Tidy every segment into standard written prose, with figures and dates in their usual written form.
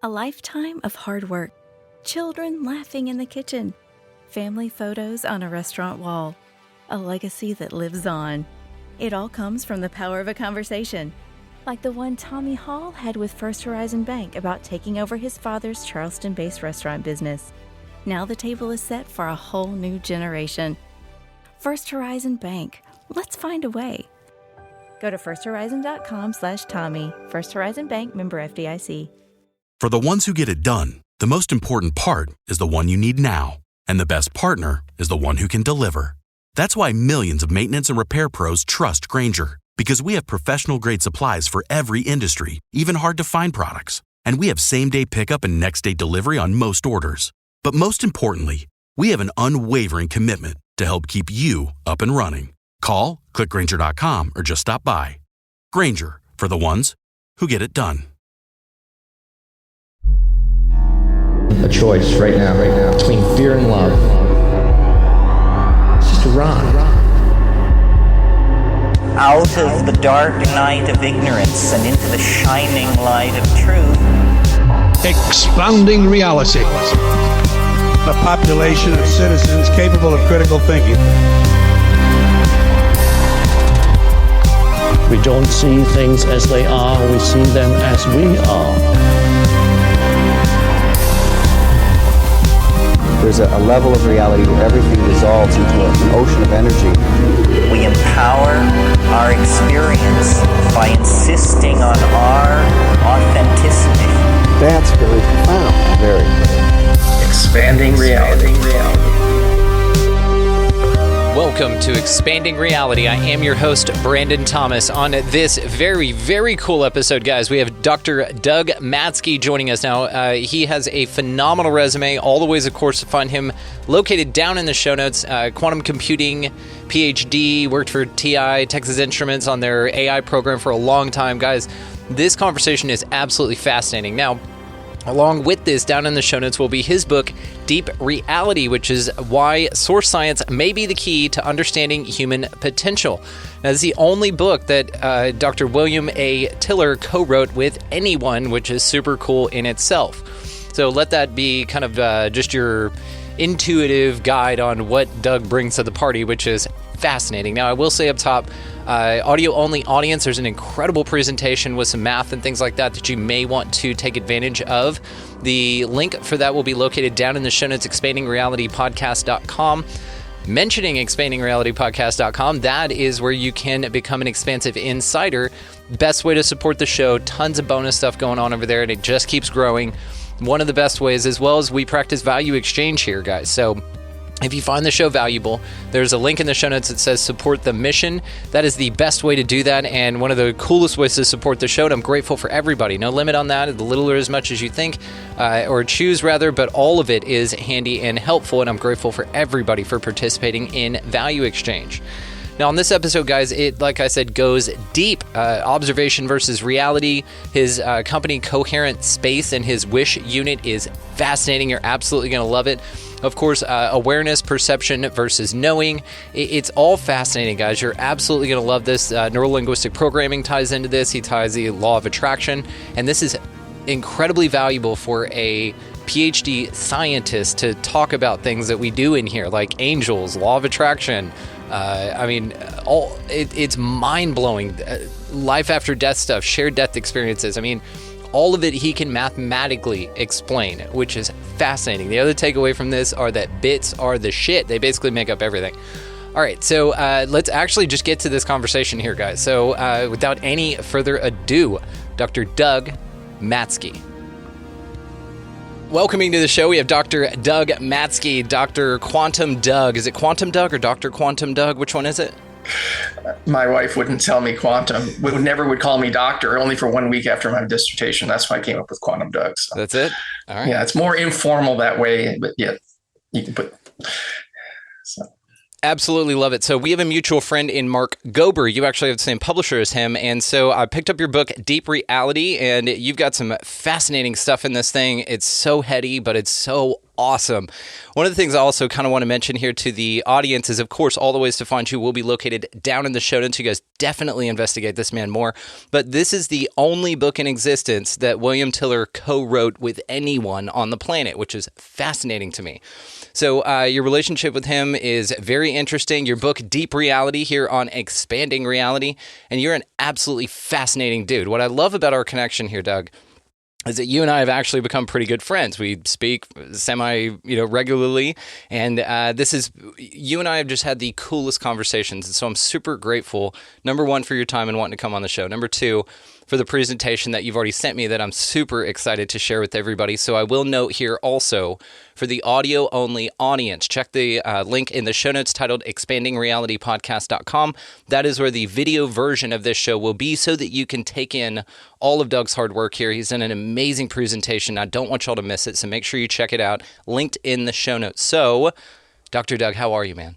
A lifetime of hard work, children laughing in the kitchen, family photos on a restaurant wall, a legacy that lives on. It all comes from the power of a conversation, like the one Tommy Hall had with First Horizon Bank about taking over his father's Charleston-based restaurant business. Now the table is set for a whole new generation. First Horizon Bank. Let's find a way. Go to firsthorizon.com/Tommy. First Horizon Bank, member FDIC. For the ones who get it done, the most important part is the one you need now. And the best partner is the one who can deliver. That's why millions of maintenance and repair pros trust Grainger, because we have professional-grade supplies for every industry, even hard-to-find products. And we have same-day pickup and next-day delivery on most orders. But most importantly, we have an unwavering commitment to help keep you up and running. Call, click Grainger.com, or just stop by. Grainger, for the ones who get it done. A choice right now between fear and love. It's just a rock. Out of the dark night of ignorance and into the shining light of truth. Expounding reality. A population of citizens capable of critical thinking. We don't see things as they are, we see them as we are. There's a level of reality where everything dissolves into an ocean of energy. We empower our experience by insisting on our authenticity. That's very profound. Very. Expanding reality. Welcome to Expanding Reality. I am your host, Brandon Thomas. On this very, very cool episode, guys, we have Dr. Doug Matzke joining us now. He has a phenomenal resume. All the ways, of course, to find him located down in the show notes. Quantum computing, PhD, worked for TI, Texas Instruments on their AI program for a long time. Guys, this conversation is absolutely fascinating. Now, along with this, down in the show notes will be his book, Deep Reality, which is why source science may be the key to understanding human potential. Now, this is the only book that Dr. William A. Tiller co-wrote with anyone, which is super cool in itself. So let that be kind of just your intuitive guide on what Doug brings to the party, which is fascinating. Now, I will say up top, audio-only audience, there's an incredible presentation with some math and things like that that you may want to take advantage of. The link for that will be located down in the show notes, expandingrealitypodcast.com. Mentioning expandingrealitypodcast.com, that is where you can become an expansive insider. Best way to support the show, tons of bonus stuff going on over there, and it just keeps growing. One of the best ways, as well as we practice value exchange here, guys. So if you find the show valuable, there's a link in the show notes that says support the mission. That is the best way to do that, and one of the coolest ways to support the show, and I'm grateful for everybody. No limit on that, the little or as much as you think, or choose rather, but all of it is handy and helpful, and I'm grateful for everybody for participating in value exchange. Now, on this episode, guys, it, like I said, goes deep. Observation versus reality. His company, Coherent Space, and his WISH unit is fascinating. You're absolutely going to love it. Of course, awareness, perception versus knowing. It's all fascinating, guys. You're absolutely going to love this. Neurolinguistic programming ties into this. He ties the law of attraction. And this is incredibly valuable for a PhD scientist to talk about things that we do in here, like angels, law of attraction. It's mind-blowing. Life after death stuff, shared death experiences. I mean, all of it he can mathematically explain, which is fascinating. The other takeaway from this are that bits are the shit. They basically make up everything. All right, so let's actually just get to this conversation here, guys. So without any further ado, Dr. Doug Matzke. Welcoming to the show, we have Dr. Doug Matzke, Dr. Quantum Doug. Is it Quantum Doug or Dr. Quantum Doug? Which one is it? My wife wouldn't tell me quantum, never would call me doctor, only for 1 week after my dissertation. That's why I came up with Quantum Doug. So. That's it? All right. Yeah, it's more informal that way, but yeah, you can put... So. Absolutely love it. So we have a mutual friend in Mark Gober. You actually have the same publisher as him. And so I picked up your book, Deep Reality, and you've got some fascinating stuff in this thing. It's so heady, but it's so awesome. One of the things I also kind of want to mention here to the audience is, of course, all the ways to find you will be located down in the show notes. You guys definitely investigate this man more. But this is the only book in existence that William Tiller co-wrote with anyone on the planet, which is fascinating to me. So your relationship with him is very interesting. Your book, Deep Reality, here on Expanding Reality. And you're an absolutely fascinating dude. What I love about our connection here, Doug, is that you and I have actually become pretty good friends. We speak regularly, and you and I have just had the coolest conversations, and so I'm super grateful, number one, for your time and wanting to come on the show. Number two, for the presentation that you've already sent me that I'm super excited to share with everybody. So I will note here also, for the audio-only audience, check the link in the show notes titled expandingrealitypodcast.com. That is where the video version of this show will be so that you can take in all of Doug's hard work here. He's done an amazing presentation. I don't want y'all to miss it, so make sure you check it out. Linked in the show notes. So, Dr. Doug, how are you, man?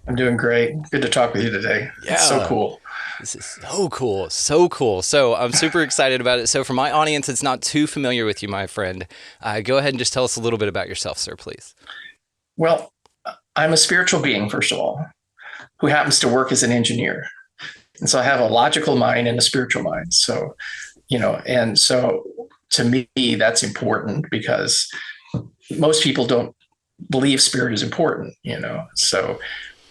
I'm doing great. Good to talk with you today. Yeah. It's so cool. This is so cool. So cool. So I'm super excited about it. So for my audience that's not too familiar with you, my friend, go ahead and just tell us a little bit about yourself, sir, please. Well, I'm a spiritual being, first of all, who happens to work as an engineer. And so I have a logical mind and a spiritual mind. So, and so to me, that's important because most people don't believe spirit is important, so.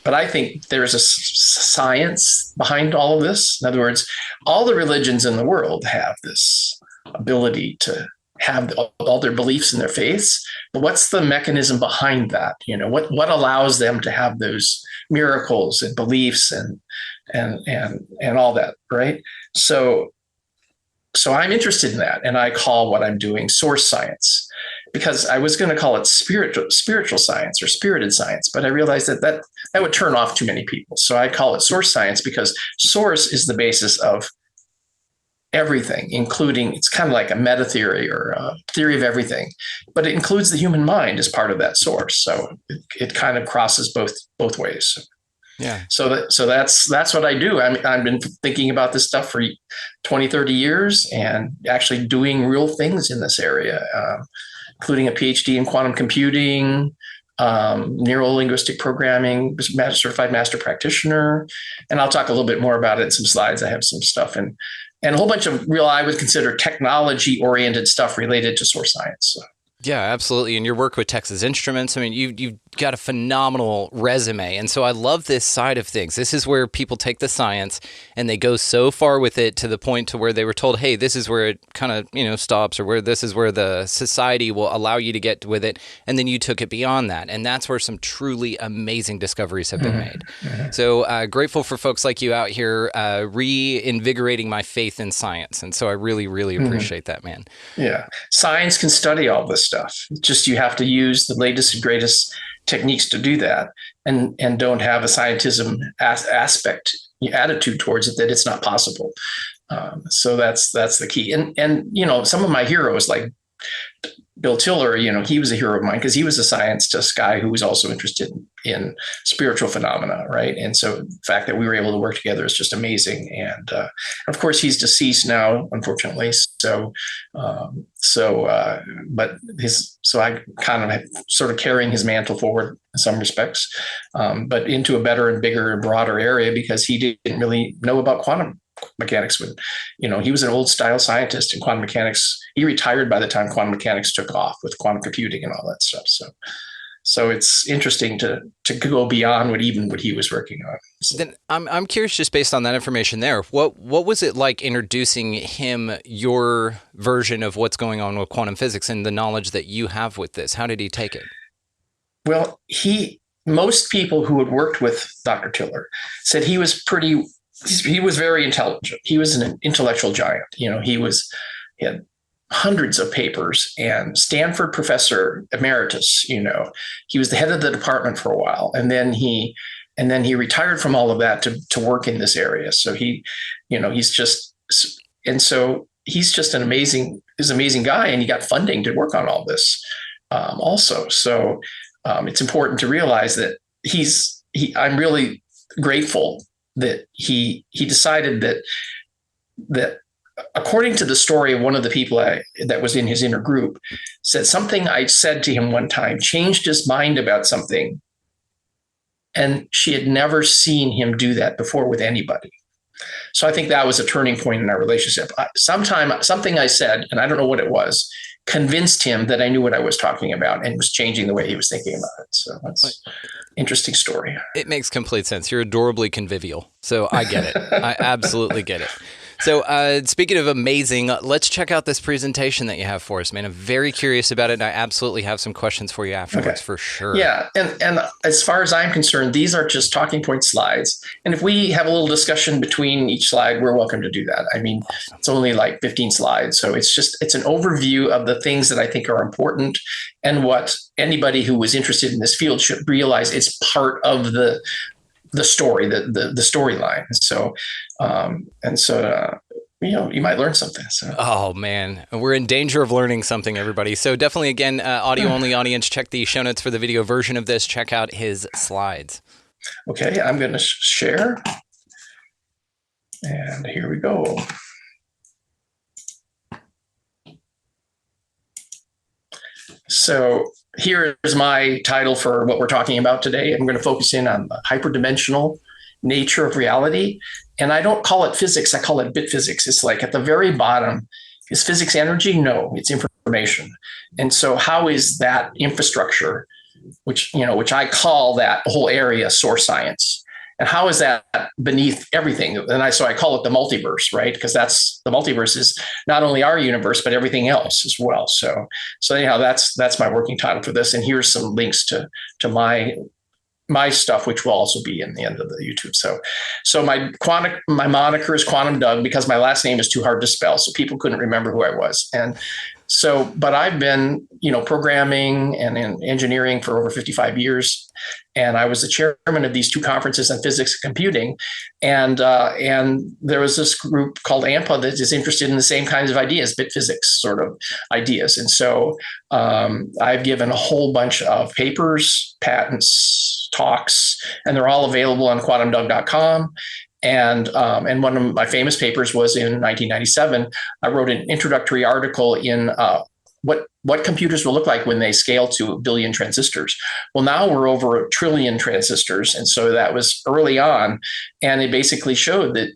But I think there's a science behind all of this. In other words, all the religions in the world have this ability to have all their beliefs and their faiths. But what's the mechanism behind that? What allows them to have those miracles and beliefs and all that, right? So I'm interested in that, and I call what I'm doing source science, because I was going to call it spiritual science or spirited science, but I realized that would turn off too many people. So I call it source science because source is the basis of everything, including, it's kind of like a meta theory or a theory of everything, but it includes the human mind as part of that source. So it kind of crosses both ways. Yeah. So that's what I do. I've been thinking about this stuff for 20, 30 years and actually doing real things in this area, including a PhD in quantum computing, neuro-linguistic programming, certified master practitioner. And I'll talk a little bit more about it in some slides. I have some stuff and a whole bunch of I would consider technology-oriented stuff related to source science. So. Yeah, absolutely. And your work with Texas Instruments, I mean, you've got a phenomenal resume. And so I love this side of things. This is where people take the science and they go so far with it to the point to where they were told, hey, this is where it kind of, stops, or where this is where the society will allow you to get with it. And then you took it beyond that. And that's where some truly amazing discoveries have been made. Mm-hmm. So grateful for folks like you out here reinvigorating my faith in science. And so I really, really appreciate that, man. Yeah. Science can study all this stuff. Just you have to use the latest and greatest techniques to do that, and don't have a scientism aspect attitude towards it that it's not possible. So that's the key. And some of my heroes like Bill Tiller, he was a hero of mine because he was a scientist guy who was also interested in spiritual phenomena, right? And so the fact that we were able to work together is just amazing. And of course, he's deceased now, unfortunately. So I kind of have sort of carrying his mantle forward in some respects, but into a better and bigger and broader area because he didn't really know about quantum mechanics when, he was an old style scientist in quantum mechanics. He retired by the time quantum mechanics took off with quantum computing and all that stuff. So it's interesting to go beyond what he was working on. So. Then I'm curious, just based on that information there, what was it like introducing him your version of what's going on with quantum physics and the knowledge that you have with this? How did he take it? Well, most people who had worked with Dr. Tiller said he was very intelligent. He was an intellectual giant. He had hundreds of papers and Stanford professor emeritus. He was the head of the department for a while, and then he retired from all of that to work in this area. So he's just an amazing guy, and he got funding to work on all this also. So it's important to realize that I'm really grateful that he decided that according to the story of one of the people that was in his inner group, said something I said to him one time changed his mind about something. And she had never seen him do that before with anybody. So I think that was a turning point in our relationship. Something I said, and I don't know what it was, convinced him that I knew what I was talking about and was changing the way he was thinking about it. So that's an interesting story. It makes complete sense. You're adorably convivial. So I get it. I absolutely get it. So speaking of amazing, let's check out this presentation that you have for us, man. I'm very curious about it, and I absolutely have some questions for you afterwards, for sure. Yeah, and as far as I'm concerned, these are just talking point slides. And if we have a little discussion between each slide, we're welcome to do that. I mean, It's only like 15 slides. So it's an overview of the things that I think are important and what anybody who was interested in this field should realize is part of the story, the storyline. So, you might learn something. So. Oh man, we're in danger of learning something, everybody. So definitely, again, audio only audience, check the show notes for the video version of this. Check out his slides. Okay, I'm going to share. And here we go. So here is my title for what we're talking about today. I'm going to focus in on the hyperdimensional nature of reality. And I don't call it physics, I call it bit physics. It's like at the very bottom, is physics energy? No, it's information. And so how is that infrastructure, which I call that whole area source science? And how is that beneath everything? So I call it the multiverse, right? Because the multiverse is not only our universe, but everything else as well. So anyhow, that's my working title for this. And here's some links to my stuff, which will also be in the end of the YouTube. So my moniker is Quantum Doug because my last name is too hard to spell. So people couldn't remember who I was. And so, but I've been, programming and in engineering for over 55 years. And I was the chairman of these two conferences on physics and computing. And there was this group called ANPA that is interested in the same kinds of ideas, bit physics sort of ideas. And so I've given a whole bunch of papers, patents, talks, and they're all available on quantumdoug.com. And one of my famous papers was in 1997. I wrote an introductory article in what computers will look like when they scale to 1 billion transistors. Well, now we're over 1 trillion transistors. And so that was early on. And it basically showed that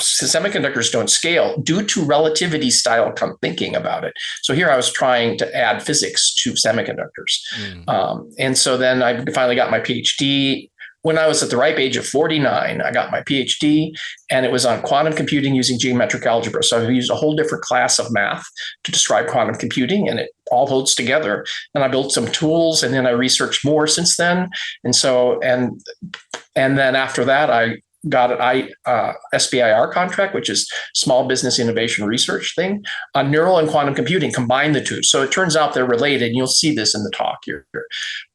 semiconductors don't scale due to relativity style thinking about it. So here I was trying to add physics to semiconductors. And so then I finally got my PhD. When I was at the ripe age of 49, I got my PhD, and it was on quantum computing using geometric algebra. So I used a whole different class of math to describe quantum computing, and it all holds together. And I built some tools, and then I researched more since then. And so, and then after that, I got an SBIR contract, which is Small Business Innovation Research thing, on neural and quantum computing, combine the two. So it turns out they're related, and you'll see this in the talk here.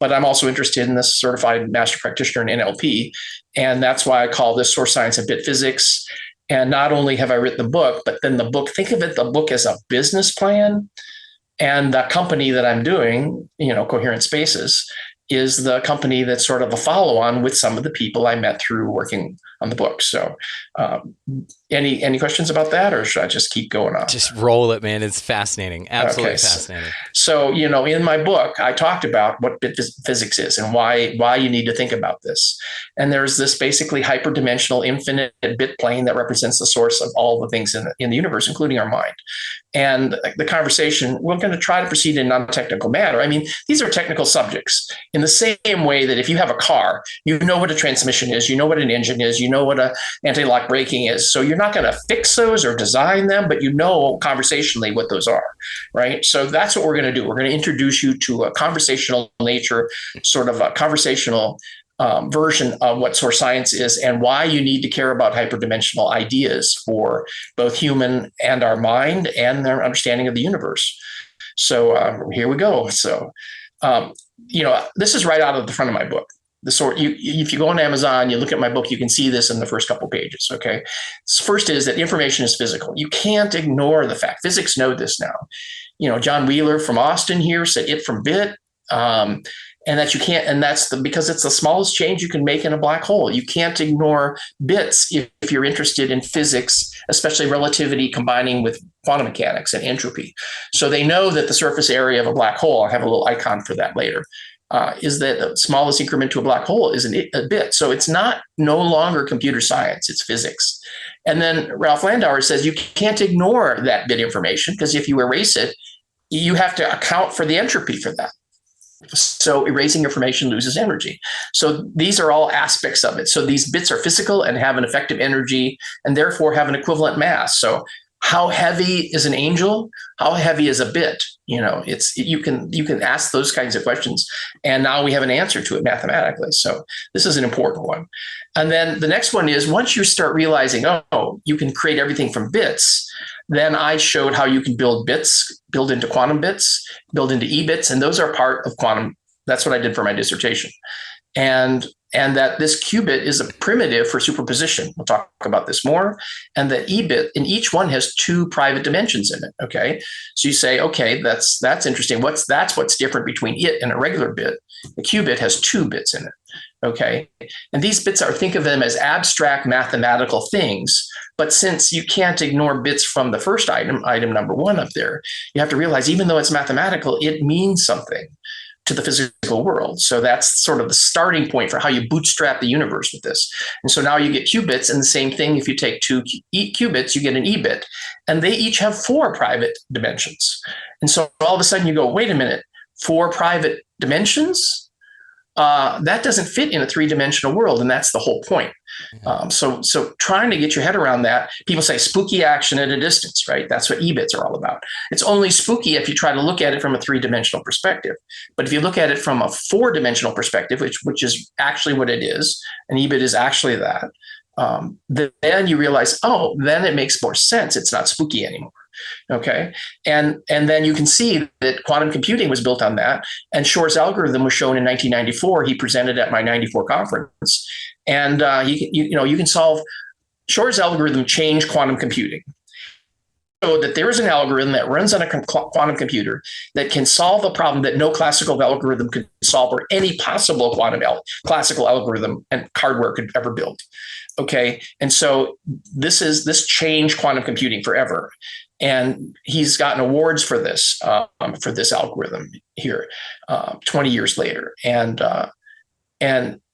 But I'm also interested in this certified master practitioner in NLP, and that's why I call this source science and bit physics. And not only have I written the book, but then the book, think of it, the book as a business plan, and the company that I'm doing, Coherent Spaces, is the company that's sort of a follow-on with some of the people I met through working on the book. So any questions about that, or should I just keep going on? Just roll it, man. It's fascinating. Absolutely fascinating. So, in my book, I talked about what bit physics is and why you need to think about this. And there's this basically hyperdimensional infinite bit plane that represents the source of all the things in the universe, including our mind. And the conversation, we're going to try to proceed in non-technical manner. I mean, these are technical subjects in the same way that if you have a car, you know what a transmission is, you know what an engine is, you know what a anti-lock braking is. So you're not going to fix those or design them, but you know conversationally what those are, right? So that's what we're going to do. We're going to introduce you to a conversational nature, sort of a conversational version of what source science is and why you need to care about hyperdimensional ideas for both human and our mind and their understanding of the universe. So here we go. So, this is right out of the front of my book. If you go on Amazon, you look at my book, you can see this in the first couple pages. Okay. First is that information is physical. You can't ignore the fact. Physics know this now. John Wheeler from Austin here said it from bit. And that you can't, and because it's the smallest change you can make in a black hole. You can't ignore bits if you're interested in physics, especially relativity combining with quantum mechanics and entropy. So they know that the surface area of a black hole, I'll have a little icon for that later, is that the smallest increment to a black hole is a bit. So it's no longer computer science, it's physics. And then Ralph Landauer says you can't ignore that bit information, because if you erase it, you have to account for the entropy for that. So erasing information loses energy. So these are all aspects of it. So these bits are physical and have an effective energy and therefore have an equivalent mass. So how heavy is an angel? How heavy is a bit? You can ask those kinds of questions. And now we have an answer to it mathematically. So this is an important one. And then the next one is, once you start realizing, you can create everything from bits, then I showed how you can build bits, build into quantum bits, build into E-bits, and those are part of quantum. That's what I did for my dissertation. And that this qubit is a primitive for superposition. We'll talk about this more. And the E-bit in each one has 2 private dimensions in it. Okay. So you say, okay, that's interesting. That's what's different between it and a regular bit. The qubit has 2 bits in it. Okay. And these bits think of them as abstract mathematical things. But since you can't ignore bits from the first item number 1 up there, you have to realize, even though it's mathematical, it means something to the physical world. So that's sort of the starting point for how you bootstrap the universe with this. And so now you get qubits, and the same thing, if you take 2 qubits, you get an E-bit, and they each have 4 private dimensions. And so all of a sudden you go, wait a minute, 4 private dimensions? That doesn't fit in a 3-dimensional world, and that's the whole point. So trying to get your head around that, people say spooky action at a distance, right? That's what E-bits are all about. It's only spooky if you try to look at it from a 3-dimensional perspective. But if you look at it from a 4-dimensional perspective, which is actually what it is, an E-bit is actually that, then you realize, then it makes more sense. It's not spooky anymore. Okay. And then you can see that quantum computing was built on that. And Shor's algorithm was shown in 1994. He presented at my 94 conference. And you can solve Shor's algorithm changed quantum computing. So that there is an algorithm that runs on a quantum computer that can solve a problem that no classical algorithm could solve, or any possible classical algorithm and hardware could ever build. Okay. And so this changed quantum computing forever. And he's gotten awards for this algorithm here 20 years later. And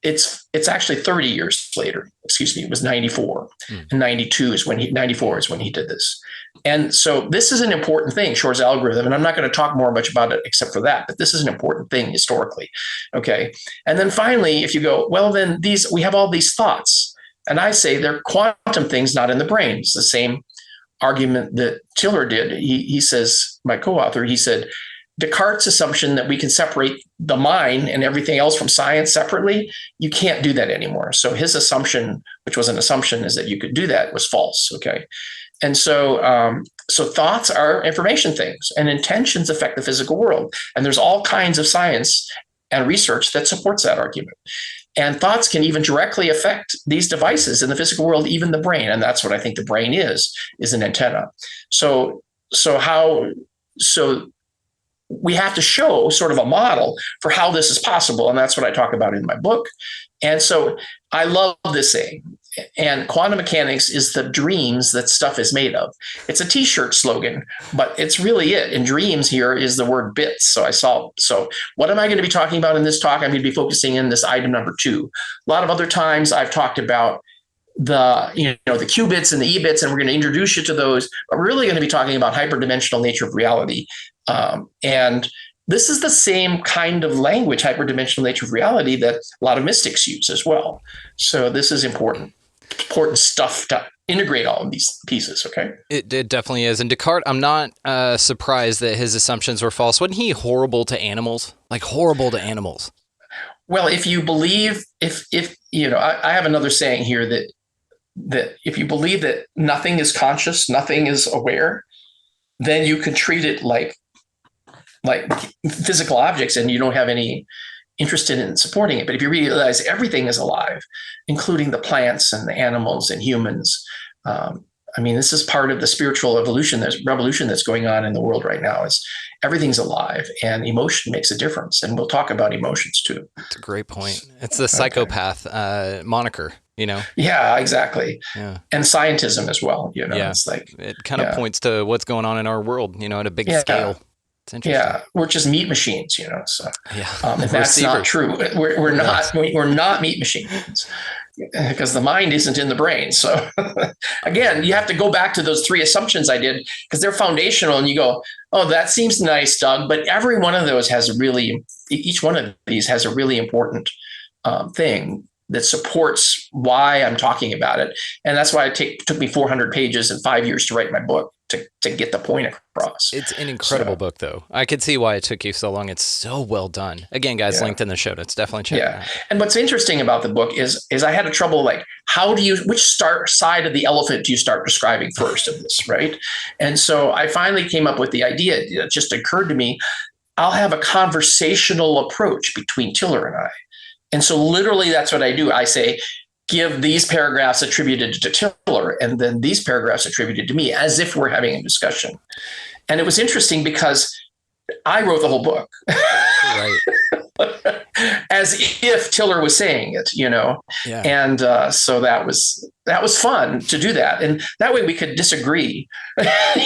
it's actually 30 years later. Excuse me, it was 94. And 94 is when he did this. And so this is an important thing, Shor's algorithm. And I'm not going to talk much about it except for that, but this is an important thing historically. Okay. And then finally, if you go, well, then we have all these thoughts. And I say they're quantum things, not in the brain. It's the same argument that Tiller did. He says, my co-author, he said, Descartes' assumption that we can separate the mind and everything else from science separately, you can't do that anymore. So his assumption, which was an assumption, is that you could do that, was false. Okay. And so thoughts are information things, and intentions affect the physical world. And there's all kinds of science and research that supports that argument. And thoughts can even directly affect these devices in the physical world, even the brain. And that's what I think the brain is an antenna. So we have to show sort of a model for how this is possible. And that's what I talk about in my book. And so I love this saying. And quantum mechanics is the dreams that stuff is made of. It's a T-shirt slogan, but it's really it. And dreams here is the word bits. So what am I going to be talking about in this talk? I'm going to be focusing in this item number 2. A lot of other times I've talked about the qubits and the E-bits, and we're going to introduce you to those, but we're really going to be talking about hyperdimensional nature of reality. And this is the same kind of language, hyperdimensional nature of reality, that a lot of mystics use as well. So this is important stuff to integrate all of these pieces. Okay. It definitely is. And Descartes, I'm not surprised that his assumptions were false. Wasn't he horrible to animals? Like horrible to animals? Well, if you believe, I have another saying here that if you believe that nothing is conscious, nothing is aware, then you can treat it like physical objects and you don't have any interest in supporting it. But if you realize everything is alive, including the plants and the animals and humans, I mean, this is part of the spiritual revolution that's going on in the world right now. Is everything's alive, and emotion makes a difference. And we'll talk about emotions too. That's a great point. It's the psychopath moniker, you know? Yeah, exactly. Yeah. And scientism as well. You know, it's like it kind of points to what's going on in our world, you know, at a big scale. It's interesting. Yeah, we're just meat machines, you know. So, and that's not true. We're not meat machines, because the mind isn't in the brain. So, again, you have to go back to those 3 assumptions I did, because they're foundational. And you go, "Oh, that seems nice, Doug," but every one of those each one of these has a really important thing that supports why I'm talking about it. And that's why it took me 400 pages and 5 years to write my book, to get the point across. It's an incredible book, though. I could see why it took you so long. It's so well done. Again, guys, linked in the show notes. Definitely check it out. And what's interesting about the book is I had a trouble, like, which side of the elephant do you start describing first of this, right? And so I finally came up with the idea. It just occurred to me, I'll have a conversational approach between Tiller and I. And so literally that's what I do. I say, give these paragraphs attributed to Tiller and then these paragraphs attributed to me, as if we're having a discussion. And it was interesting because I wrote the whole book. Right. As if Tiller was saying it, you know? Yeah. And so that was fun to do that. And that way we could disagree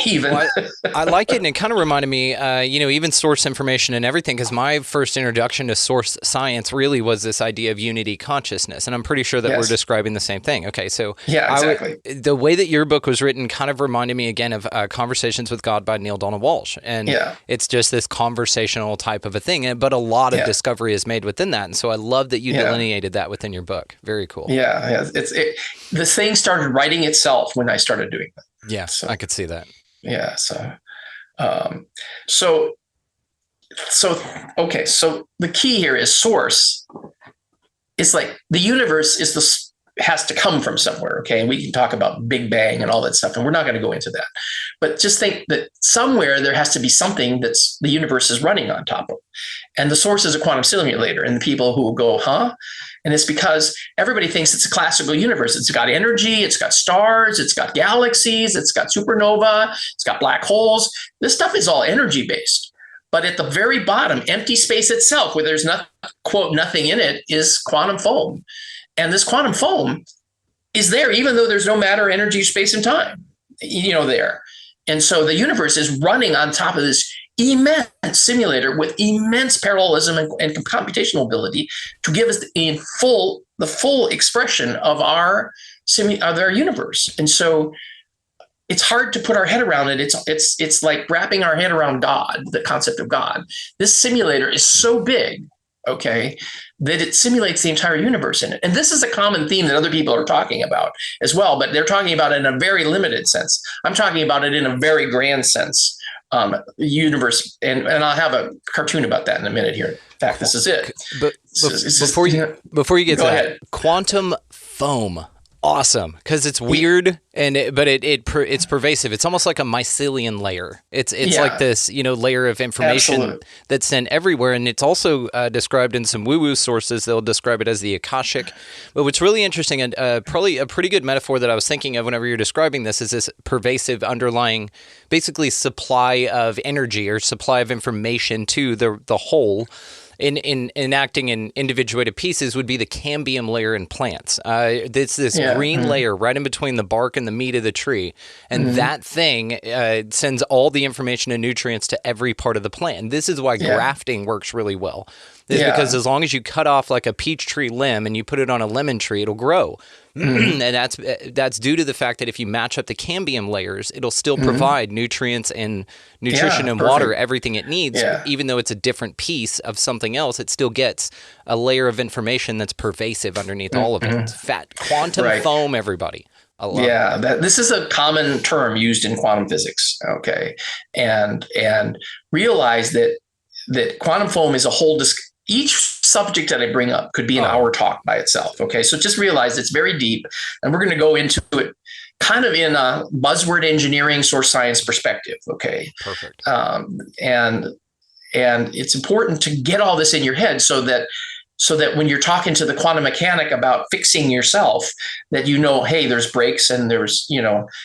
even. Well, I like it. And it kind of reminded me, even source information and everything, because my first introduction to source science really was this idea of unity consciousness. And I'm pretty sure that we're describing the same thing. Okay. So exactly. The way that your book was written kind of reminded me again of Conversations with God by Neil Donald Walsh. And it's just this conversational type of a thing. But a lot of discovery is made within that. And so I love that you delineated that within your book. Very cool. Yeah. This thing started writing itself when I started doing that. Yeah, so, I could see that. Yeah. So the key here is source. It's like the universe has to come from somewhere. Okay. And we can talk about Big Bang and all that stuff, and we're not going to go into that, but just think that somewhere there has to be something that's the universe is running on top of. And the source is a quantum simulator, and the people who will go, huh? And it's because everybody thinks it's a classical universe. It's got energy, it's got stars, it's got galaxies, it's got supernova, it's got black holes. This stuff is all energy based. But at the very bottom, empty space itself, where there's nothing in it, is quantum foam. And this quantum foam is there, even though there's no matter, energy, space, and time, there. And so the universe is running on top of this immense simulator with immense parallelism and computational ability to give us the full expression of our universe. And so it's hard to put our head around it. It's like wrapping our head around God, the concept of God. This simulator is so big, okay, that it simulates the entire universe in it. And this is a common theme that other people are talking about as well, but they're talking about it in a very limited sense. I'm talking about it in a very grand sense. Universe, and I'll have a cartoon about that in a minute here. In fact, this is it. But before you get to that, quantum foam. Awesome, because it's weird, but it's pervasive. It's almost like a mycelium layer. It's like this layer of information that's sent everywhere, and it's also described in some woo-woo sources. They'll describe it as the Akashic. But what's really interesting, and probably a pretty good metaphor that I was thinking of whenever you're describing this, is this pervasive underlying, basically, supply of energy or supply of information to the whole. In enacting in individuated pieces would be the cambium layer in plants. It's this green layer right in between the bark and the meat of the tree. And that thing sends all the information and nutrients to every part of the plant. And this is why grafting works really well. Because as long as you cut off like a peach tree limb and you put it on a lemon tree, it'll grow. And that's due to the fact that if you match up the cambium layers, it'll still provide nutrients and nutrition and water, everything it needs. Even though it's a different piece of something else, it still gets a layer of information that's pervasive underneath all of it. It's fat quantum foam, everybody. I love it. This is a common term used in quantum physics. Okay, and realize that quantum foam is a whole each subject that I bring up could be an hour talk by itself. Okay. So just realize it's very deep, and we're going to go into it kind of in a buzzword engineering source science perspective. Okay. Perfect. And it's important to get all this in your head so that so that when you're talking to the quantum mechanic about fixing yourself, that hey, there's brakes and there's,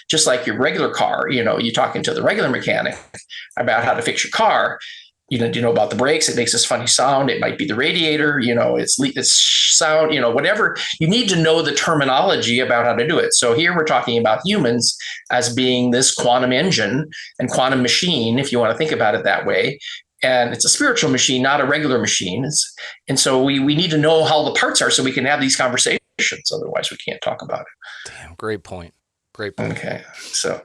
just like your regular car, you're talking to the regular mechanic about how to fix your car. Do you know about the brakes? It makes this funny sound. It might be the radiator, it's sound, whatever. You need to know the terminology about how to do it. So here we're talking about humans as being this quantum engine and quantum machine, if you want to think about it that way. And it's a spiritual machine, not a regular machine. And so we need to know how the parts are so we can have these conversations. Otherwise, we can't talk about it. Damn, great point. Great point. Okay. So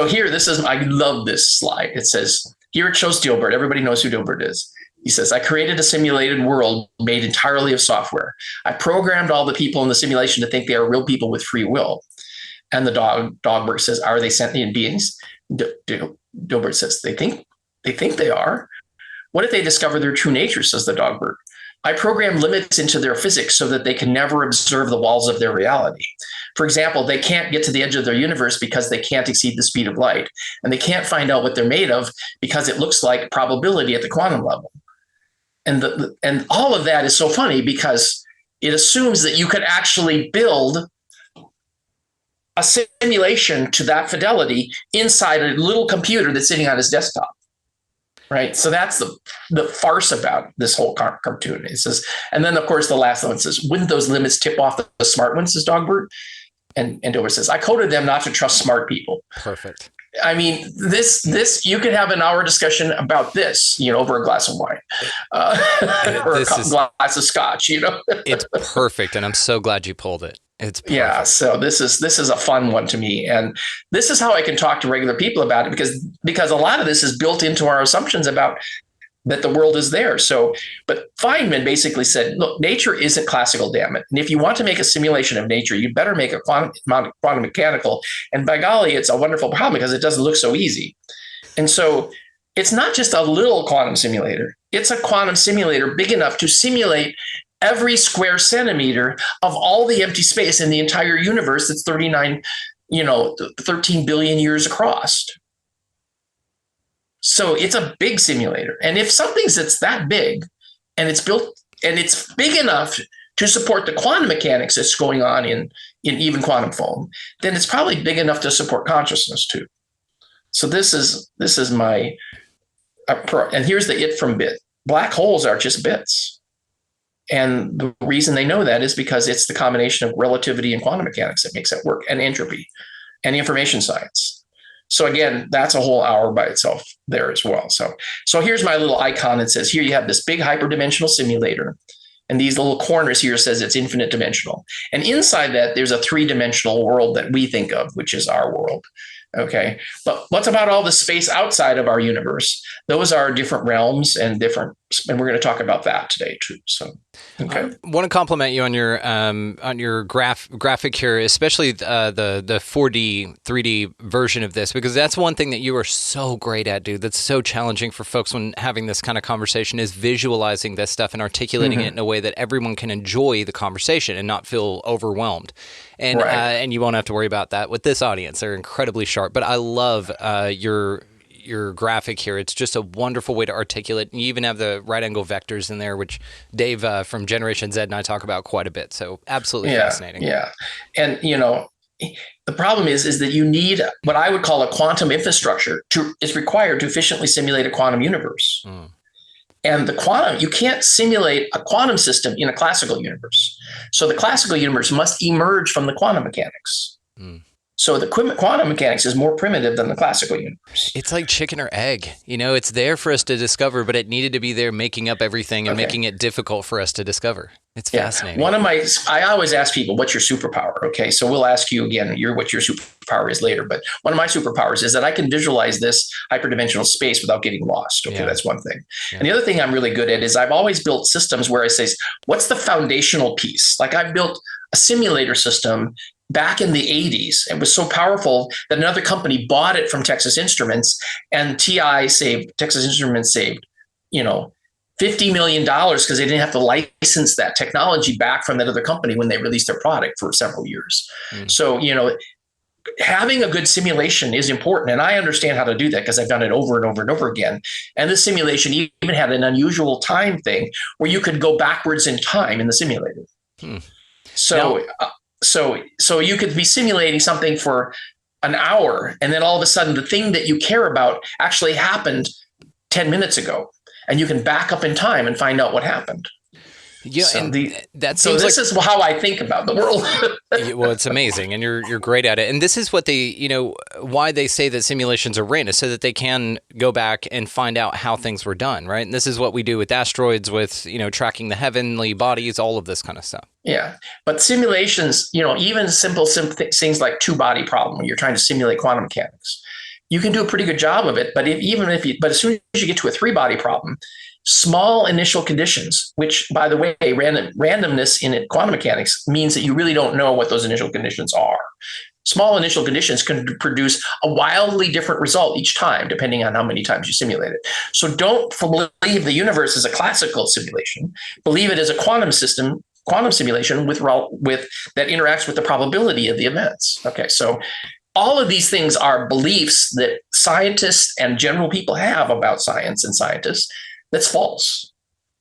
here, I love this slide. It says, here it shows Dilbert. Everybody knows who Dilbert is. He says, I created a simulated world made entirely of software. I programmed all the people in the simulation to think they are real people with free will. And the Dogbert says, are they sentient beings? Dilbert says, they think they are. What if they discover their true nature, says the Dogbert? I program limits into their physics so that they can never observe the walls of their reality. For example, they can't get to the edge of their universe because they can't exceed the speed of light. And they can't find out what they're made of because it looks like probability at the quantum level. And all of that is so funny because it assumes that you could actually build a simulation to that fidelity inside a little computer that's sitting on his desktop. Right. So that's the farce about this whole cartoon. It says, and then, of course, the last one says, wouldn't those limits tip off the smart ones, says Dogbert? And Dilbert says, I coded them not to trust smart people. Perfect. I mean, this you could have an hour discussion about this, over a glass of wine or glass of scotch, It's perfect. And I'm so glad you pulled it. It's perfect. Yeah. So this is a fun one to me. And this is how I can talk to regular people about it because a lot of this is built into our assumptions about that the world is there. So, but Feynman basically said, look, nature isn't classical, damn it. And if you want to make a simulation of nature, you better make a quantum mechanical. And by golly, it's a wonderful problem because it doesn't look so easy. And so it's not just a little quantum simulator. It's a quantum simulator big enough to simulate every square centimeter of all the empty space in the entire universe that's 13 billion years across. So it's a big simulator. And if something's that's that big and it's built and it's big enough to support the quantum mechanics that's going on in even quantum foam, then it's probably big enough to support consciousness too. So this is my and here's the it from bit. Black holes are just bits. And the reason they know that is because it's the combination of relativity and quantum mechanics that makes it work, and entropy and information science. So again, that's a whole hour by itself there as well. So here's my little icon that says, here you have this big hyperdimensional simulator. And these little corners here says it's infinite dimensional. And inside that, there's a three-dimensional world that we think of, which is our world. Okay. But what's about all the space outside of our universe? Those are different realms and we're going to talk about that today too. So, okay. I want to compliment you on your graphic here, especially the 4D, 3D version of this, because that's one thing that you are so great at, dude. That's so challenging for folks when having this kind of conversation is visualizing this stuff and articulating it in a way that everyone can enjoy the conversation and not feel overwhelmed. And and you won't have to worry about that with this audience. They're incredibly sharp. But I love your graphic here. It's just a wonderful way to articulate. And you even have the right angle vectors in there, which Dave from Generation Z and I talk about quite a bit. So absolutely fascinating. Yeah. And, the problem is that you need what I would call a quantum infrastructure is required to efficiently simulate a quantum universe. And you can't simulate a quantum system in a classical universe. So the classical universe must emerge from the quantum mechanics. So the quantum mechanics is more primitive than the classical universe. It's like chicken or egg. It's there for us to discover, but it needed to be there making up everything and making it difficult for us to discover. It's fascinating. I always ask people, what's your superpower? Okay, so we'll ask you again, what your superpower is later. But one of my superpowers is that I can visualize this hyperdimensional space without getting lost. Okay, that's one thing. Yeah. And the other thing I'm really good at is I've always built systems where I say, what's the foundational piece? Like I've built a simulator system back in the 80s. It was so powerful that another company bought it from Texas Instruments, and Texas Instruments saved, $50 million because they didn't have to license that technology back from that other company when they released their product for several years. So, having a good simulation is important. And I understand how to do that because I've done it over and over and over again. And this simulation even had an unusual time thing where you could go backwards in time in the simulator. So you could be simulating something for an hour, and then all of a sudden the thing that you care about actually happened 10 minutes ago, and you can back up in time and find out what happened. Yeah, so and this is how I think about the world. Well, it's amazing, and you're great at it. And this is what why they say that simulations are random, so that they can go back and find out how things were done, right? And this is what we do with asteroids, with tracking the heavenly bodies, all of this kind of stuff. Yeah, but simulations, even simple things like two-body problem, when you're trying to simulate quantum mechanics, you can do a pretty good job of it. But but as soon as you get to a three-body problem, small initial conditions, which, by the way, randomness in quantum mechanics means that you really don't know what those initial conditions are. Small initial conditions can produce a wildly different result each time, depending on how many times you simulate it. So don't believe the universe is a classical simulation. Believe it as a quantum simulation with that interacts with the probability of the events. Okay, so all of these things are beliefs that scientists and general people have about science and scientists. That's false.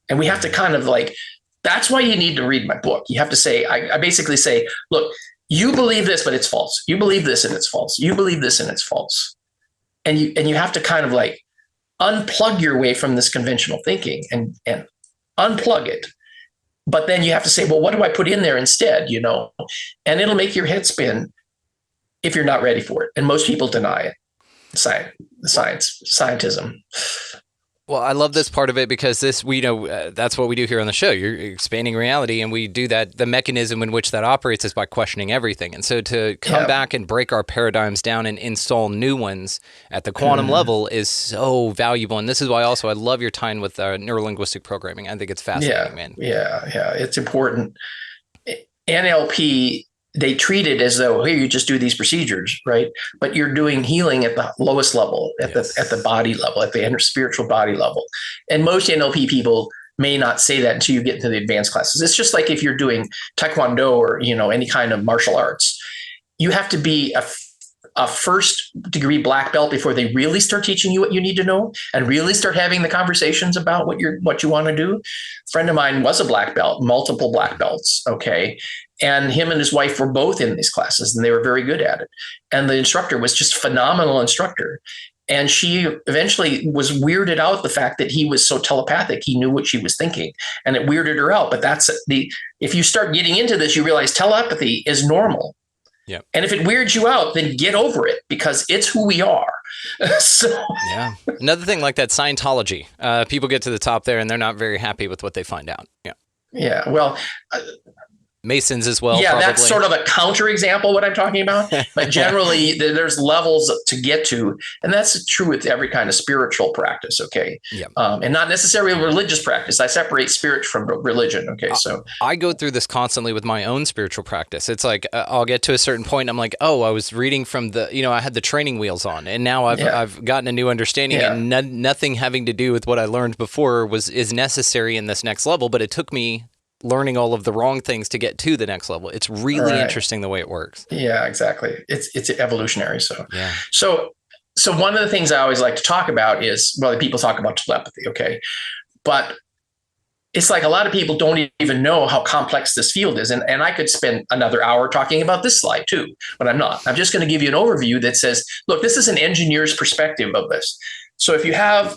And we have to kind of that's why you need to read my book. You have to say, I basically say, look, you believe this, but it's false. You believe this and it's false. You believe this and it's false. And you have to kind of unplug your way from this conventional thinking and unplug it. But then you have to say, well, what do I put in there instead? And it'll make your head spin if you're not ready for it. And most people deny it. Scientism. Well, I love this part of it because that's what we do here on the show. You're expanding reality, and we do that. The mechanism in which that operates is by questioning everything. And so to come back and break our paradigms down and install new ones at the quantum level is so valuable. And this is why also I love your time with neurolinguistic programming. I think it's fascinating, man. Yeah, it's important. NLP, they treat it as though, hey, you just do these procedures, right? But you're doing healing at the lowest level, at the body level, at the spiritual body level. And most NLP people may not say that until you get into the advanced classes. It's just like if you're doing Taekwondo or any kind of martial arts, you have to be a first degree black belt before they really start teaching you what you need to know and really start having the conversations about what you want to do. A friend of mine was a black belt, multiple black belts. Okay. And him and his wife were both in these classes and they were very good at it. And the instructor was just a phenomenal instructor. And she eventually was weirded out the fact that he was so telepathic. He knew what she was thinking and it weirded her out. But if you start getting into this, you realize telepathy is normal. Yeah. And if it weirds you out, then get over it because it's who we are. Yeah. Another thing like that, Scientology. People get to the top there and they're not very happy with what they find out. Yeah. Yeah. Well, Masons as well. Yeah, probably. That's sort of a counterexample what I'm talking about. But generally, there's levels to get to, and that's true with every kind of spiritual practice. Okay, yeah, and not necessarily religious practice. I separate spirit from religion. Okay, so I go through this constantly with my own spiritual practice. It's like I'll get to a certain point, and I'm like, oh, I was reading from I had the training wheels on, and now I've gotten a new understanding, and nothing having to do with what I learned before is necessary in this next level. But it took me learning all of the wrong things to get to the next level. It's really interesting the way it works. Yeah, exactly. It's evolutionary. So, yeah. So one of the things I always like to talk about is, people talk about telepathy. Okay. But it's like a lot of people don't even know how complex this field is. And I could spend another hour talking about this slide too, but I'm not. I'm just going to give you an overview that says, look, this is an engineer's perspective of this. So if you have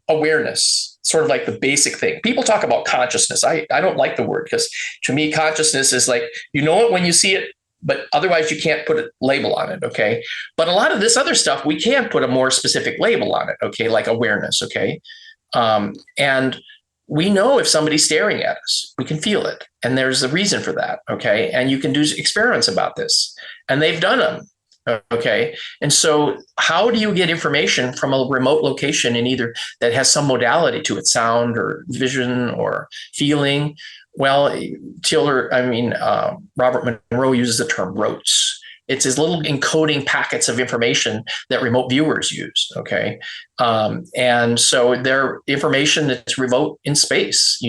awareness, sort of like the basic thing. People talk about consciousness. I don't like the word because to me, consciousness is like, you know it when you see it, but otherwise you can't put a label on it. Okay. But a lot of this other stuff, we can put a more specific label on it. Okay. Like awareness. Okay. And we know if somebody's staring at us, we can feel it. And there's a reason for that. Okay. And you can do experiments about this and they've done them. Okay. And so how do you get information from a remote location in either that has some modality to it, sound or vision or feeling? Well, Robert Monroe uses the term rotes. It's these little encoding packets of information that remote viewers use. Okay. And so they're information that's remote in space,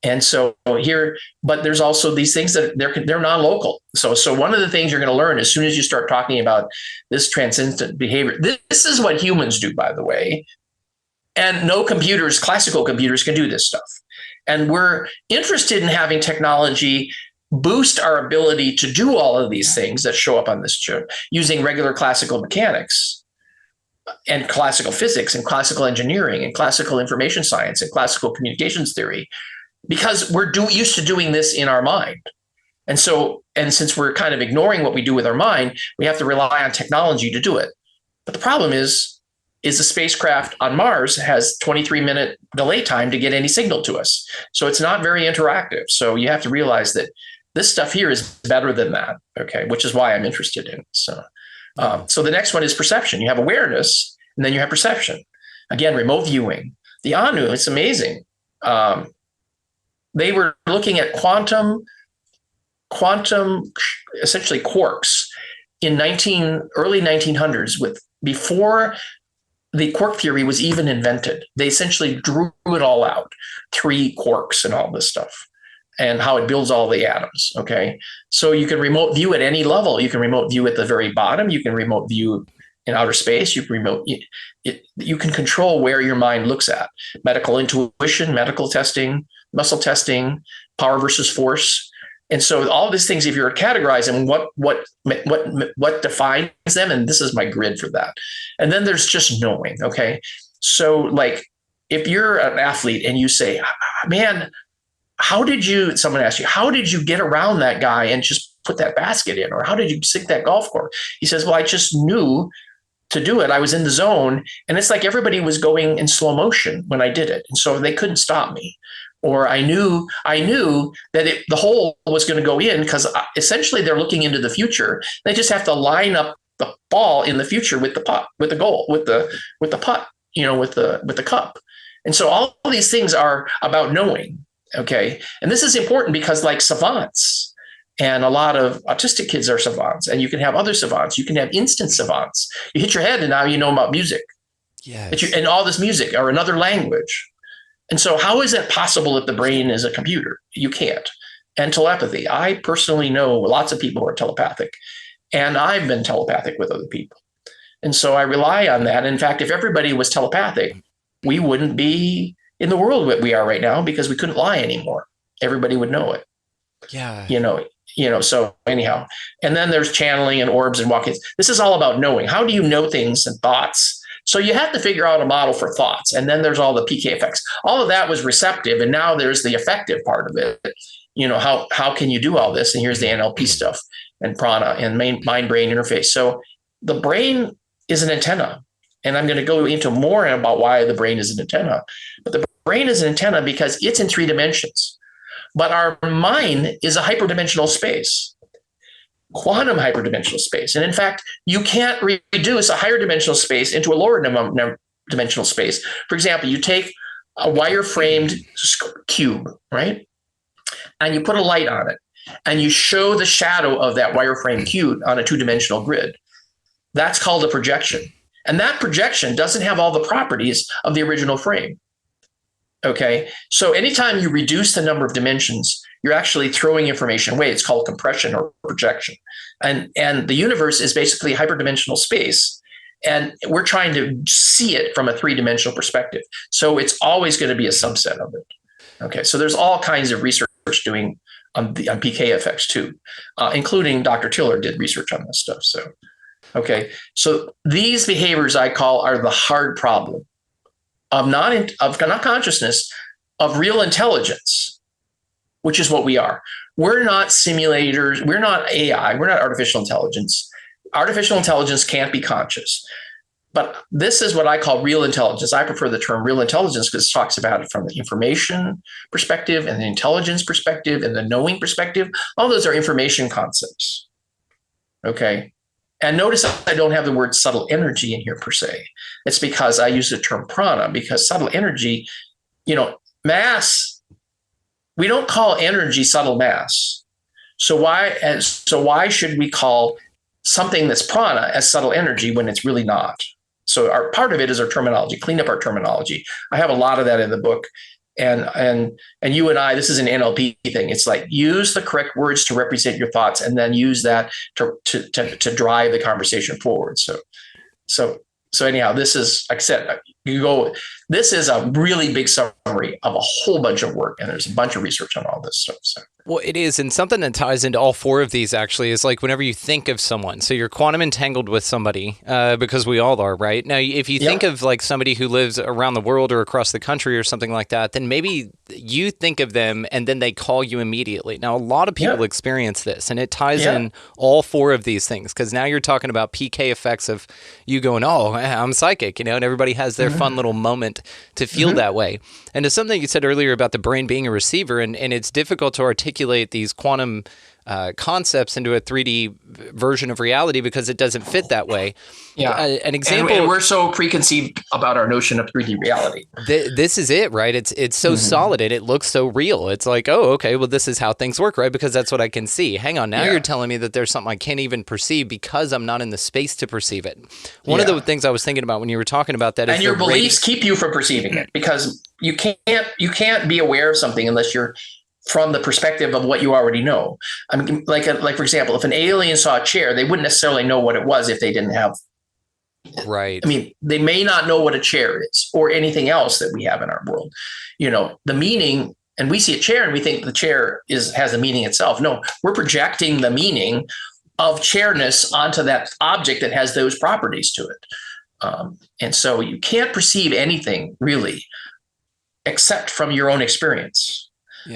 and so here, but there's also these things that they're non-local. So one of the things you're going to learn as soon as you start talking about this transcendent behavior, this is what humans do, by the way. And no computers, classical computers, can do this stuff. And we're interested in having technology boost our ability to do all of these things that show up on this chip using regular classical mechanics and classical physics and classical engineering and classical information science and classical communications theory, because we're used to doing this in our mind. And since we're kind of ignoring what we do with our mind, we have to rely on technology to do it. But the problem is the spacecraft on Mars has 23-minute delay time to get any signal to us. So it's not very interactive. So you have to realize that this stuff here is better than that, okay, which is why I'm interested in it. So the next one is perception. You have awareness, and then you have perception. Again, remote viewing. The ANU, it's amazing. They were looking at quantum, essentially quarks in early 1900s, before the quark theory was even invented. They essentially drew it all out, 3 quarks and all this stuff, and how it builds all the atoms. Okay. So you can remote view at any level. You can remote view at the very bottom. You can remote view in outer space. You can control where your mind looks at. Medical intuition, medical testing, muscle testing, power versus force. And so all these things, if you're categorizing what defines them, and this is my grid for that. And then there's just knowing. Okay. So like if you're an athlete and you say, man, someone asks you, how did you get around that guy and just put that basket in? Or how did you sink that golf course? He says, well, I just knew to do it. I was in the zone. And it's like everybody was going in slow motion when I did it. And so they couldn't stop me. Or I knew that the hole was going to go in, because essentially they're looking into the future. They just have to line up the ball in the future with the putt, with the goal, with the putt, with the cup. And so all of these things are about knowing. Okay. And this is important because like savants, and a lot of autistic kids are savants, and you can have other savants. You can have instant savants. You hit your head and now you know about music. Yes. And all this music or another language. And so how is it possible that the brain is a computer? You can't. And telepathy. I personally know lots of people who are telepathic, and I've been telepathic with other people. And so I rely on that. In fact, if everybody was telepathic, we wouldn't be in the world that we are right now, because we couldn't lie anymore. Everybody would know it. Yeah. So anyhow, and then there's channeling and orbs and walk-ins. This is all about knowing. How do you know things and thoughts? So you have to figure out a model for thoughts. And then there's all the PK effects. All of that was receptive. And now there's the effective part of it. How can you do all this? And here's the NLP stuff and prana and mind-brain interface. So the brain is an antenna. And I'm going to go into more about why the brain is an antenna. But the brain is an antenna because it's in 3 dimensions. But our mind is a hyperdimensional space, quantum hyperdimensional space. And in fact, you can't reduce a higher dimensional space into a lower dimensional space. For example, you take a wire-framed cube, right? And you put a light on it, and you show the shadow of that wire-framed cube on a 2-dimensional grid. That's called a projection. And that projection doesn't have all the properties of the original frame. Okay, so anytime you reduce the number of dimensions, you're actually throwing information away. It's called compression or projection. And the universe is basically hyperdimensional space. And we're trying to see it from a 3-dimensional perspective. So it's always going to be a subset of it. Okay, so there's all kinds of research doing on PK effects too, including Dr. Tiller did research on this stuff. So, okay, so these behaviors I call are the hard problem of not consciousness, of real intelligence, which is what we are. We're not simulators. We're not AI. We're not artificial intelligence. Artificial intelligence can't be conscious. But this is what I call real intelligence. I prefer the term real intelligence because it talks about it from the information perspective and the intelligence perspective and the knowing perspective. All those are information concepts. Okay. And notice I don't have the word subtle energy in here per se. It's because I use the term prana, because subtle energy, mass, we don't call energy subtle mass. So why should we call something that's prana as subtle energy when it's really not. So our part of it is our terminology, clean up our terminology. I have a lot of that in the book. And you and I, this is an NLP thing. It's like use the correct words to represent your thoughts, and then use that to drive the conversation forward. So anyhow, this is, like I said, this is a really big summary of a whole bunch of work, and there's a bunch of research on all this stuff. So. Well, it is. And something that ties into all four of these actually is like whenever you think of someone, so you're quantum entangled with somebody, because we all are, right? Now, if you think of like somebody who lives around the world or across the country or something like that, then maybe you think of them and then they call you immediately. Now, a lot of people experience this, and it ties in all four of these things, because now you're talking about PK effects of you going, oh, I'm psychic, and everybody has their fun little moment to feel that way. And to something you said earlier about the brain being a receiver, and it's difficult to articulate these quantum concepts into a 3D version of reality because it doesn't fit that way. Yeah. An example. And we're so preconceived about our notion of 3D reality. This is it, right? It's so solid and it looks so real. It's like, oh, okay, well, this is how things work, right? Because that's what I can see. Hang on, now you're telling me that there's something I can't even perceive because I'm not in the space to perceive it. One of the things I was thinking about when you were talking about that is and your beliefs keep you from perceiving it, because you can't be aware of something unless you're from the perspective of what you already know. I mean, like for example, if an alien saw a chair, they wouldn't necessarily know what it was if they didn't have. Right. I mean, they may not know what a chair is or anything else that we have in our world. The meaning, and we see a chair and we think the chair has a meaning itself. No, we're projecting the meaning of chairness onto that object that has those properties to it. And so you can't perceive anything really except from your own experience.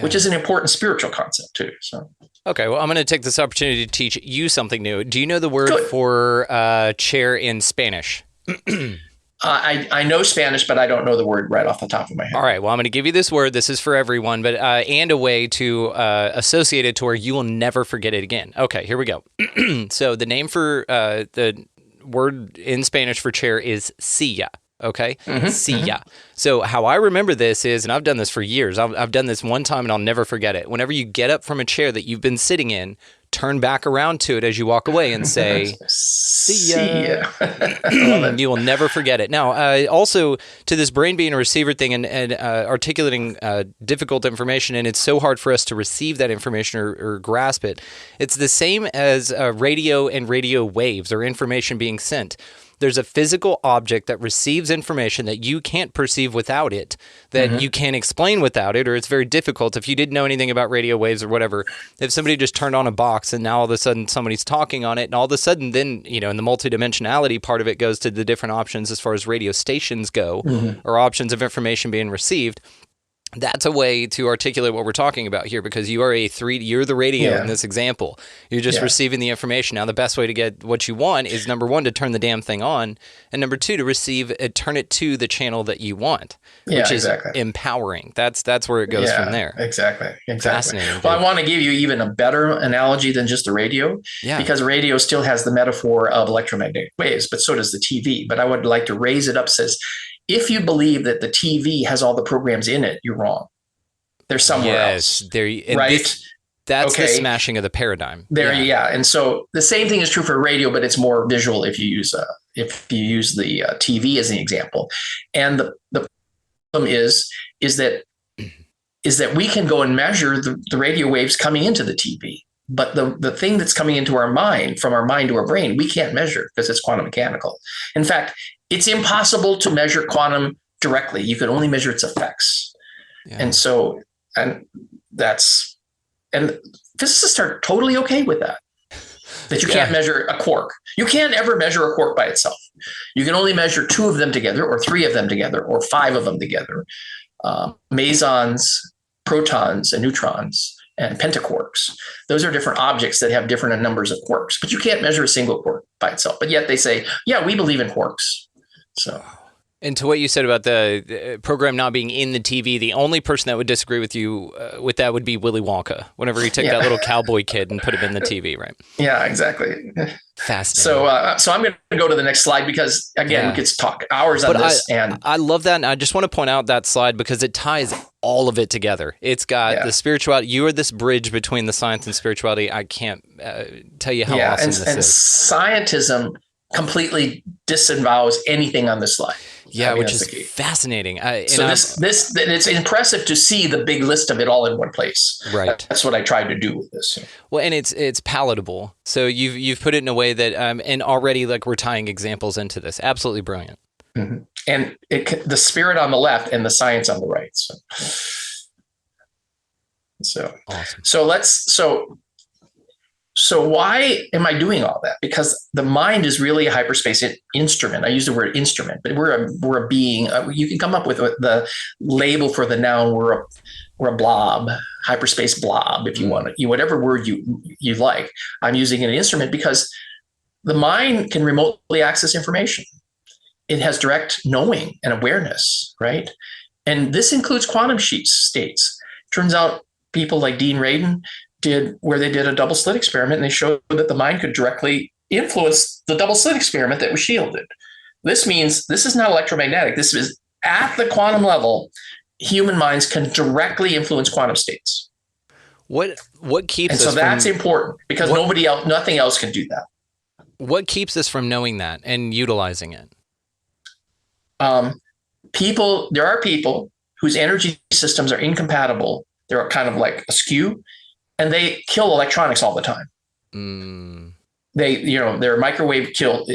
Which is an important spiritual concept too. So, okay, well, I'm going to take this opportunity to teach you something new. Do you know the word for chair in Spanish? I know Spanish, but I don't know the word right off the top of my head. All right, well, I'm going to give you this word. This is for everyone, but and a way to associate it to where you will never forget it again. Okay, here we go. So the name for the word in Spanish for chair is silla. Okay. Silla. So how I remember this is, and I've done this for years. I've done this one time and I'll never forget it. Whenever you get up from a chair that you've been sitting in, turn back around to it as you walk away and say, "See ya." You will never forget it. Now, also to this brain being a receiver thing and articulating difficult information, and it's so hard for us to receive that information or grasp it. It's the same as radio and radio waves or information being sent. There's a physical object that receives information that you can't perceive without it, that you can't explain without it, or it's very difficult. If you didn't know anything about radio waves or whatever, if somebody just turned on a box and now all of a sudden somebody's talking on it, and all of a sudden then, in the multidimensionality part of it goes to the different options as far as radio stations go, or options of information being received. That's a way to articulate what we're talking about here, because you are you're the radio in this example. You're just receiving the information. Now, the best way to get what you want is, number one, to turn the damn thing on, and number two, to turn it to the channel that you want, which is empowering. That's where it goes from there. Exactly. Fascinating. Well, I want to give you even a better analogy than just the radio, because radio still has the metaphor of electromagnetic waves, but so does the TV. But I would like to raise it up, says, if you believe that the TV has all the programs in it, you're wrong. They're somewhere else. Right? That's the smashing of the paradigm. And so the same thing is true for radio, but it's more visual if you use the TV as an example. And the problem is that we can go and measure the radio waves coming into the TV. But the thing that's coming into our mind, from our mind to our brain, we can't measure because it's quantum mechanical. In fact, it's impossible to measure quantum directly. You can only measure its effects. And physicists are totally okay with that you can't measure a quark. You can't ever measure a quark by itself. You can only measure two of them together, or three of them together, or five of them together. Mesons, protons, and neutrons, and pentaquarks. Those are different objects that have different numbers of quarks, but you can't measure a single quark by itself. But yet they say, we believe in quarks. So, and to what you said about the program not being in the TV, the only person that would disagree with you with that would be Willy Wonka, whenever he took that little cowboy kid and put him in the TV, right? Yeah, exactly. Fascinating. So I'm going to go to the next slide, because again, we could talk hours on this. I love that. And I just want to point out that slide because it ties all of it together. It's got the spirituality. You are this bridge between the science and spirituality. I can't tell you how awesome this is. And scientism completely disavows anything on this slide. Yeah, which is fascinating. It's impressive to see the big list of it all in one place. Right. That's what I tried to do with this. Well, and it's palatable. So you've put it in a way that and already like we're tying examples into this. Absolutely brilliant. Mm-hmm. And the spirit on the left and the science on the right. So awesome. So why am I doing all that? Because the mind is really a hyperspace instrument. I use the word instrument, but we're a being. You can come up with the label for the noun. We're a blob, hyperspace blob, if you want it. Whatever word you like. I'm using an instrument because the mind can remotely access information. It has direct knowing and awareness, right? And this includes quantum states. Turns out people like Dean Radin did a double slit experiment, and they showed that the mind could directly influence the double slit experiment that was shielded. This means this is not electromagnetic. This is at the quantum level, human minds can directly influence quantum states. What keeps us so that's important because nothing else can do that. What keeps us from knowing that and utilizing it? There are people whose energy systems are incompatible. They're kind of like askew, and they kill electronics all the time. Their microwave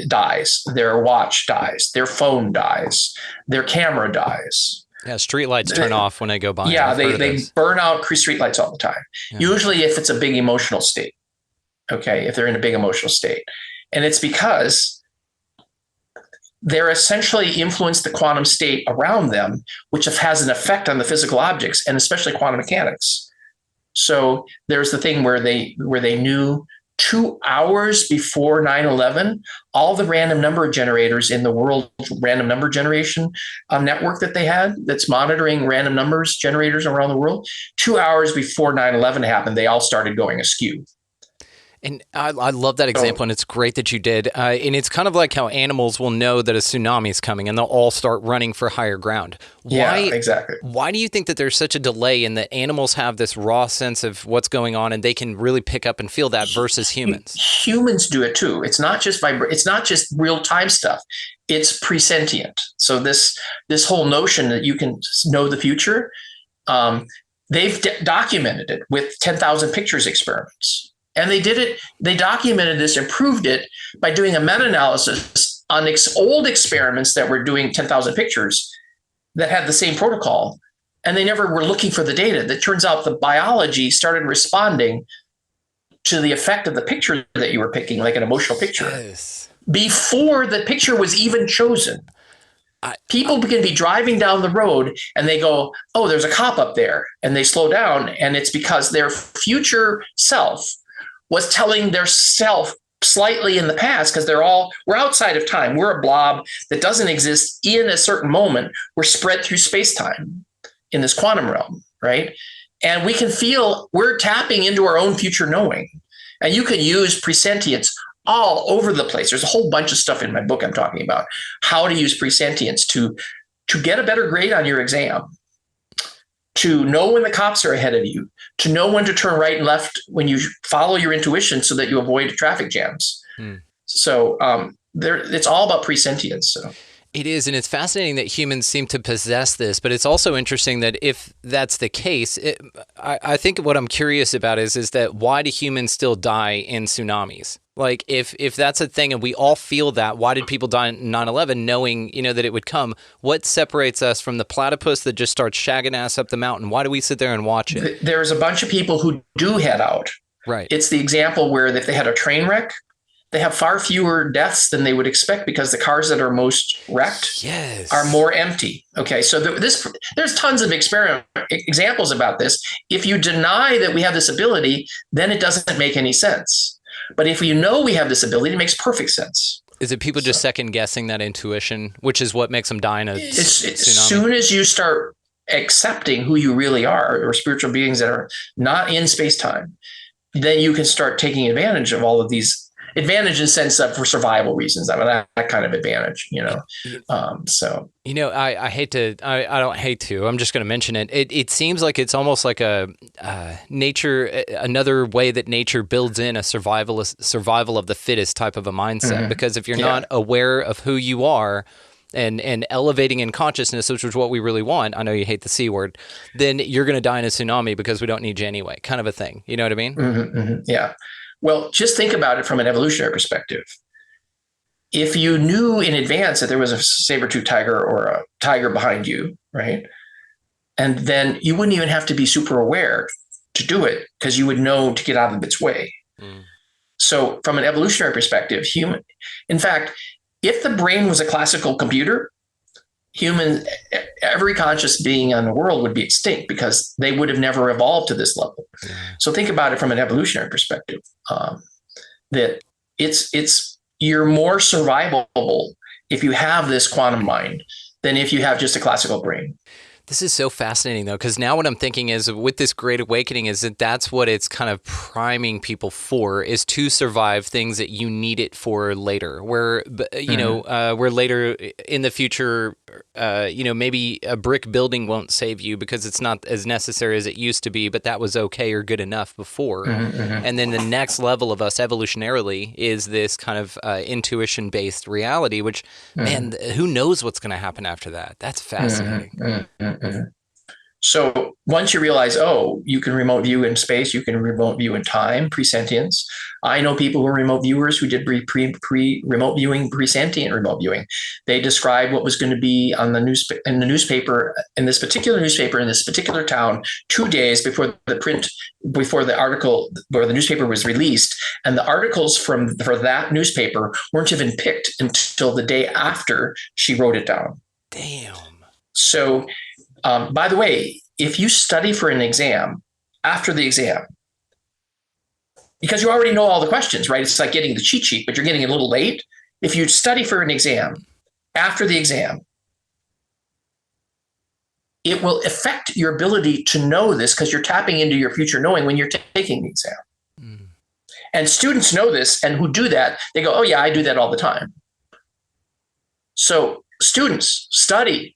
dies, their watch dies, their phone dies, their camera dies. Yeah, streetlights turn off when they go by. Yeah, they burn out streetlights all the time. Yeah. Usually if it's a big emotional state. Okay, if they're in a big emotional state. And it's because they're essentially influence the quantum state around them, which has an effect on the physical objects and especially quantum mechanics. So there's the thing where they knew 2 hours before 9/11, all the random number generators in the world random number generation network that they had that's monitoring random numbers generators around the world, 2 hours before 9/11 happened, they all started going askew. And I love that example, and it's great that you did. And it's kind of like how animals will know that a tsunami is coming, and they'll all start running for higher ground. Yeah, exactly. Why do you think that there's such a delay in that animals have this raw sense of what's going on, and they can really pick up and feel that versus humans? Humans do it too. It's not just it's not just real time stuff. It's presentient. So this whole notion that you can know the future, they've documented it with 10,000 pictures experiments. And they documented this and proved it by doing a meta-analysis on old experiments that were doing 10,000 pictures that had the same protocol. And they never were looking for the data. That turns out the biology started responding to the effect of the picture that you were picking, like an emotional picture, before the picture was even chosen. People can be driving down the road and they go, oh, there's a cop up there. And they slow down. And it's because their future self was telling their self slightly in the past, because we're outside of time. We're a blob that doesn't exist in a certain moment. We're spread through space-time in this quantum realm, right? And we can feel we're tapping into our own future knowing. And you can use presentience all over the place. There's a whole bunch of stuff in my book I'm talking about how to use presentience to get a better grade on your exam, to know when the cops are ahead of you, to know when to turn right and left when you follow your intuition so that you avoid traffic jams. So it's all about presentience. So. It is, and it's fascinating that humans seem to possess this, but it's also interesting that if that's the case, I think what I'm curious about is that why do humans still die in tsunamis? Like, if that's a thing and we all feel that, why did people die in 9/11 knowing, that it would come? What separates us from the platypus that just starts shagging ass up the mountain? Why do we sit there and watch it? There's a bunch of people who do head out. Right. It's the example where if they had a train wreck, they have far fewer deaths than they would expect because the cars that are most wrecked are more empty. Okay, so there's tons of examples about this. If you deny that we have this ability, then it doesn't make any sense. But if you know we have this ability, it makes perfect sense. Is it people just second guessing that intuition, which is what makes them die in a tsunami? As soon as you start accepting who you really are, or spiritual beings that are not in space-time, then you can start taking advantage of all of these advantage in the sense of for survival reasons. I mean, that kind of advantage, so. I hate to, I don't hate to, I'm just going to mention it. It seems like it's almost like a nature, another way that nature builds in a survival of the fittest type of a mindset, because if you're not aware of who you are, and elevating in consciousness, which is what we really want, I know you hate the C word, then you're going to die in a tsunami because we don't need you anyway, kind of a thing. You know what I mean? Yeah. Well, just think about it from an evolutionary perspective. If you knew in advance that there was a saber-toothed tiger or a tiger behind you, right? And then you wouldn't even have to be super aware to do it because you would know to get out of its way. So from an evolutionary perspective, in fact, if the brain was a classical computer, every conscious being in the world would be extinct because they would have never evolved to this level. So think about it from an evolutionary perspective, that you're more survivable if you have this quantum mind than if you have just a classical brain. This is so fascinating, though, because now what I'm thinking is with this Great Awakening is that that's what it's kind of priming people for, is to survive things that you need it for later, where, where later in the future, maybe a brick building won't save you because it's not as necessary as it used to be, but that was okay or good enough before. And then the next level of us evolutionarily is this kind of intuition-based reality, which, man, who knows what's going to happen after that? That's fascinating. So once you realize, you can remote view in space, you can remote view in time, presentience. I know people who are remote viewers who did remote viewing, presentient remote viewing. They described what was going to be on the newspaper, in this particular newspaper, in this particular town, 2 days before the article where the newspaper was released. And the articles for that newspaper weren't even picked until the day after she wrote it down. Damn. So, by the way, if you study for an exam after the exam, because you already know all the questions, right? It's like getting the cheat sheet, but you're getting a little late. If you study for an exam after the exam, it will affect your ability to know this because you're tapping into your future knowing when you're taking the exam. And students know this, and who do that, they go, oh yeah, I do that all the time. So students study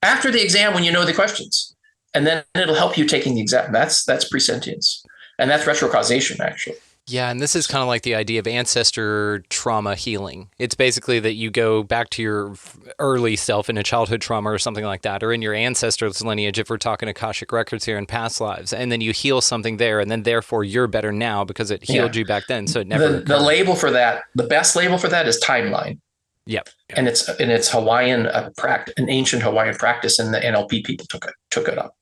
after the exam when you know the questions, and then it'll help you taking the exam. That's presentience, and that's retrocausation, actually. Yeah, and this is kind of like the idea of ancestor trauma healing. It's basically that you go back to your early self in a childhood trauma or something like that, or in your ancestors' lineage, if we're talking Akashic records here in past lives, and then you heal something there, and then therefore you're better now because it healed you back then, so it never the label for that, the best label for that is timeline. Yep. And it's Hawaiian an ancient Hawaiian practice, and the NLP people took it up.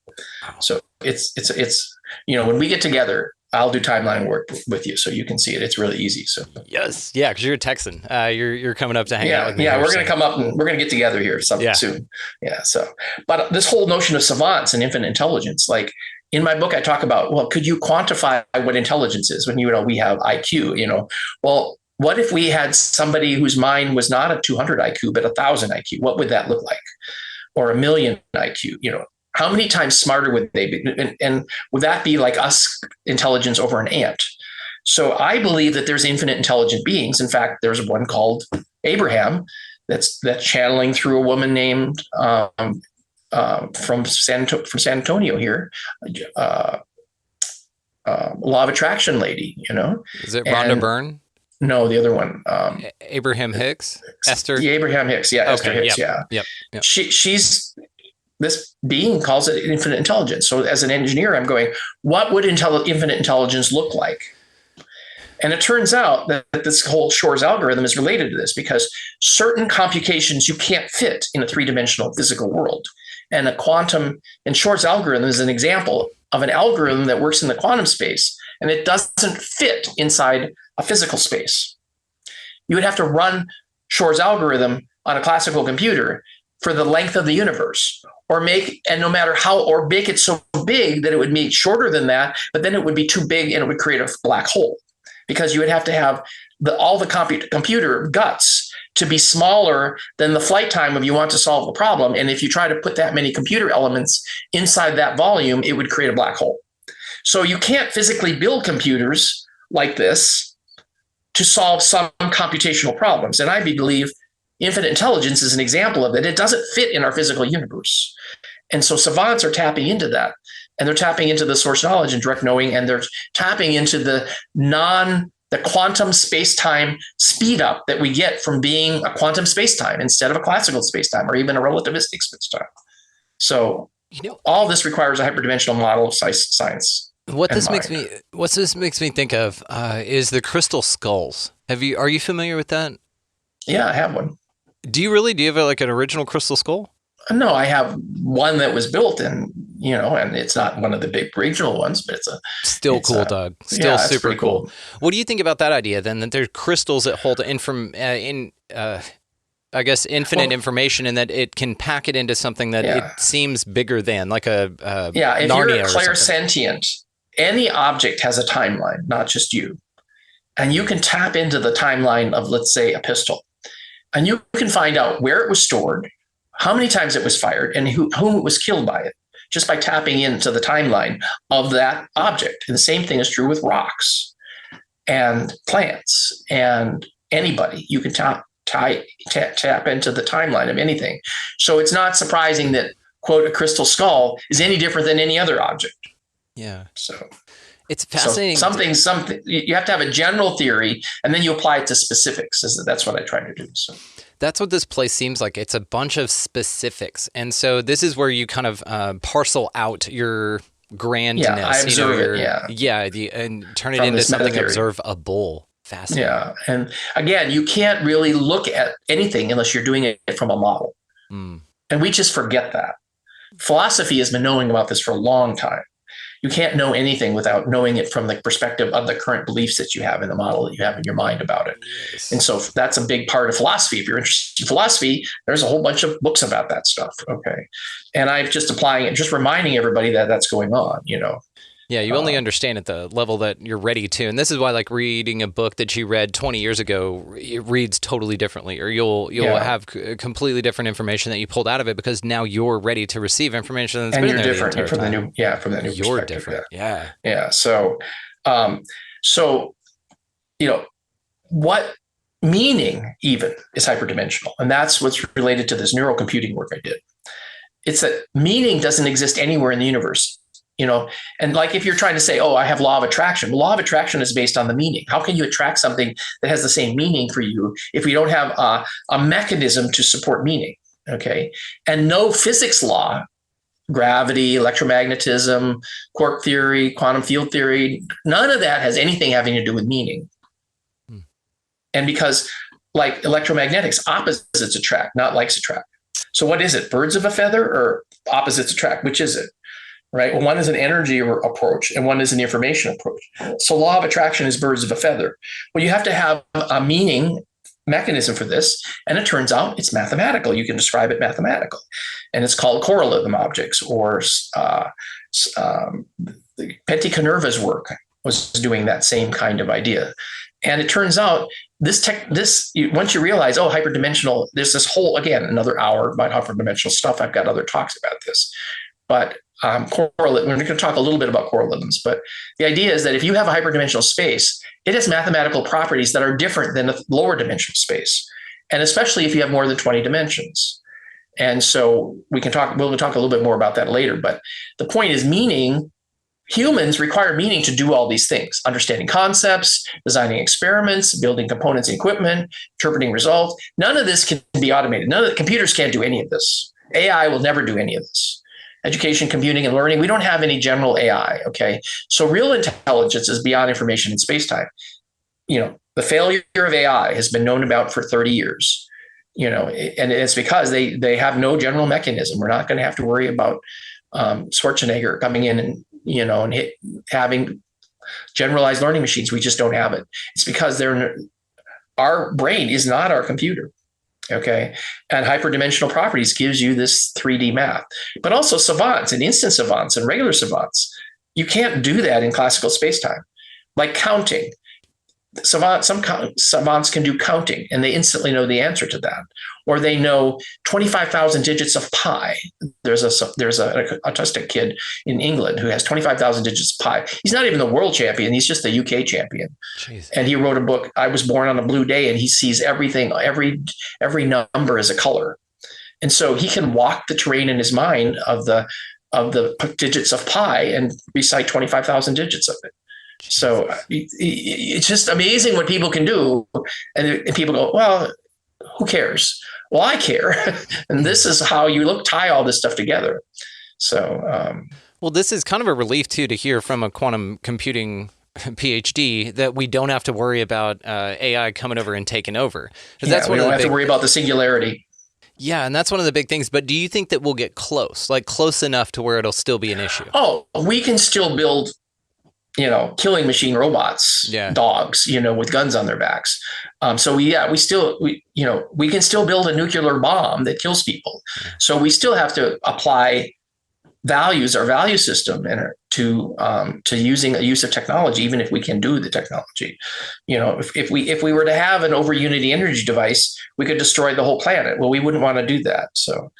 So it's when we get together, I'll do timeline work with you so you can see it. It's really easy. So yes, yeah, because you're a Texan. You're coming up to hang out with me. Yeah, we're going to come up and we're going to get together here soon. Yeah. So, but this whole notion of savants and infinite intelligence, like in my book, I talk about, well, could you quantify what intelligence is when we have IQ? Well, what if we had somebody whose mind was not a 200 IQ but 1,000 IQ? What would that look like? Or 1,000,000 IQ? How many times smarter would they be? And would that be like us intelligence over an ant? So I believe that there's infinite intelligent beings. In fact, there's one called Abraham that's channeling through a woman named from San Antonio here, law of attraction lady. Is it Rhonda Byrne? No, the other one. Abraham Hicks? Esther? The Abraham Hicks, yeah. Okay, Esther Hicks, yep. She's this being calls it infinite intelligence. So as an engineer, I'm going, what would infinite intelligence look like? And it turns out that this whole Shor's algorithm is related to this because certain computations you can't fit in a three-dimensional physical world. And Shor's algorithm is an example of an algorithm that works in the quantum space, and it doesn't fit inside a physical space. You would have to run Shor's algorithm on a classical computer for the length of the universe, or make it so big that it would be shorter than that, but then it would be too big and it would create a black hole, because you would have to have all the computer guts to be smaller than the flight time if you want to solve the problem. And if you try to put that many computer elements inside that volume, it would create a black hole. So you can't physically build computers like this to solve some computational problems. And I believe infinite intelligence is an example of that. It doesn't fit in our physical universe. And so savants are tapping into that. And they're tapping into the source knowledge and direct knowing, and they're tapping into the quantum space-time speed up that we get from being a quantum space-time instead of a classical space-time or even a relativistic space-time. So all this requires a hyperdimensional model of science. What this makes me think of is the crystal skulls. Are you familiar with that? Yeah, I have one. Do you really? Do you have like an original crystal skull? No, I have one that was built and it's not one of the big regional ones, but it's cool, Doug. Still super cool. What do you think about that idea then, that there's crystals that hold infinite information, and that it can pack it into something that it seems bigger than, like a if Narnia you're clairsentient, any object has a timeline, not just you. And you can tap into the timeline of, let's say, a pistol. And you can find out where it was stored, how many times it was fired, and whom it was killed by it, just by tapping into the timeline of that object. And the same thing is true with rocks and plants and anybody. You can tap into the timeline of anything. So it's not surprising that, quote, a crystal skull is any different than any other object. Yeah. So it's fascinating. So something you have to have a general theory, and then you apply it to specifics. That's what I try to do. So that's what this place seems like. It's a bunch of specifics. And so this is where you kind of parcel out your grandness. Yeah, I observe it, and turn it into something observable. Fascinating. Yeah. And again, you can't really look at anything unless you're doing it from a model. And we just forget that. Philosophy has been knowing about this for a long time. You can't know anything without knowing it from the perspective of the current beliefs that you have in the model that you have in your mind about it. Yes. And so that's a big part of philosophy. If you're interested in philosophy, there's a whole bunch of books about that stuff. Okay. And I'm just applying it, just reminding everybody that that's going on, Yeah, you only understand at the level that you're ready to. And this is why, like, reading a book that you read 20 years ago, it reads totally differently, or you'll have completely different information that you pulled out of it, because now you're ready to receive information that's been there different the entire from time. from the new You're perspective. different. Yeah. Yeah. So, what meaning even is hyperdimensional, and that's what's related to this neural computing work I did. It's that meaning doesn't exist anywhere in the universe. And like if you're trying to say, I have law of attraction. Well, law of attraction is based on the meaning. How can you attract something that has the same meaning for you if we don't have a mechanism to support meaning? Okay. And no physics law, gravity, electromagnetism, quark theory, quantum field theory, none of that has anything having to do with meaning. And because, like electromagnetics, opposites attract, not likes attract. So what is it? Birds of a feather or opposites attract? Which is it? Right. Well, one is an energy approach and one is an information approach. So law of attraction is birds of a feather. Well, you have to have a meaning mechanism for this. And it turns out it's mathematical. You can describe it mathematically. And it's called correlative objects, or Pentti-Kanerva's work was doing that same kind of idea. And it turns out once you realize, hyperdimensional, there's this whole, again, another hour about hyperdimensional stuff. I've got other talks about this. But we're going to talk a little bit about correlatives, but the idea is that if you have a hyperdimensional space, it has mathematical properties that are different than a lower dimensional space, and especially if you have more than 20 dimensions. And so we'll talk a little bit more about that later. But the point is, meaning. Humans require meaning to do all these things: understanding concepts, designing experiments, building components and equipment, interpreting results. None of this can be automated. None of the computers can't do any of this. AI will never do any of this. Education, computing, and learning, we don't have any general AI, okay? So real intelligence is beyond information in space-time. The failure of AI has been known about for 30 years, and it's because they have no general mechanism. We're not going to have to worry about Schwarzenegger coming in and, having generalized learning machines. We just don't have it. It's because our brain is not our computer. Okay. And hyperdimensional properties gives you this 3D math, but also savants and instant savants and regular savants. You can't do that in classical spacetime. Like counting. savants can do counting, and they instantly know the answer to that, or they know 25,000 digits of pi. There's an autistic kid in England who has 25,000 digits of pi. He's not even the world champion; he's just the UK champion. Jeez. And he wrote a book, "I Was Born on a Blue Day," and he sees everything, every number as a color, and so he can walk the terrain in his mind of the digits of pi and recite 25,000 digits of it. So it's just amazing what people can do. And people go, well, who cares? Well, I care. And this is how you tie all this stuff together. So, well, this is kind of a relief too, to hear from a quantum computing PhD that we don't have to worry about AI coming over and taking over. We don't have to worry about the singularity. Yeah, and that's one of the big things. But do you think that we'll get close enough to where it'll still be an issue? Oh, we can still build killing machine robots, dogs, with guns on their backs. So we can still build a nuclear bomb that kills people. So we still have to apply our value system to using a use of technology, even if we can do the technology. If we were to have an over unity energy device, we could destroy the whole planet. Well, we wouldn't want to do that. So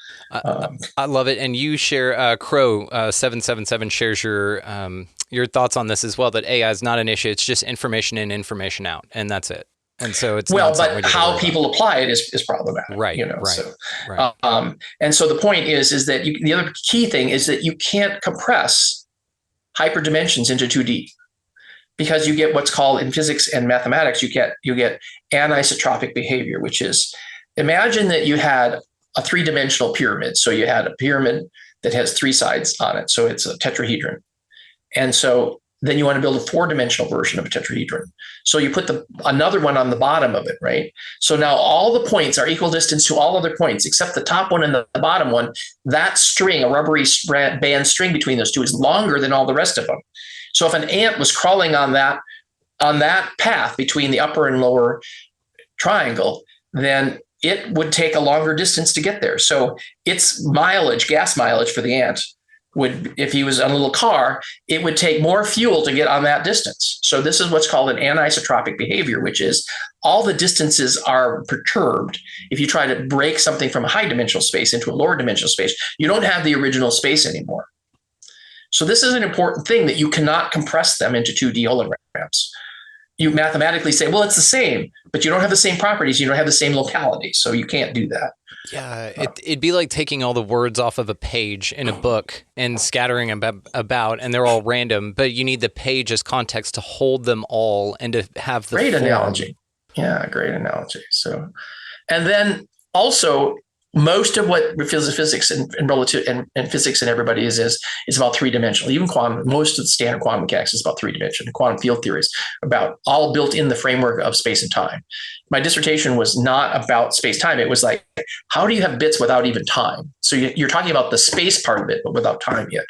I love it. And you share Crow 777 shares your thoughts on this as well, that AI is not an issue. It's just information in, information out, and that's it. And so it's but how people apply it is problematic, right? Right. So, right. And so the point is that the other key thing is that you can't compress hyperdimensions into 2D, because you get what's called in physics and mathematics you get anisotropic behavior, which is, imagine that you had a 3-dimensional pyramid. So you had a pyramid that has 3 sides on it, so it's a tetrahedron. And so then you want to build a 4-dimensional version of a tetrahedron. So you put another one on the bottom of it, right? So now all the points are equal distance to all other points except the top one and the bottom one. That string, a rubbery band string between those two, is longer than all the rest of them. So if an ant was crawling on that path between the upper and lower triangle, then it would take a longer distance to get there. So its gas mileage for the ant if he was on a little car, it would take more fuel to get on that distance. So this is what's called an anisotropic behavior, which is all the distances are perturbed. If you try to break something from a high dimensional space into a lower dimensional space, you don't have the original space anymore. So this is an important thing, that you cannot compress them into 2D holograms. You mathematically say, well, it's the same, but you don't have the same properties. You don't have the same locality. So you can't do that. Yeah, it'd be like taking all the words off of a page in a book and scattering them about, and they're all random, but you need the page as context to hold them all and to have the great form. Analogy. Yeah, great analogy. So, and then also, most of what physics and physics and everybody is about 3-dimensional. Even quantum, most of the standard quantum mechanics is about 3-dimensional. Quantum field theories about all built in the framework of space and time. My dissertation was not about space-time. It was like, how do you have bits without even time? So you're talking about the space part of it, but without time yet.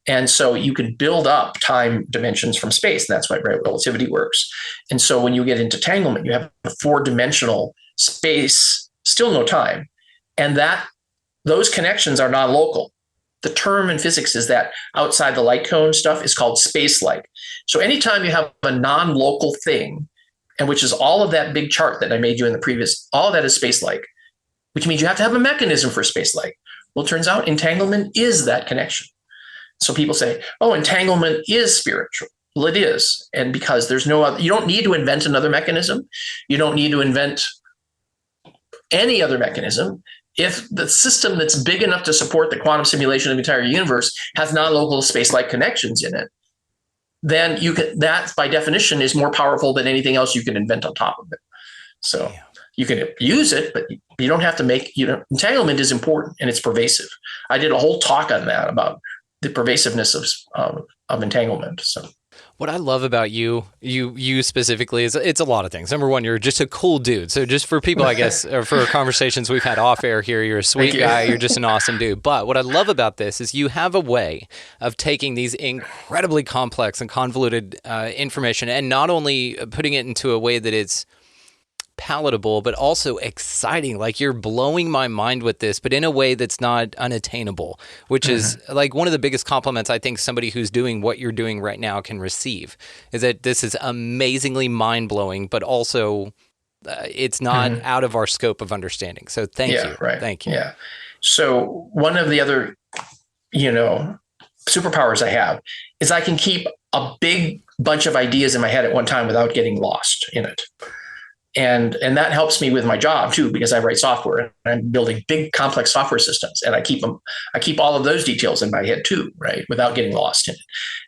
And so you can build up time dimensions from space. And that's why relativity works. And so when you get into entanglement, you have a 4-dimensional space, still no time. And those connections are non-local. The term in physics is that outside the light cone stuff is called space-like. So anytime you have a non-local thing, and which is all of that big chart that I made you in the previous, all of that is space-like, which means you have to have a mechanism for space-like. Well, it turns out entanglement is that connection. So people say, oh, entanglement is spiritual. Well, it is. And because there's no other, you don't need to invent another mechanism. You don't need to invent any other mechanism. If the system that's big enough to support the quantum simulation of the entire universe has non-local space-like connections in it, then that by definition is more powerful than anything else you can invent on top of it. So you can use it, but you don't have to entanglement is important and it's pervasive. I did a whole talk on that, about the pervasiveness of entanglement. So what I love about you specifically is it's a lot of things. Number one, you're just a cool dude. So just for people, I guess, or for conversations we've had off air here, you're a sweet guy. You're just an awesome dude. But what I love about this is you have a way of taking these incredibly complex and convoluted information and not only putting it into a way that it's palatable, but also exciting. Like, you're blowing my mind with this, but in a way that's not unattainable, which is like one of the biggest compliments I think somebody who's doing what you're doing right now can receive, is that this is amazingly mind-blowing, but also it's not out of our scope of understanding. So thank you. Right. Thank you. Yeah. So one of the other, superpowers I have is I can keep a big bunch of ideas in my head at one time without getting lost in it. And that helps me with my job too, because I write software and I'm building big complex software systems, and I keep all of those details in my head too, right? Without getting lost in it.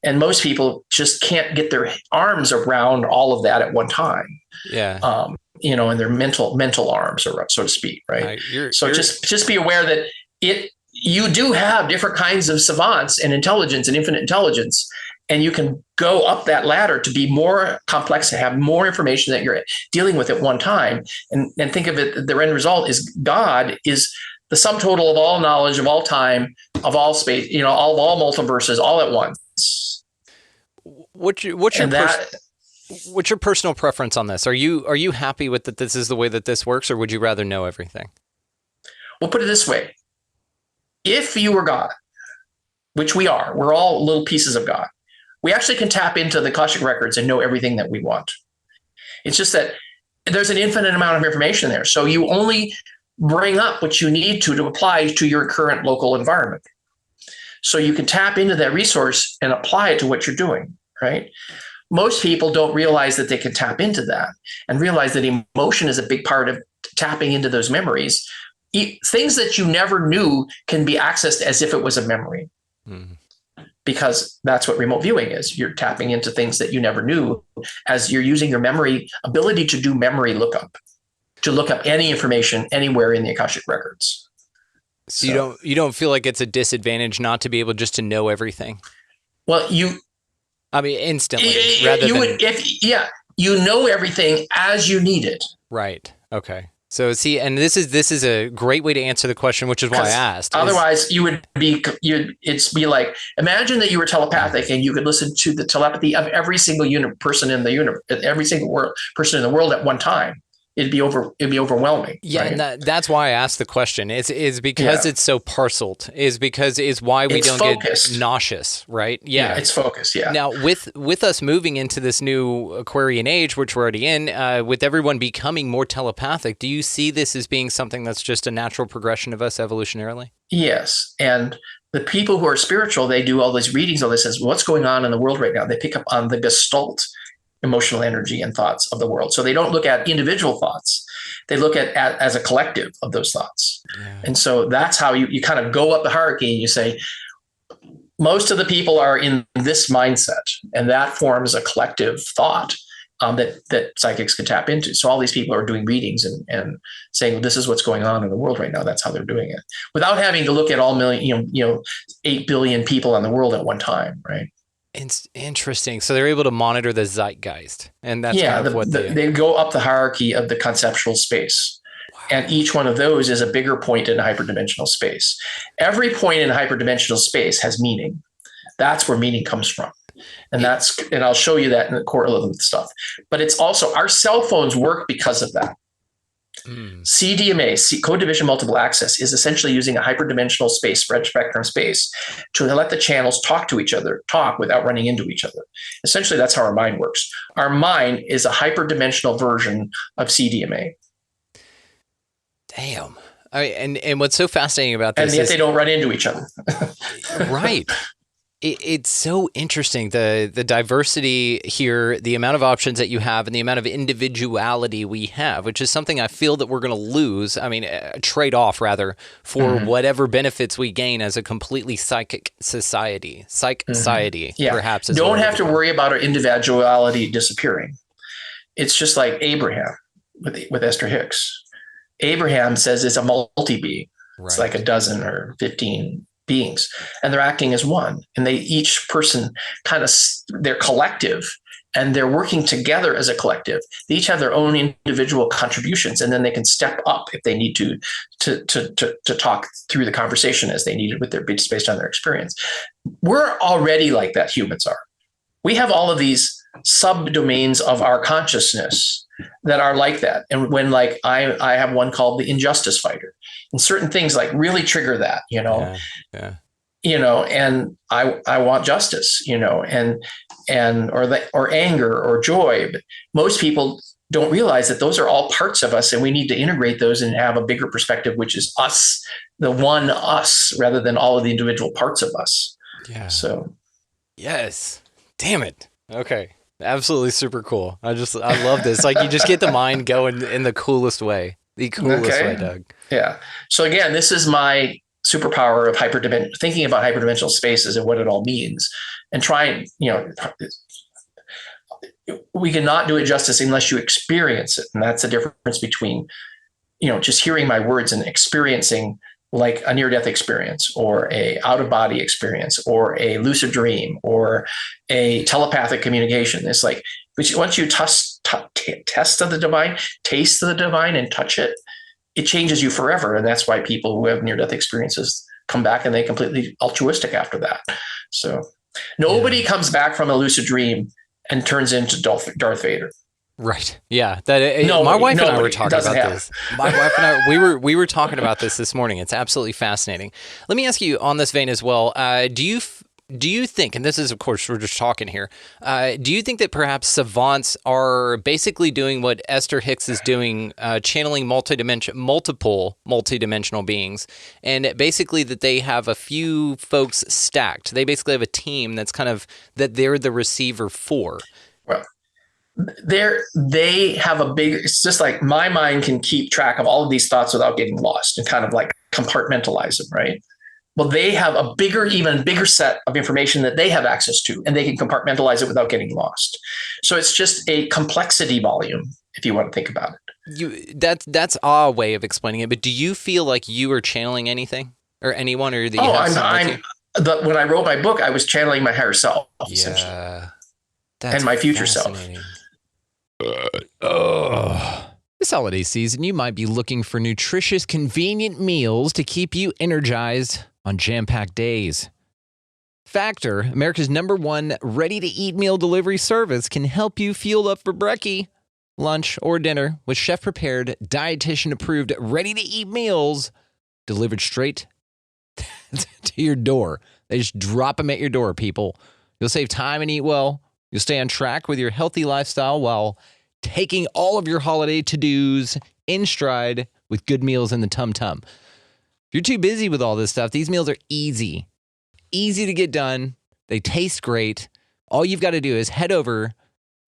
And most people just can't get their arms around all of that at one time. Yeah. In their mental arms, or so to speak, right? Just be aware that you do have different kinds of savants and intelligence and infinite intelligence, and you can go up that ladder to be more complex, to have more information that you're dealing with at one time. And think of it, the end result is God is the sum total of all knowledge, of all time, of all space, all multiverses, all at once. What's your personal preference on this? Are you happy with that this is the way that this works, or would you rather know everything? Well, put it this way. If you were God, which we are, we're all little pieces of God, we actually can tap into the Akashic records and know everything that we want. It's just that there's an infinite amount of information there. So you only bring up what you need to apply to your current local environment. So you can tap into that resource and apply it to what you're doing, right? Most people don't realize that they can tap into that and realize that emotion is a big part of tapping into those memories. Things that you never knew can be accessed as if it was a memory, because that's what remote viewing is. You're tapping into things that you never knew as you're using your memory ability to do memory lookup, to look up any information anywhere in the Akashic records. So you don't feel like it's a disadvantage not to be able just to know everything? Well, instantly. You know everything as you need it. Right. Okay. So see, and this is a great way to answer the question, which is why I asked. Otherwise, it'd be like, imagine that you were telepathic and you could listen to the telepathy of every single person in the universe, every single person in the world at one time. It'd be overwhelming. Yeah, right? And that's why I asked the question. Is because it's so parceled. Is why we don't focused. Get nauseous, right? Yeah, it's focused. Yeah. Now with us moving into this new Aquarian age, which we're already in, with everyone becoming more telepathic, do you see this as being something that's just a natural progression of us evolutionarily? Yes, and the people who are spiritual, they do all these readings. All this says, what's going on in the world right now? They pick up on the gestalt emotional energy and thoughts of the world. So they don't look at individual thoughts. They look at as a collective of those thoughts. Yeah. And so that's how you kind of go up the hierarchy and you say, most of the people are in this mindset, and that forms a collective thought that psychics can tap into. So all these people are doing readings and saying, well, this is what's going on in the world right now. That's how they're doing it, without having to look at all 8 billion people in the world at one time, right? It's interesting. So they're able to monitor the zeitgeist, and that's kind of what they go up the hierarchy of the conceptual space. Wow. And each one of those is a bigger point in hyperdimensional space. Every point in hyperdimensional space has meaning. That's where meaning comes from. And I'll show you that in the correlative stuff. But it's also, our cell phones work because of that. CDMA, code division multiple access, is essentially using a hyperdimensional space, spread spectrum space, to let the channels talk to each other, talk without running into each other. Essentially, that's how our mind works. Our mind is a hyperdimensional version of CDMA. Damn. And what's so fascinating about this and yet they don't run into each other. Right. It's so interesting, the diversity here, the amount of options that you have, and the amount of individuality we have, which is something I feel that we're going to lose. Trade off rather for whatever benefits we gain as a completely psychic society. Society, perhaps. Don't have to worry about our individuality disappearing. It's just like Abraham with Esther Hicks. Abraham says it's a multi-being. Right. It's like a dozen or 15 beings, and they're acting as one, and each person they're collective, and they're working together as a collective. They each have their own individual contributions, and then they can step up if they need to talk through the conversation as they need it with their bits based on their experience. We're already like that. Humans are. We have all of these subdomains of our consciousness that are like that. And when like I have one called the injustice fighter, and certain things like really trigger that, and I want justice, or anger or joy. But most people don't realize that those are all parts of us, and we need to integrate those and have a bigger perspective, which is us, the one us, rather than all of the individual parts of us. Yeah. So. Yes. Damn it. Okay. Absolutely super cool. I love this. Like, you just get the mind going in the coolest way. The coolest way, Doug. Yeah. So again, this is my superpower of thinking about hyperdimensional spaces and what it all means, and trying, we cannot do it justice unless you experience it. And that's the difference between, just hearing my words and experiencing like a near-death experience or a out-of-body experience or a lucid dream or a telepathic communication. It's like, once you test of the divine, taste of the divine and touch it, it changes you forever. And that's why people who have near-death experiences come back and they're completely altruistic after that. So nobody comes back from a lucid dream and turns into Darth Vader. Right. Yeah. My wife and I were talking about this. My wife and I, we were talking about this morning. It's absolutely fascinating. Let me ask you on this vein as well. Do you think, and this is, of course, we're just talking here, do you think that perhaps savants are basically doing what Esther Hicks is doing, channeling multiple multidimensional beings, and basically that they have a few folks stacked? They basically have a team that's that they're the receiver for. Well, they have it's just like my mind can keep track of all of these thoughts without getting lost and kind of like compartmentalize them, right? Well, they have a even bigger set of information that they have access to, and they can compartmentalize it without getting lost. So it's just a complexity volume, if you want to think about it. That's our way of explaining it. But do you feel like you are channeling anything or anyone, or that you have when I wrote my book, I was channeling my higher self, essentially, and my future self. This holiday season, you might be looking for nutritious, convenient meals to keep you energized on jam-packed days. Factor, America's #1 ready-to-eat meal delivery service, can help you fuel up for brekkie, lunch, or dinner with chef-prepared, dietitian-approved, ready-to-eat meals delivered straight to your door. They just drop them at your door, people. You'll save time and eat well. You'll stay on track with your healthy lifestyle while taking all of your holiday to-dos in stride with good meals in the tum-tum. If you're too busy with all this stuff, these meals are easy to get done. They taste great. All you've got to do is head over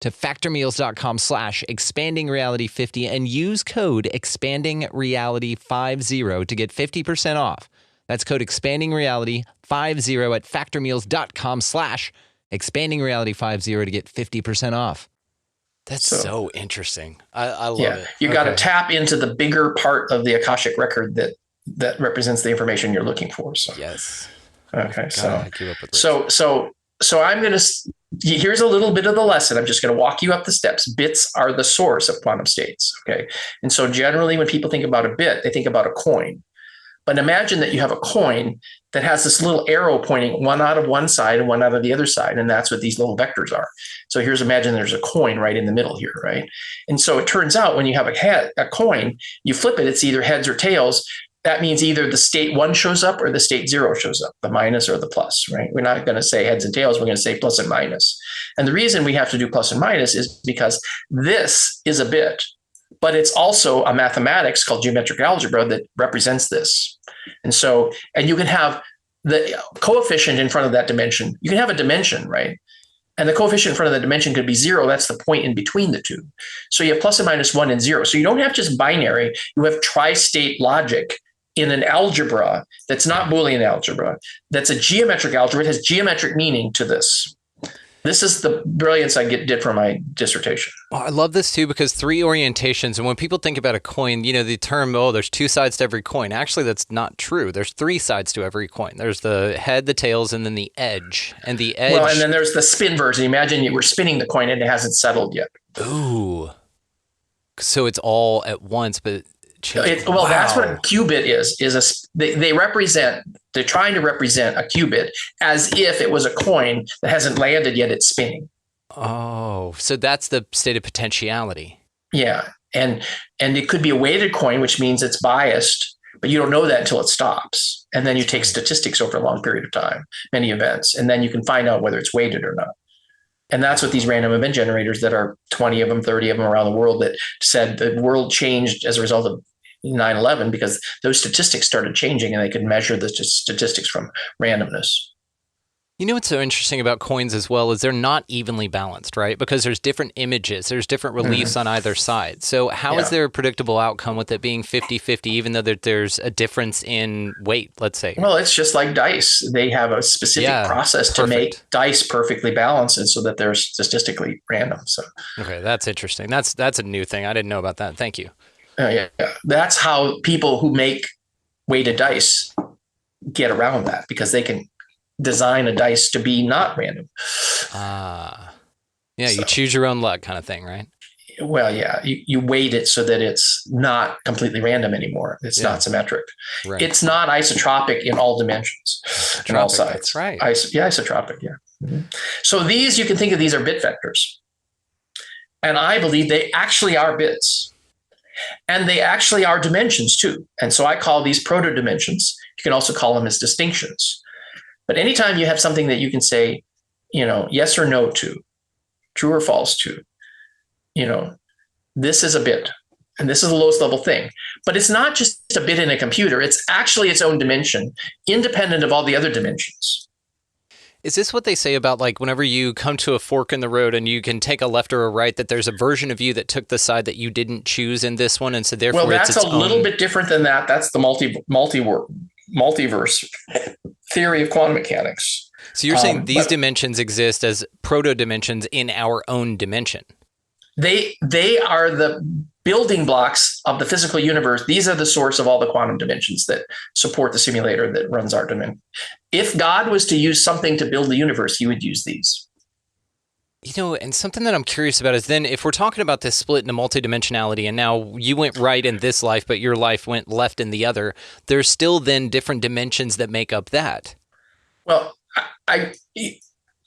to factormeals.com/expandingreality50 and use code expandingreality50 to get 50% off. That's code expandingreality50 at factormeals.com/expandingreality50 to get 50% off. That's so interesting. I love it. You got to tap into the bigger part of the Akashic record that represents the information you're looking for. So yes. Okay. So I'm going to, here's a little bit of the lesson. I'm just going to walk you up the steps. Bits are the source of quantum states. Okay. And so generally when people think about a bit, they think about a coin. But imagine that you have a coin that has this little arrow pointing one out of one side and one out of the other side. And that's what these little vectors are. So imagine there's a coin right in the middle here, right? And so it turns out when you have a coin, you flip it, it's either heads or tails. That means either the state 1 shows up or the state 0 shows up, the minus or the plus, right? We're not going to say heads and tails. We're going to say plus and minus. And the reason we have to do plus and minus is because this is a bit, but it's also a mathematics called geometric algebra that represents this. And you can have the coefficient in front of that dimension. You can have a dimension, right? And the coefficient in front of the dimension could be 0. That's the point in between the two. So you have plus and minus 1 and 0. So you don't have just binary. You have tri-state logic in an algebra that's not Boolean algebra. That's a geometric algebra. It has geometric meaning to this. This is the brilliance I did for my dissertation. Oh, I love this too, because 3 orientations. And when people think about a coin, the term, there's 2 sides to every coin. Actually, that's not true. There's 3 sides to every coin. There's the head, the tails, and then the edge. And the edge. Well, and then there's the spin version. Imagine you were spinning the coin and it hasn't settled yet. Ooh. So it's all at once, but that's what a qubit is. They're trying to represent a qubit as if it was a coin that hasn't landed yet, it's spinning. Oh, so that's the state of potentiality. Yeah. And it could be a weighted coin, which means it's biased, but you don't know that until it stops. And then you take statistics over a long period of time, many events, and then you can find out whether it's weighted or not. And that's what these random event generators that are 20 of them, 30 of them around the world that said the world changed as a result of 9/11 because those statistics started changing and they could measure the statistics from randomness. You know what's so interesting about coins as well is they're not evenly balanced, right? Because there's different images, there's different reliefs on either side. So how is there a predictable outcome with it being 50-50, even though there's a difference in weight, let's say? Well, it's just like dice. They have a specific process to make dice perfectly balanced and so that they're statistically random. So okay, that's interesting. That's a new thing. I didn't know about that. Thank you. Yeah. That's how people who make weighted dice get around that, because they can design a dice to be not random. Yeah, you choose your own luck kind of thing, right? Well, yeah, you weight it so that it's not completely random anymore. It's not symmetric. Right. It's not isotropic in all dimensions, in all sides. That's right. Isotropic, yeah. Mm-hmm. So these, you can think of these are bit vectors. And I believe they actually are bits. And they actually are dimensions too. And so I call these proto-dimensions. You can also call them as distinctions. But anytime you have something that you can say, yes or no to, true or false to, this is a bit, and this is the lowest level thing. But it's not just a bit in a computer. It's actually its own dimension, independent of all the other dimensions. Is this what they say about, like, whenever you come to a fork in the road and you can take a left or a right, that there's a version of you that took the side that you didn't choose in this one, and so therefore that's a little bit different than that. That's the multiverse theory of quantum mechanics. So you're saying these dimensions exist as proto-dimensions in our own dimension? They are the building blocks of the physical universe. These are the source of all the quantum dimensions that support the simulator that runs our dimension. If God was to use something to build the universe, he would use these. And something that I'm curious about is then if we're talking about this split into multidimensionality, and now you went right in this life, but your life went left in the other, there's still then different dimensions that make up that. Well, I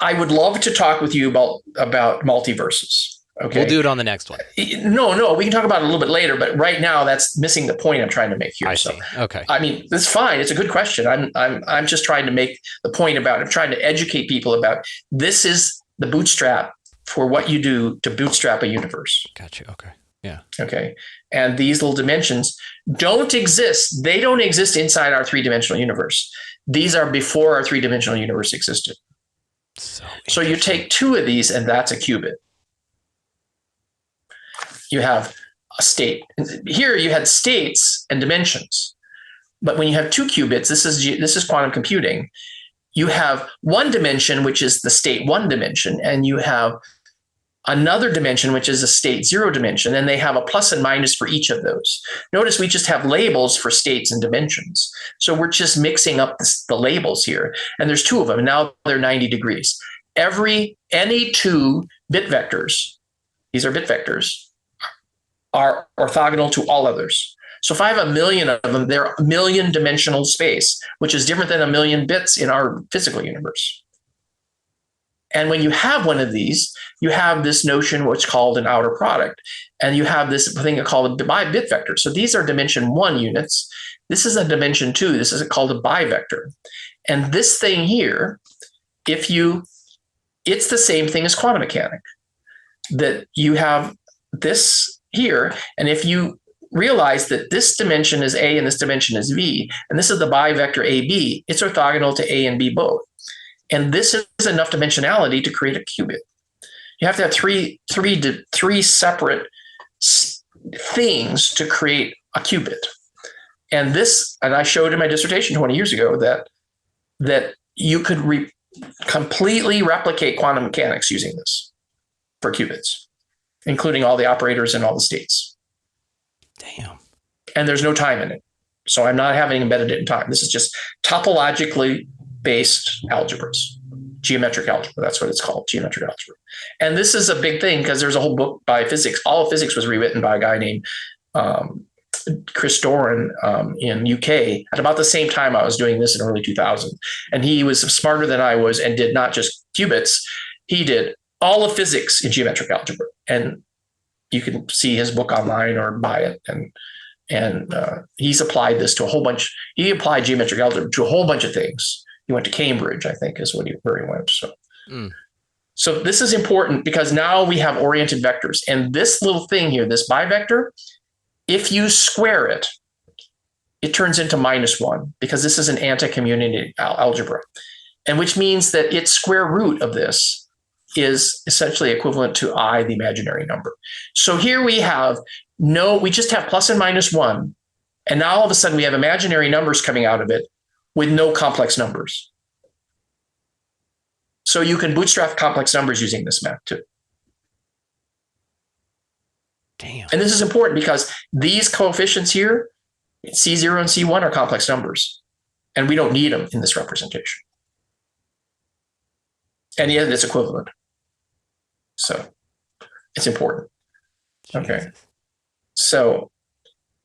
would love to talk with you about multiverses. Okay. We'll do it on the next one. No, we can talk about it a little bit later, but right now that's missing the point I'm trying to make here. I see. Okay. I mean, that's fine. It's a good question. I'm just trying to make the point I'm trying to educate people about this is the bootstrap for what you do to bootstrap a universe. Gotcha. Okay. Yeah. Okay. And these little dimensions don't exist. They don't exist inside our three-dimensional universe. These are before our three-dimensional universe existed. So you take two of these and that's a qubit. You have a state. Here you had states and dimensions. But when you have two qubits, this is quantum computing. You have one dimension, which is the state one dimension, and you have another dimension, which is a state zero dimension, and they have a plus and minus for each of those. Notice we just have labels for states and dimensions. So we're just mixing up the labels here. And there's two of them, and now they're 90 degrees. Any two bit vectors, these are bit vectors, are orthogonal to all others. So if I have a million of them, they're a million dimensional space, which is different than a million bits in our physical universe. And when you have one of these, you have this notion what's called an outer product. And you have this thing called a bit vector. So these are dimension one units. This is a dimension two. This is called a bivector. And this thing here, it's the same thing as quantum mechanics, that you have this here. And if you realize that this dimension is A and this dimension is V, and this is the bivector AB, it's orthogonal to A and B both. And this is enough dimensionality to create a qubit. You have to have three separate things to create a qubit. And I showed in my dissertation 20 years ago that you could completely replicate quantum mechanics using this for qubits, including all the operators and all the states. Damn. And there's no time in it. So I'm not having embedded it in time. This is just topologically based algebras. Geometric algebra, that's what it's called, geometric algebra. And this is a big thing because there's a whole book by physics. All of physics was rewritten by a guy named Chris Doran in UK at about the same time I was doing this in early 2000. And he was smarter than I was and did not just qubits. He did all of physics in geometric algebra. And you can see his book online or buy it. And he's applied this to a whole bunch. He applied geometric algebra to a whole bunch of things. He went to Cambridge, I think, is where he went. So this is important because now we have oriented vectors. And this little thing here, this bivector, if you square it, it turns into -1 because this is an anti-community algebra. And which means that its square root of this is essentially equivalent to I, the imaginary number. So here we just have plus and -1. And now all of a sudden we have imaginary numbers coming out of it with no complex numbers. So you can bootstrap complex numbers using this map too. Damn. And this is important because these coefficients here, C0 and C1, are complex numbers. And we don't need them in this representation. And yet it's equivalent. So it's important. Okay. So,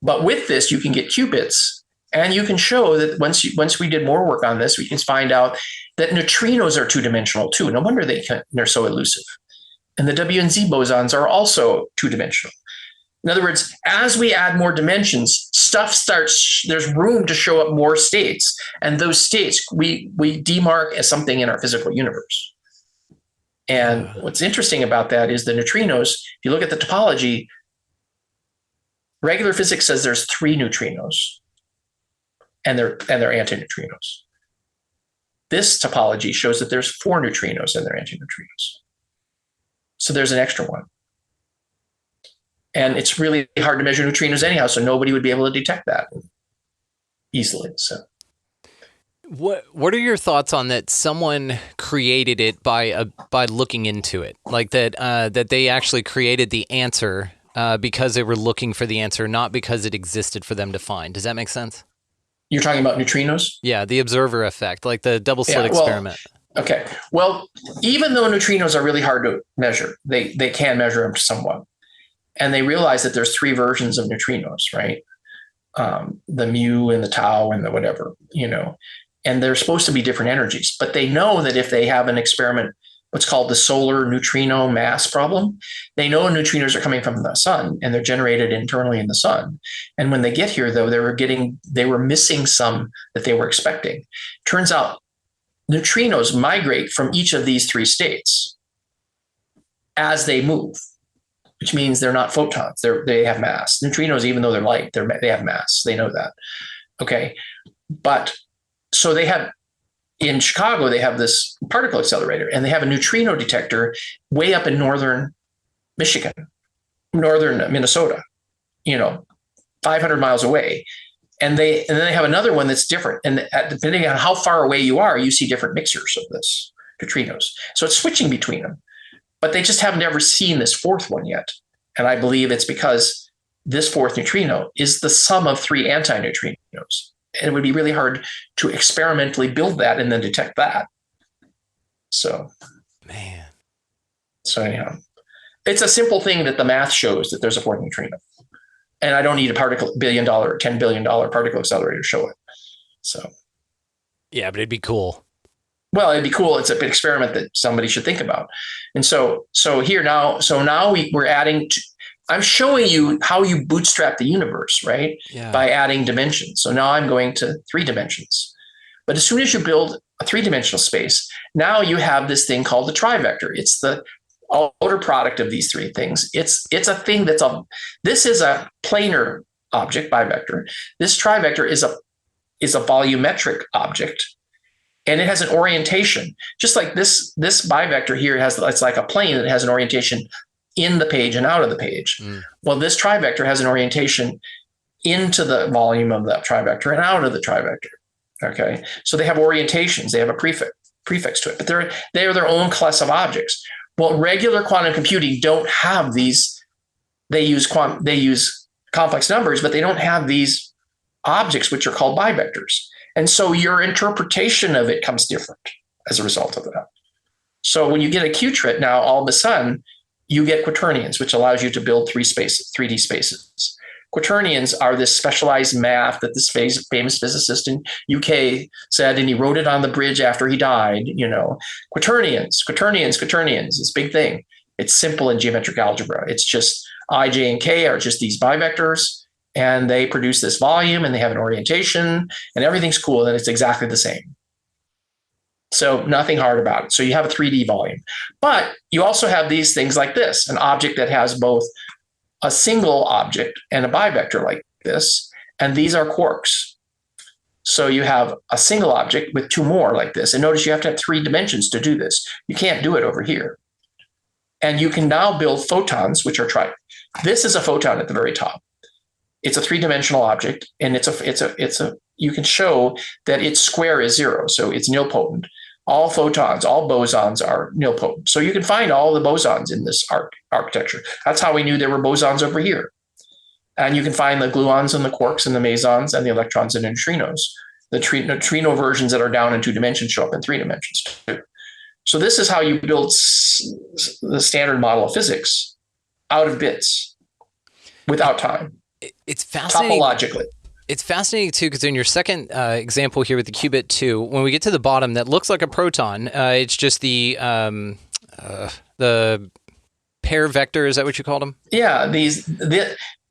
but with this, you can get qubits, and you can show that once we did more work on this, we can find out that neutrinos are two-dimensional too. No wonder they're so elusive. And the W and Z bosons are also two-dimensional. In other words, as we add more dimensions, there's room to show up more states. And those states we demark as something in our physical universe. And what's interesting about that is the neutrinos, if you look at the topology, regular physics says there's 3 neutrinos, and they're antineutrinos. This topology shows that there's 4 neutrinos and they're antineutrinos. So there's an extra one. And it's really hard to measure neutrinos anyhow, so nobody would be able to detect that easily. So what are your thoughts on that? Someone created it by looking into it, like that they actually created the answer because they were looking for the answer, not because it existed for them to find. Does that make sense? You're talking about neutrinos? Yeah, the observer effect, like the double slit experiment. Okay. Well, even though neutrinos are really hard to measure, they can measure them somewhat. And they realize that there's 3 versions of neutrinos, right? The mu and the tau and the whatever, and they're supposed to be different energies. But they know that if they have an experiment, what's called the solar neutrino mass problem, they know neutrinos are coming from the sun and they're generated internally in the sun. And when they get here, though, they were missing some that they were expecting. Turns out neutrinos migrate from each of these 3 states as they move, which means they're not photons. They have mass. Neutrinos, even though they're light, they have mass. They know that. Okay. But so in Chicago, they have this particle accelerator, and they have a neutrino detector way up in northern Michigan, northern Minnesota, 500 miles away. And then they have another one that's different. And depending on how far away you are, you see different mixtures of this neutrinos. So it's switching between them. But they just haven't ever seen this 4th one yet. And I believe it's because this 4th neutrino is the sum of 3 antineutrinos. And it would be really hard to experimentally build that and then detect that. So, So anyhow, it's a simple thing that the math shows that there's a 4th neutrino. And I don't need a $1 billion or $10 billion particle accelerator to show it. So, yeah, but it'd be cool. Well, it'd be cool. It's an experiment that somebody should think about. And so now we're adding. I'm showing you how you bootstrap the universe, right? Yeah. By adding dimensions. So now I'm going to 3 dimensions. But as soon as you build a 3-dimensional space, now you have this thing called the trivector. It's the outer product of these 3 things. It's a thing this is a planar object, bivector. This trivector is a volumetric object. And it has an orientation, just like this bivector here it's like a plane that has an orientation in the page and out of the page. Well, this trivector has an orientation into the volume of that trivector and out of the trivector. Okay, so they have orientations. They have a prefix to it, but they are their own class of objects. Well, regular quantum computing don't have these. They use complex numbers, but they don't have these objects, which are called bivectors. And so your interpretation of it comes different as a result of that. So when you get a qubit, now all of a sudden you get quaternions, which allows you to build 3D spaces. Quaternions are this specialized math that this famous physicist in UK said, and he wrote it on the bridge after he died. Quaternions, this big thing. It's simple in geometric algebra. It's just I, J, and K are just these bivectors, and they produce this volume, and they have an orientation, and everything's cool, and it's exactly the same. So nothing hard about it. So you have a 3D volume. But you also have these things like this, an object that has both a single object and a bivector like this, and these are quarks. So you have a single object with two more like this. And notice you have to have 3 dimensions to do this. You can't do it over here. And you can now build photons, which are this is a photon at the very top. It's a 3-dimensional object, and you can show that its square is 0, so it's nilpotent. All photons, all bosons are nilpotent. So you can find all the bosons in this architecture. That's how we knew there were bosons over here. And you can find the gluons and the quarks and the mesons and the electrons and neutrinos. The neutrino versions that are down in 2 dimensions show up in 3 dimensions too. So this is how you build the standard model of physics out of bits without time. It's fascinating. Topologically. It's fascinating too, because in your second example here with the qubit 2, when we get to the bottom, that looks like a proton. It's just the pair vector. Is that what you called them? Yeah.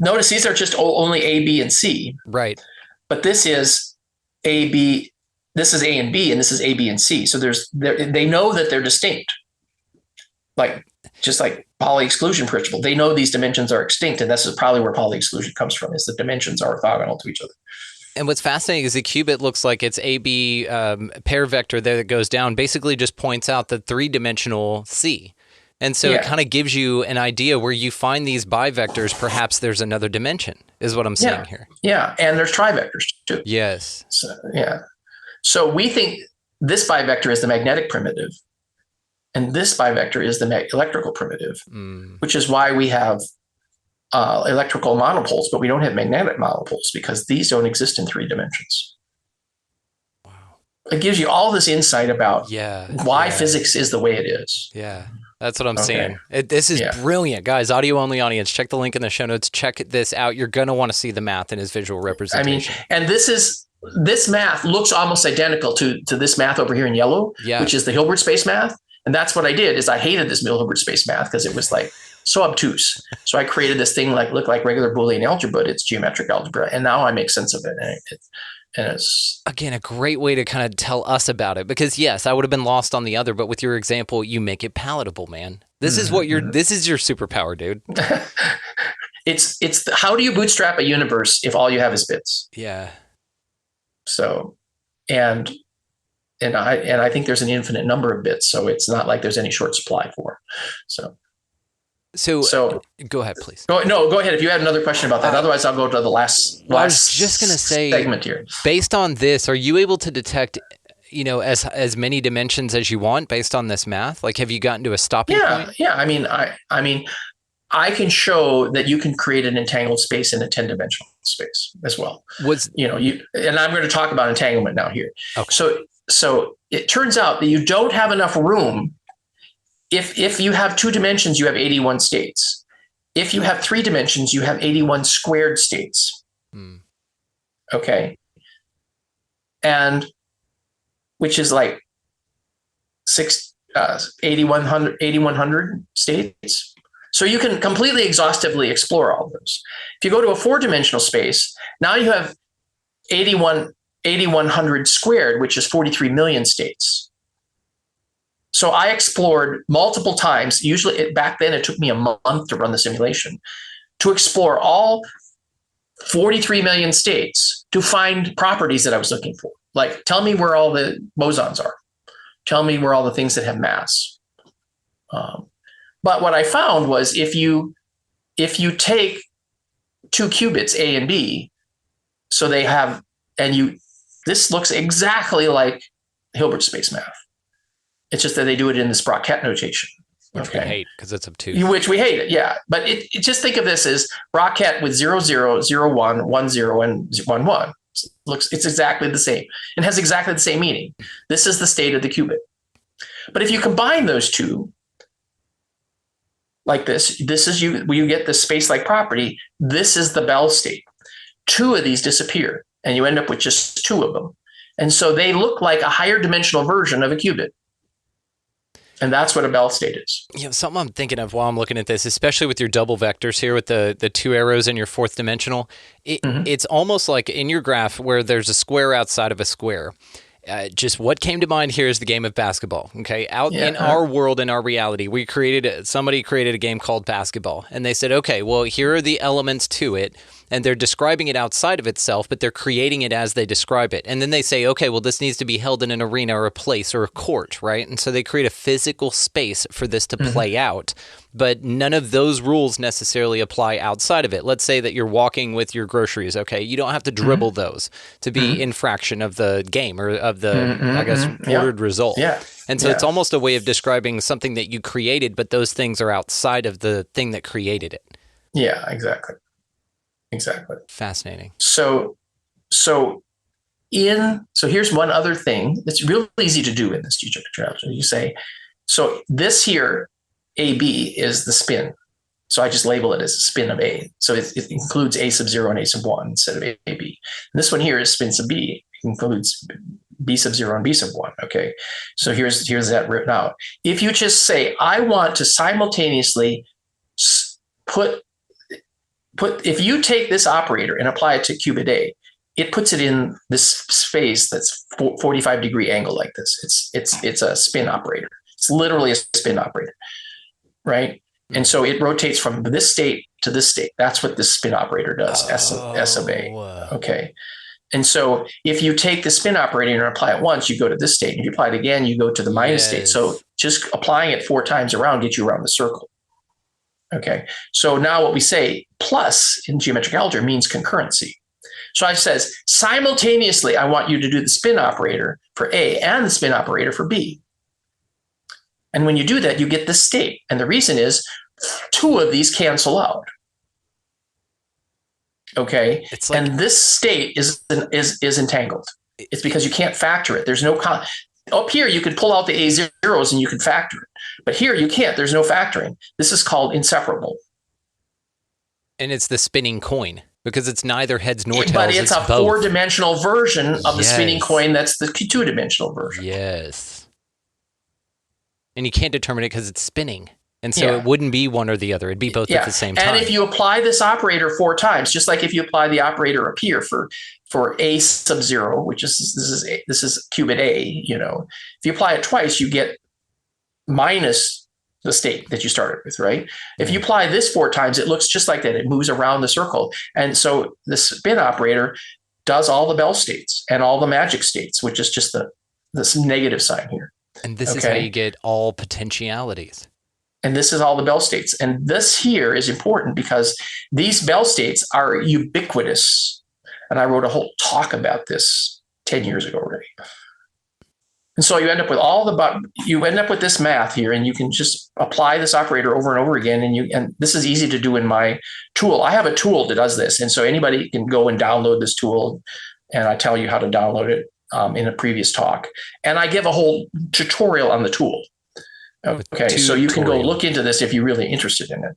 Notice these are just only A, B, and C. Right. But this is A, B. This is A and B, and this is A, B, and C. So they know that they're distinct. Just like Pauli exclusion principle, they know these dimensions are extinct, and this is probably where Pauli exclusion comes from, is the dimensions are orthogonal to each other. And what's fascinating is the qubit looks like it's AB pair vector there that goes down, basically just points out the 3-dimensional C. And so it kind of gives you an idea where you find these bivectors, perhaps there's another dimension, is what I'm saying here. Yeah, and there's trivectors too. Yes. So we think this bivector is the magnetic primitive, and this bivector is the electrical primitive, which is why we have electrical monopoles, but we don't have magnetic monopoles because these don't exist in 3 dimensions. Wow. It gives you all this insight about why physics is the way it is. Yeah. That's what I'm saying. This is brilliant. Guys, audio only audience, check the link in the show notes. Check this out. You're going to want to see the math in his visual representation. And this math looks almost identical to this math over here in yellow, which is the Hilbert space math. And that's what I did, is I hated this Hilbert space math because it was like so obtuse. So I created this thing looked like regular Boolean algebra, but it's geometric algebra. And now I make sense of it. And it's, again, a great way to kind of tell us about it, because yes, I would have been lost on the other, but with your example, you make it palatable, man. This is what this is your superpower, dude. It's how do you bootstrap a universe if all you have is bits? Yeah. So, and I think there's an infinite number of bits, so it's not like there's any short supply for it. So go ahead, please. Go ahead. If you had another question about that, otherwise I'll go to the last. I was just going to say, segment here. Based on this, are you able to detect, as many dimensions as you want based on this math? Like, have you gotten to a stopping point? Yeah. I mean, I can show that you can create an entangled space in a 10-dimensional space as well. And I'm going to talk about entanglement now here. Okay. So it turns out that you don't have enough room. If you have 2 dimensions, you have 81 states. If you have 3 dimensions, you have 81 squared states. Okay. And which is like 8,100 states. So you can completely exhaustively explore all of those. If you go to a 4-dimensional space, now you have 8,100 squared, which is 43 million states. So I explored multiple times. Usually back then it took me a month to run the simulation to explore all 43 million states to find properties that I was looking for. Like, tell me where all the bosons are. Tell me where all the things that have mass. But what I found was if you take 2 qubits, A and B, so they have, this looks exactly like Hilbert space math. It's just that they do it in this Brockett notation. Which we hate because it's obtuse. Which we hate it, yeah. But just think of this as Brockett with 0, 0, 0, 1, 1, 0, and 1, 1. It's exactly the same and has exactly the same meaning. This is the state of the qubit. But if you combine those two, like this is you get the space-like property. This is the Bell state. 2 of these disappear, and you end up with just 2 of them. And so they look like a higher dimensional version of a qubit. And that's what a Bell state is. Something I'm thinking of while I'm looking at this, especially with your double vectors here with the two arrows in your fourth dimensional, it's almost like in your graph where there's a square outside of a square. Just what came to mind here is the game of basketball. Okay, in our world, in our reality, somebody created a game called basketball, and they said, okay, well, here are the elements to it, and they're describing it outside of itself, but they're creating it as they describe it. And then they say, okay, well, this needs to be held in an arena or a place or a court, right? And so they create a physical space for this to play out. But none of those rules necessarily apply outside of it. Let's say that you're walking with your groceries, okay? You don't have to dribble those to be infraction of the game or of the, I guess, ordered result. Yeah. And so it's almost a way of describing something that you created, but those things are outside of the thing that created it. Yeah, exactly. Fascinating. So here's one other thing that's real easy to do in this geometric algebra. You say, so this here, AB is the spin. So I just label it as a spin of A. So it includes A sub 0 and A sub 1 instead of AB. And this one here is spin sub B. It includes B sub 0 and B sub 1. Okay. So here's that written out. If you just say, I want to simultaneously if you take this operator and apply it to qubit A, it puts it in this space that's 45-degree angle like this. It's a spin operator. It's literally a spin operator, right? And so it rotates from this state to this state. That's what this spin operator does, S of A. Okay. And so if you take the spin operator and apply it once, you go to this state. And if you apply it again, you go to the minus state. So just applying it 4 times around gets you around the circle. Okay. So now what we say plus in geometric algebra means concurrency. So I says simultaneously, I want you to do the spin operator for A and the spin operator for B. And when you do that, you get this state. And the reason is 2 of these cancel out. Okay. And this state is entangled. It's because you can't factor it. There's no up here, you could pull out the A zeros and you can factor it. But here you can't. There's no factoring. This is called inseparable. And it's the spinning coin because it's neither heads nor tails. But it's a 4-dimensional version of the spinning coin. That's the 2-dimensional version. Yes. And you can't determine it because it's spinning. And so it wouldn't be one or the other. It'd be both at the same time. And if you apply this operator 4 times, just like if you apply the operator up here for A sub 0, which is this is qubit A, if you apply it twice, you get minus the state that you started with, right? If you apply this 4 times, it looks just like that. It moves around the circle. And so the spin operator does all the Bell states and all the magic states, which is just this negative sign here. And this is how you get all potentialities. And this is all the Bell states. And this here is important because these Bell states are ubiquitous. And I wrote a whole talk about this 10 years ago already. And so you end up with this math here, and you can just apply this operator over and over again. And this is easy to do in my tool. I have a tool that does this. And so anybody can go and download this tool. And I tell you how to download it in a previous talk. And I give a whole tutorial on the tool. Okay, so you can go look into this if you're really interested in it.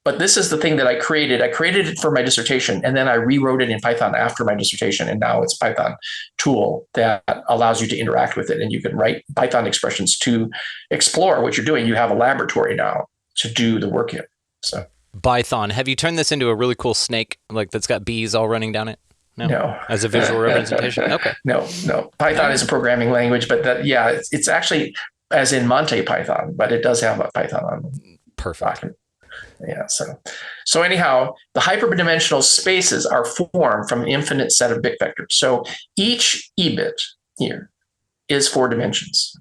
But this is the thing that I created. I created it for my dissertation, and then I rewrote it in Python after my dissertation. And now it's a Python tool that allows you to interact with it. And you can write Python expressions to explore what you're doing. You have a laboratory now to do the work in. So Python, have you turned this into a really cool snake that's got bees all running down it? No. As a visual representation? Okay. No. Python is a programming language, but it's actually as in Manthey Python, but it does have a Python on it. Perfect. Yeah. So anyhow, the hyperdimensional spaces are formed from an infinite set of bit vectors. So each E-bit here is 4 dimensions.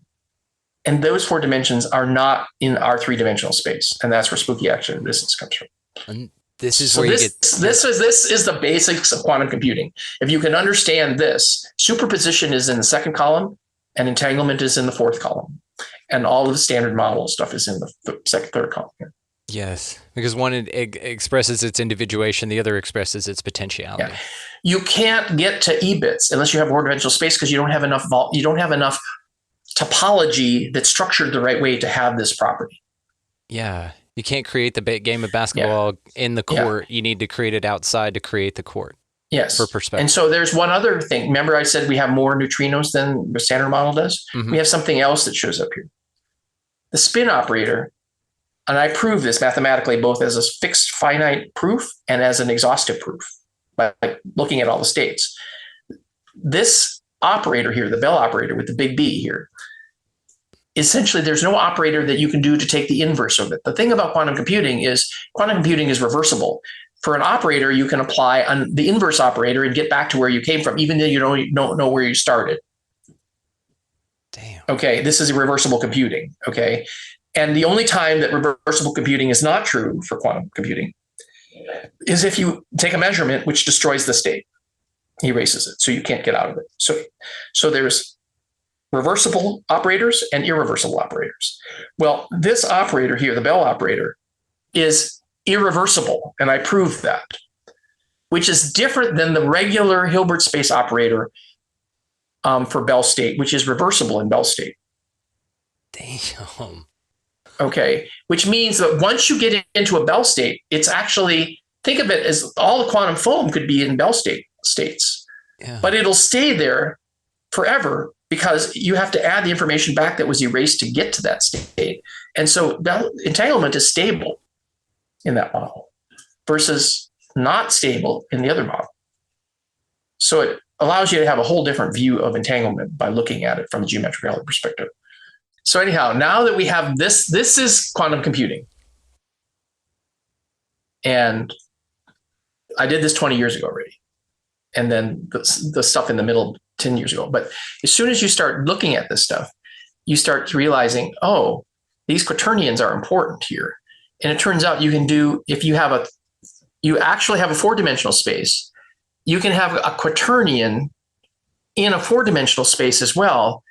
And those 4 dimensions are not in our 3-dimensional space. And that's where spooky action distance comes from. And this is this is the basics of quantum computing. If you can understand this, superposition is in the 2nd column and entanglement is in the 4th column. And all of the standard model stuff is in the 3rd column here. Yes, because one expresses its individuation, the other expresses its potentiality. Yeah. You can't get to E-bits unless you have 4-dimensional space because you don't have enough topology that's structured the right way to have this property. Yeah, you can't create the game of basketball in the court. You need to create it outside to create the court. Yes. For perspective. And so there's one other thing. Remember I said we have more neutrinos than the standard model does? Mm-hmm. We have something else that shows up here. the spin operator, and I prove this mathematically both as a fixed finite proof and as an exhaustive proof by looking at all the states. This operator here, the Bell operator with the big B here, essentially there's no operator that you can do to take the inverse of it. The thing about quantum computing is reversible. For an operator, you can apply on the inverse operator and get back to where you came from, even though you don't know where you started. Damn. Okay, this is reversible computing. Okay. And the only time that reversible computing is not true for quantum computing is if you take a measurement which destroys the state, erases it, so you can't get out of it. So there's reversible operators and irreversible operators. Well, this operator here, the Bell operator, is irreversible, and I proved that, which is different than the regular Hilbert space operator for Bell state, which is reversible in Bell state. Damn. Okay, which means that once you get into a Bell state, it's actually, think of it as all the quantum foam could be in Bell states, but it'll stay there forever because you have to add the information back that was erased to get to that state. And so Bell entanglement is stable in that model versus not stable in the other model. So it allows you to have a whole different view of entanglement by looking at it from a geometric algebra perspective. So anyhow, now that we have this is quantum computing. And I did this 20 years ago already. And then the stuff in the middle 10 years ago. But as soon as you start looking at this stuff, you start realizing, oh, these quaternions are important here. And it turns out you can do, if you actually have a 4-dimensional space, you can have a quaternion in a 4-dimensional space as well.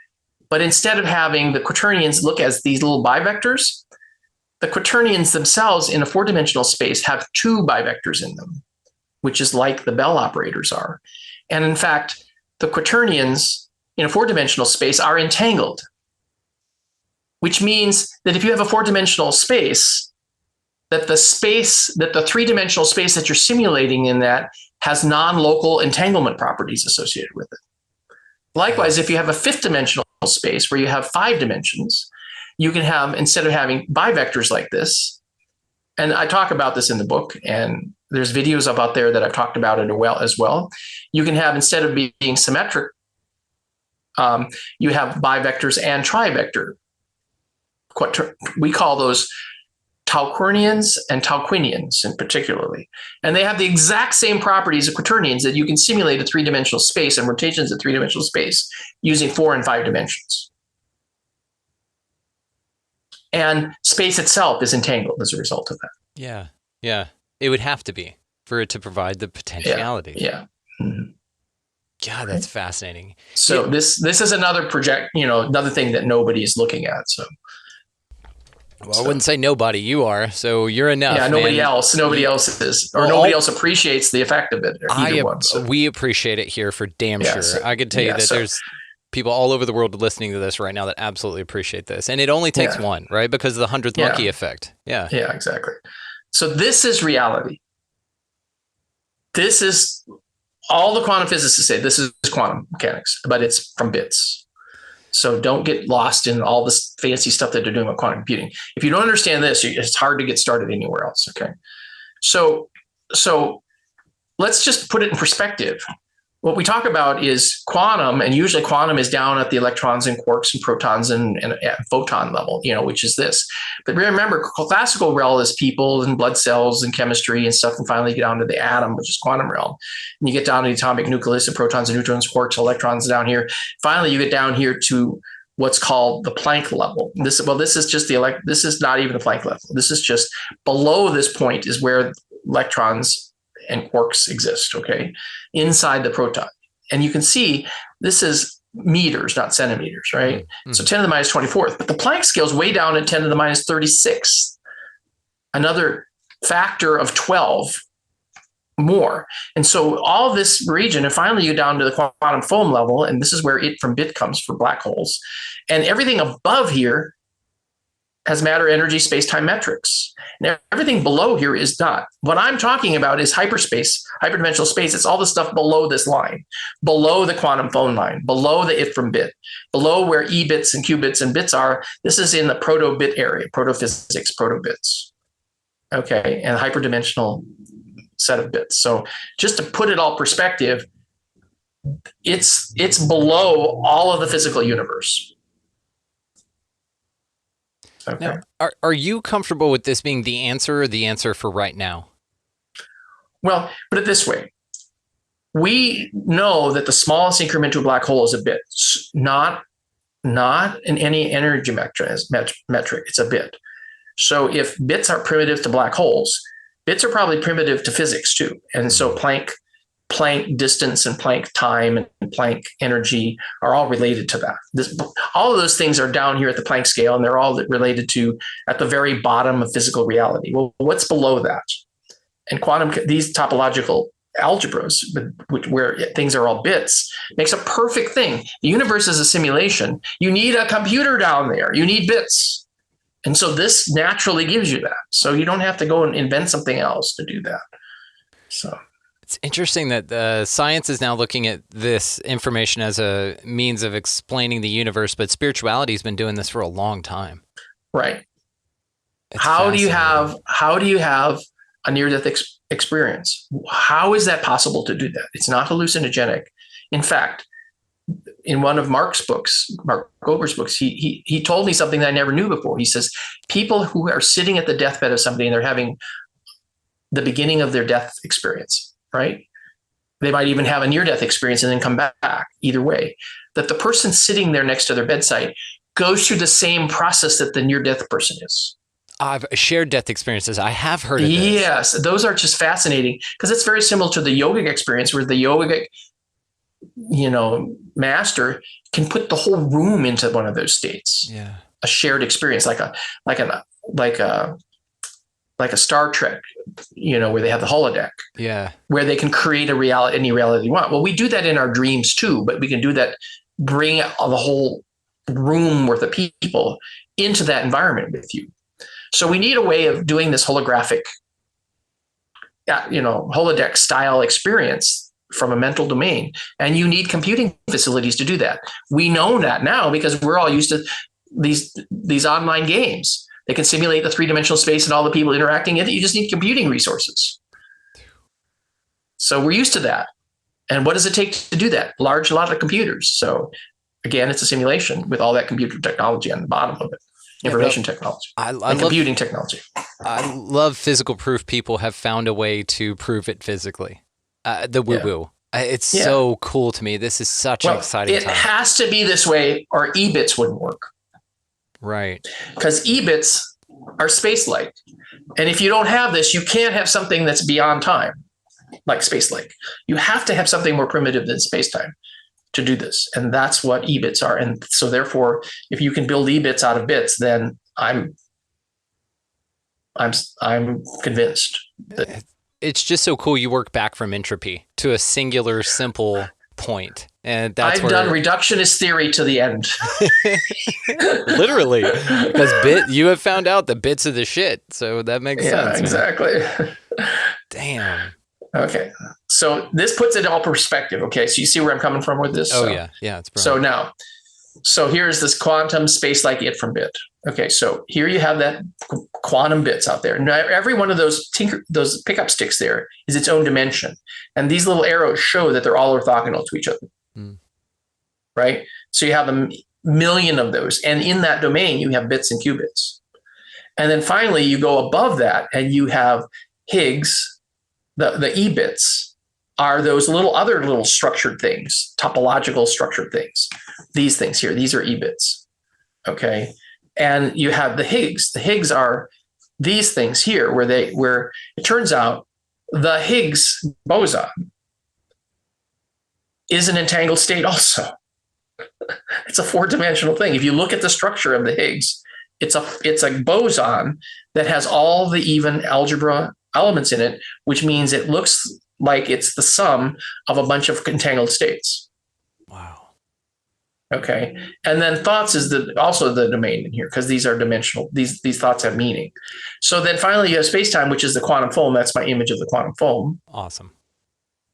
But instead of having the quaternions look as these little bivectors, the quaternions themselves in a 4-dimensional space have 2 bivectors in them, which is like the Bell operators are. And in fact, the quaternions in a 4-dimensional space are entangled, which means that if you have a 4-dimensional space, that the 3-dimensional space that you're simulating in that has non-local entanglement properties associated with it. Likewise, if you have a 5th-dimensional space where you have 5 dimensions, you can have, instead of having bivectors like this, and I talk about this in the book, and there's videos about there that I've talked about it as well. You can have, instead of being symmetric, you have bivectors and trivector. We call those Tauquirnians and Tauquinians in particularly. And they have the exact same properties of quaternions that you can simulate a 3-dimensional space and rotations in 3-dimensional space using 4 and 5 dimensions. And space itself is entangled as a result of that. Yeah. Yeah. It would have to be for it to provide the potentiality. Yeah. Mm-hmm. God, that's fascinating. So this is another another thing that nobody is looking at. So. Well, I wouldn't say nobody. You are, so you're enough. Yeah, nobody else is, or nobody else appreciates the effect of it. We appreciate it here for damn sure. So, I could tell you that there's people all over the world listening to this right now that absolutely appreciate this, and it only takes one, right? Because of the 100th monkey effect. Yeah. Yeah, exactly. So this is reality. This is all the quantum physicists say. This is quantum mechanics, but it's from bits. So don't get lost in all this fancy stuff that they're doing with quantum computing. If you don't understand this, it's hard to get started anywhere else. Okay. So let's just put it in perspective. What we talk about is quantum, and usually quantum is down at the electrons and quarks and protons and photon level, which is this. But remember, classical realm is people and blood cells and chemistry and stuff, and finally you get down to the atom, which is quantum realm. And you get down to the atomic nucleus and protons and neutrons, quarks, electrons down here. Finally, you get down here to what's called the Planck level. This is just this is not even the Planck level. This is just below this point is where electrons and quarks exist, okay, inside the proton. And you can see this is meters, not centimeters, right? Mm-hmm. So 10 to the minus 24th. But the Planck scale is way down at 10 to the minus 36th. Another factor of 12 more. And so all this region, and finally you down to the quantum foam level, and this is where it from bit comes for black holes. And everything above here has matter, energy, space-time metrics. Now, everything below here is not. What I'm talking about is hyperspace, hyperdimensional space. It's all the stuff below this line, below the quantum phone line, below the it from bit, below where E bits and qubits and bits are. This is in the proto-bit area, proto-physics, proto-bits. Okay, and hyperdimensional set of bits. So just to put it all perspective, it's below all of the physical universe. Okay. Now, are you comfortable with this being the answer or the answer for right now? Well, put it this way. We know that the smallest increment to a black hole is a bit, not in any energy metric. It's a bit. So if bits are primitive to black holes, bits are probably primitive to physics too. And so Planck distance and Planck time and Planck energy are all related to that. All of those things are down here at the Planck scale, and they're all related to at the very bottom of physical reality. Well, what's below that? And these topological algebras, where things are all bits, makes a perfect thing. The universe is a simulation. You need a computer down there. You need bits. And so this naturally gives you that. So you don't have to go and invent something else to do that. So it's interesting that science is now looking at this information as a means of explaining the universe, but spirituality has been doing this for a long time. Right. How do you have a near-death experience? How is that possible to do that? It's not hallucinogenic. In fact, in one of Mark Gober's books, he told me something that I never knew before. He says, people who are sitting at the deathbed of somebody and they're having the beginning of their death experience, right? They might even have a near-death experience and then come back, either way, that the person sitting there next to their bedside goes through the same process that the near-death person is. I've shared death experiences. I have heard of this. Yes, those are just fascinating because it's very similar to the yogic experience where the yogic, master can put the whole room into one of those states. Yeah, a shared experience, like a Star Trek, where they have the holodeck. Yeah, where they can create any reality they want. Well, we do that in our dreams too, but we can do that, bring the whole room worth of people into that environment with you. So we need a way of doing this holographic, holodeck style experience from a mental domain. And you need computing facilities to do that. We know that now because we're all used to these online games. They can simulate the three-dimensional space and all the people interacting in it. You just need computing resources. So we're used to that. And what does it take to do that? A lot of computers. So again, it's a simulation with all that computer technology on the bottom of it. Information technology and computing technology. I love physical proof. People have found a way to prove it physically. The woo-woo. It's so cool to me. This is such an exciting time. It has to be this way or E-bits wouldn't work. Right. Because E-bits are space-like. And if you don't have this, you can't have something that's beyond time, like space-like. You have to have something more primitive than space-time to do this. And that's what E-bits are. And so therefore, if you can build E-bits out of bits, then I'm convinced that it's just so cool. You work back from entropy to a singular, simple point. And that's I've done reductionist theory to the end. Literally, because you have found out that bits are the shit. So that makes sense. Yeah, exactly. Damn. Okay. So this puts it all perspective. Okay. So you see where I'm coming from with this? Oh, yeah. Yeah. It's brilliant. So here's this quantum space like it from bit. Okay. So here you have that quantum bits out there. Now, every one of those pickup sticks there is its own dimension. And these little arrows show that they're all orthogonal to each other. Right. So you have a million of those. And in that domain, you have bits and qubits. And then finally, you go above that and you have Higgs. The E-bits are those other little structured things, topological structured things. These things here, these are E-bits. Okay. And you have the Higgs. The Higgs are these things here where it turns out the Higgs boson is an entangled state also. It's a four-dimensional thing. If you look at the structure of the Higgs, it's a boson that has all the even algebra elements in it, which means it looks like it's the sum of a bunch of entangled states. Wow. Okay. And then thoughts is also the domain in here, because these are dimensional. These thoughts have meaning. So then finally you have space-time, which is the quantum foam. That's my image of the quantum foam. Awesome.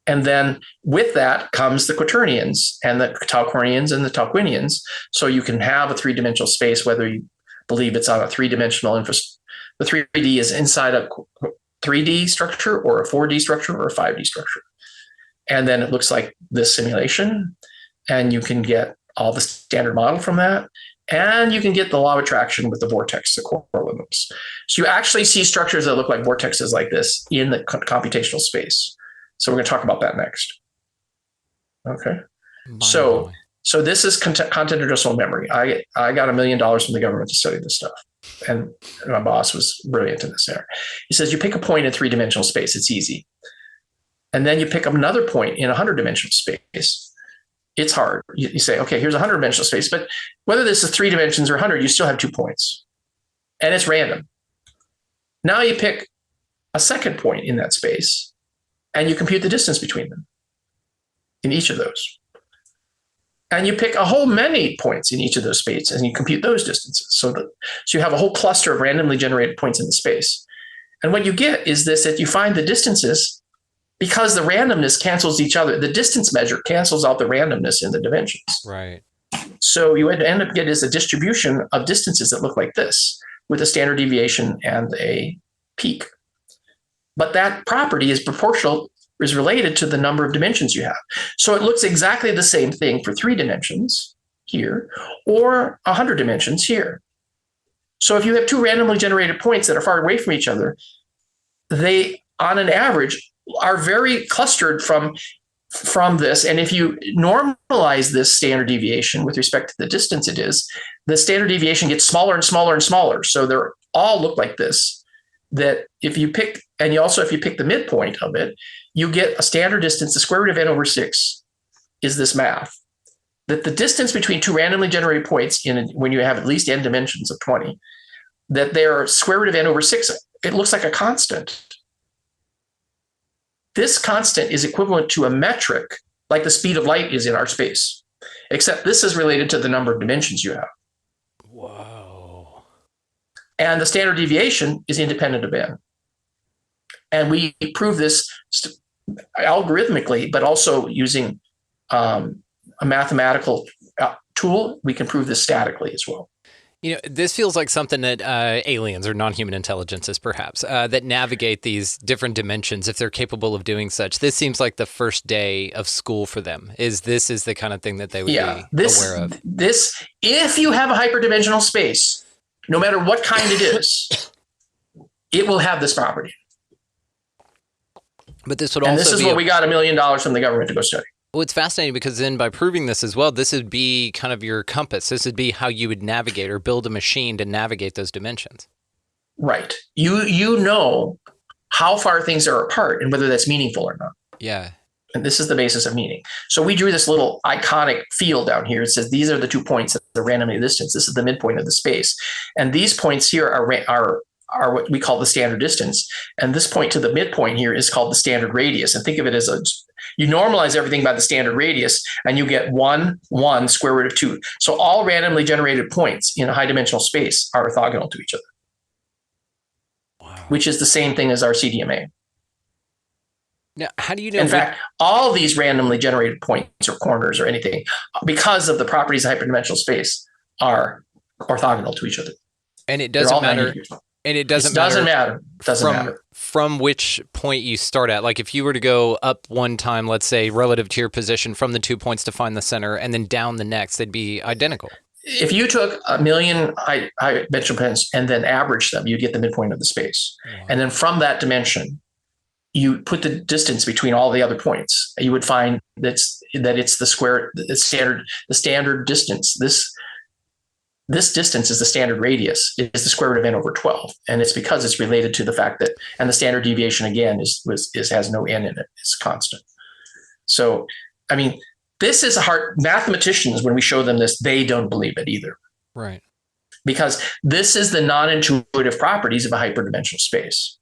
And then with that comes the quaternions and the Tauquironians and the Tolkienians. So you can have a three-dimensional space, whether you believe it's on a three-dimensional the 3D is inside a 3D structure or a 4D structure or a 5D structure. And then it looks like this simulation, and you can get all the standard model from that. And you can get the law of attraction with the vortex, the Coriolis. So you actually see structures that look like vortexes like this in the computational space. So we're going to talk about that next. Okay. So this is content addressable memory. I got $1 million from the government to study this stuff. And my boss was brilliant in this area. He says, you pick a point in three-dimensional space. It's easy. And then you pick up another point in 100-dimensional space. It's hard. You say, okay, here's a 100-dimensional space, but whether this is 3 dimensions or 100, you still have 2 points. And it's random. Now you pick a second point in that space, and you compute the distance between them in each of those. And you pick a whole many points in each of those spaces, and you compute those distances. So you have a whole cluster of randomly generated points in the space. And what you get is this, that you find the distances, because the randomness cancels each other. The distance measure cancels out the randomness in the dimensions. Right. So you end up getting is a distribution of distances that look like this, with a standard deviation and a peak. But that property is proportional, is related to the number of dimensions you have. So it looks exactly the same thing for 3 dimensions here, or 100 dimensions here. So if you have 2 randomly generated points that are far away from each other, they, on an average, are very clustered from this. And if you normalize this standard deviation with respect to the distance it is, the standard deviation gets smaller and smaller and smaller. So they're all look like this, that if you pick, and you also, if you pick the midpoint of it, you get a standard distance. The square root of n over 6 is this math, that the distance between 2 randomly generated points when you have at least n dimensions of 20, that they're square root of n over 6. It looks like a constant. This constant is equivalent to a metric, like the speed of light is in our space, except this is related to the number of dimensions you have. Whoa. And the standard deviation is independent of n. And we prove this algorithmically, but also using a mathematical tool. We can prove this statically as well. You know, this feels like something that aliens or non-human intelligences, perhaps, that navigate these different dimensions, if they're capable of doing such. This seems like the first day of school for them. This is the kind of thing that they would be aware of. This, if you have a hyperdimensional space, no matter what kind it is, it will have this property. But this would also be... And this is what we got $1 million from the government to go study. Well, it's fascinating because then by proving this as well, this would be kind of your compass. This would be how you would navigate or build a machine to navigate those dimensions. Right. You know how far things are apart and whether that's meaningful or not. Yeah. And this is the basis of meaning. So we drew this little iconic field down here. It says these are the 2 points at the randomly distance. This is the midpoint of the space. And these points here are what we call the standard distance. And this point to the midpoint here is called the standard radius. And think of it as you normalize everything by the standard radius, and you get 1, square root of 2. So all randomly generated points in a high dimensional space are orthogonal to each other. Wow. Which is the same thing as our CDMA. Now, how do you know? In fact, all these randomly generated points or corners or anything, because of the properties of hyperdimensional space, are orthogonal to each other. And it doesn't matter. And it doesn't matter. Doesn't matter. From which point you start at. Like if you were to go up one time, let's say, relative to your position from the 2 points to find the center, and then down the next, they'd be identical. If you took 1 million high dimensional points and then averaged them, you get the midpoint of the space. Wow. And then from that dimension, you put the distance between all the other points. You would find that it's the standard distance. This distance is the standard radius, is the square root of n over 12. And it's because it's related to the fact that, and the standard deviation again has no n in it. It's constant. So, I mean, this is mathematicians, when we show them this, they don't believe it either. Right. Because this is the non-intuitive properties of a hyperdimensional space.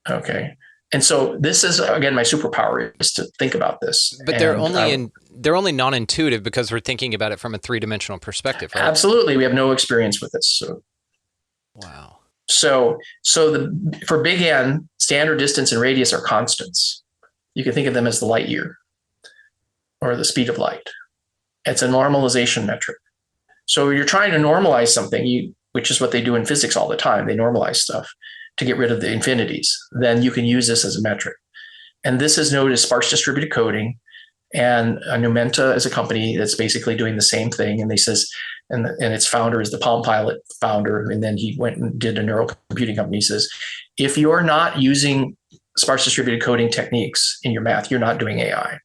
Okay. And so this is, again, my superpower is to think about this. But they're only they're only non-intuitive because we're thinking about it from a three-dimensional perspective, right? Absolutely. We have no experience with this. So, wow. So for big N, standard distance and radius are constants. You can think of them as the light year or the speed of light. It's a normalization metric. So you're trying to normalize something, which is what they do in physics all the time. They normalize stuff to get rid of the infinities. Then you can use this as a metric. And this is known as sparse distributed coding. And Numenta is a company that's basically doing the same thing. And and its founder is the Palm Pilot founder. And then he went and did a neural computing company. He says, if you're not using sparse distributed coding techniques in your math, you're not doing AI.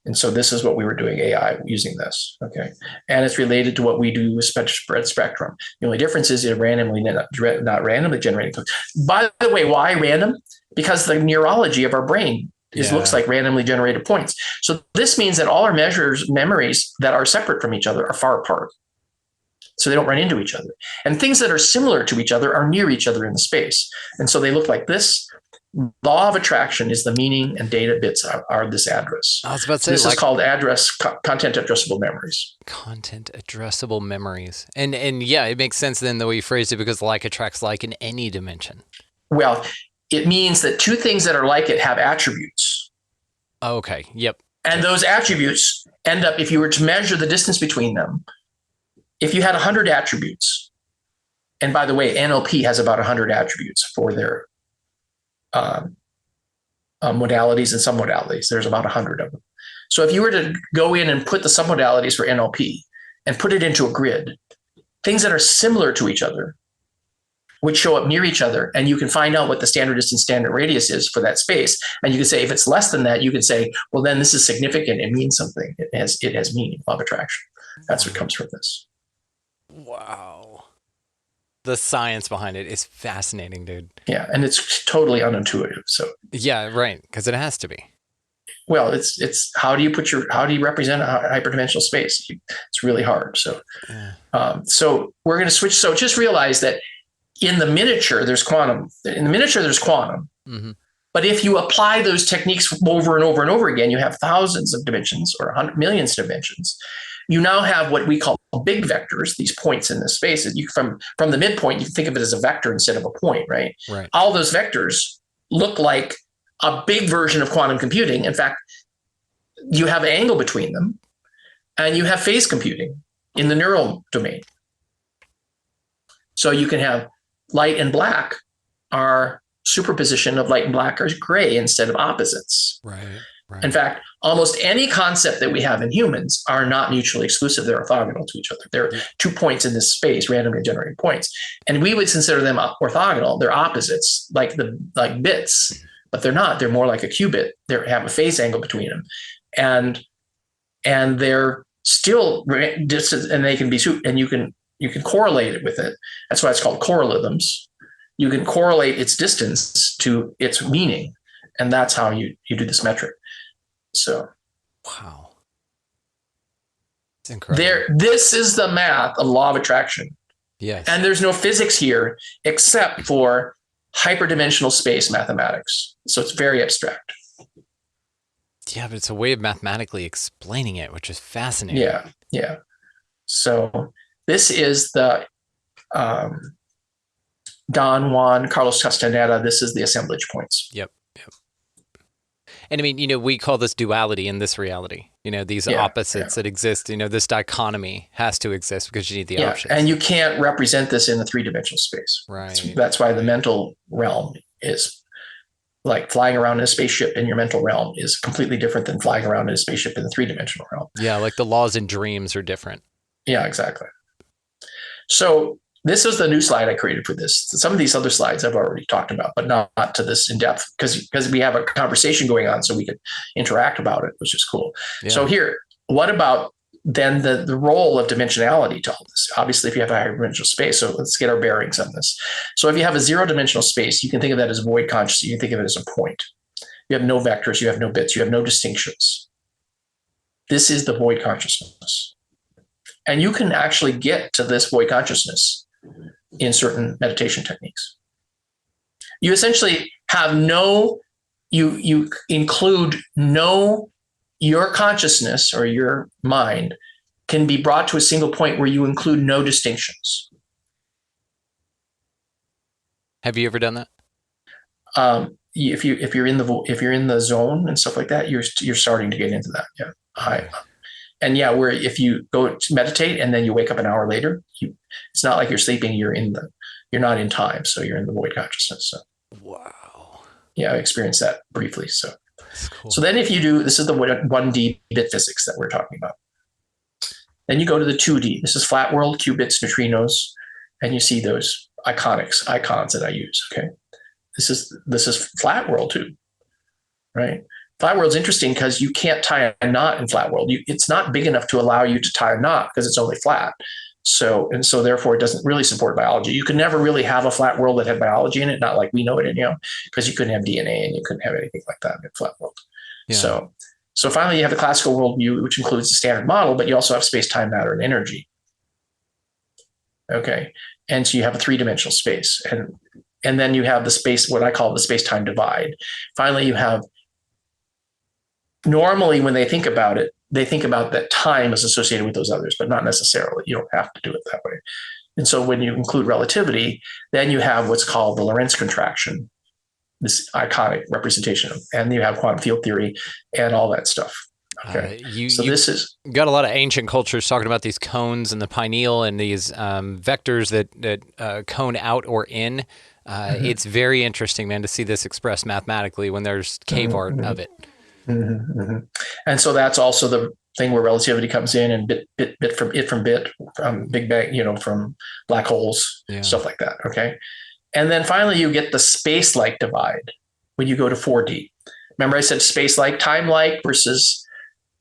And so this is what we were doing AI using this. Okay. And it's related to what we do with spread spectrum. The only difference is it's not randomly generated code. By the way, why random? Because the neurology of our brain looks like randomly generated points. So this means that all our memories that are separate from each other are far apart. So they don't run into each other. And things that are similar to each other are near each other in the space. And so they look like this. Law of attraction is the meaning, and data bits are this address. I was about to say, this is called content addressable memories. Content addressable memories. And yeah, it makes sense then the way you phrased it, because like attracts like in any dimension. Well, it means that two things that are like it have attributes. Okay. Yep. And those attributes end up, if you were to measure the distance between them, if you had 100 attributes, and by the way, NLP has about 100 attributes for their modalities and submodalities. There's about 100 of them. So if you were to go in and put the submodalities for NLP and put it into a grid, things that are similar to each other would show up near each other, and you can find out what the standard distance, standard radius is for that space. And you can say, if it's less than that, you can say, well, then this is significant. It means something. It has meaning, law of attraction. That's what comes from this. Wow. The science behind it is fascinating, dude. Yeah, and it's totally unintuitive. So yeah, right, because it has to be. Well, it's how do you represent a hyperdimensional space? It's really hard. So, so we're going to switch. So just realize that in the miniature there's quantum. In the miniature there's quantum. Mm-hmm. But if you apply those techniques over and over and over again, you have thousands of dimensions or millions of dimensions. You now have what we call big vectors, these points in this space. You from the midpoint, you can think of it as a vector instead of a point, right? Right. All those vectors look like a big version of quantum computing. In fact, you have an angle between them, and you have phase computing in the neural domain. So you can have light and black are superposition of light and black are gray instead of opposites. Right. In fact, almost any concept that we have in humans are not mutually exclusive. They're orthogonal to each other. There are 2 points in this space, randomly generated points. And we would consider them orthogonal. They're opposites, like bits, but they're not. They're more like a qubit. They have a phase angle between them. And they're still distant, and they can be, and you can correlate it with it. That's why it's called correlations. You can correlate its distance to its meaning. And that's how you do this metric. So, wow, it's incredible. This is the math of law of attraction. Yes, and there's no physics here except for hyperdimensional space mathematics. So it's very abstract. Yeah, but it's a way of mathematically explaining it, which is fascinating. Yeah. So this is the Don Juan Carlos Castaneda. This is the assemblage points. Yep. And I mean, we call this duality in this reality. These opposites that exist. This dichotomy has to exist because you need the options. And you can't represent this in a three-dimensional space. Right. That's why the mental realm is like flying around in a spaceship in your mental realm is completely different than flying around in a spaceship in the three-dimensional realm. Yeah, like the laws in dreams are different. Yeah, exactly. So this is the new slide I created for this. Some of these other slides I've already talked about, but not to this in depth because we have a conversation going on so we could interact about it, which is cool. Yeah. So here, what about then the role of dimensionality to all this? Obviously, if you have a hyperdimensional space, so let's get our bearings on this. So if you have a zero-dimensional space, you can think of that as void consciousness. You can think of it as a point. You have no vectors, you have no bits, you have no distinctions. This is the void consciousness. And you can actually get to this void consciousness in certain meditation techniques. You essentially have you include no your consciousness or your mind can be brought to a single point where you include no distinctions. Have you ever done that? If you're in the zone and stuff like that, you're starting to get into that. Yeah. Where if you go to meditate and then you wake up an hour later, it's not like you're sleeping. You're not in time, so you're in the void consciousness. So. Wow. Yeah, I experienced that briefly. So. Cool. So then if you do, this is the 1D bit physics that we're talking about. Then you go to the 2D. This is flat world, qubits, neutrinos, and you see those icons that I use. Okay. This is flat world too, right? Flat world's interesting because you can't tie a knot in flat world. It's not big enough to allow you to tie a knot because it's only flat. So therefore it doesn't really support biology. You could never really have a flat world that had biology in it, not like we know it, because you couldn't have DNA and you couldn't have anything like that in flat world. Yeah. So finally you have the classical worldview, which includes the standard model, but you also have space, time, matter, and energy. Okay. And so you have a three-dimensional space. And then you have the space, what I call the space-time divide. Finally, you have, normally when they think about it, they think about that time is associated with those others, but not necessarily. You don't have to do it that way. And so when you include relativity, then you have what's called the Lorentz contraction, this iconic representation, and you have quantum field theory and all that stuff. Okay. This is got a lot of ancient cultures talking about these cones and the pineal and these vectors that cone out or in. It's very interesting, man, to see this expressed mathematically when there's cave art of it. And so that's also the thing where relativity comes in, and bit from Big Bang, from black holes, stuff like that. Okay. And then finally you get the space-like divide when you go to 4D. Remember I said space-like, time-like versus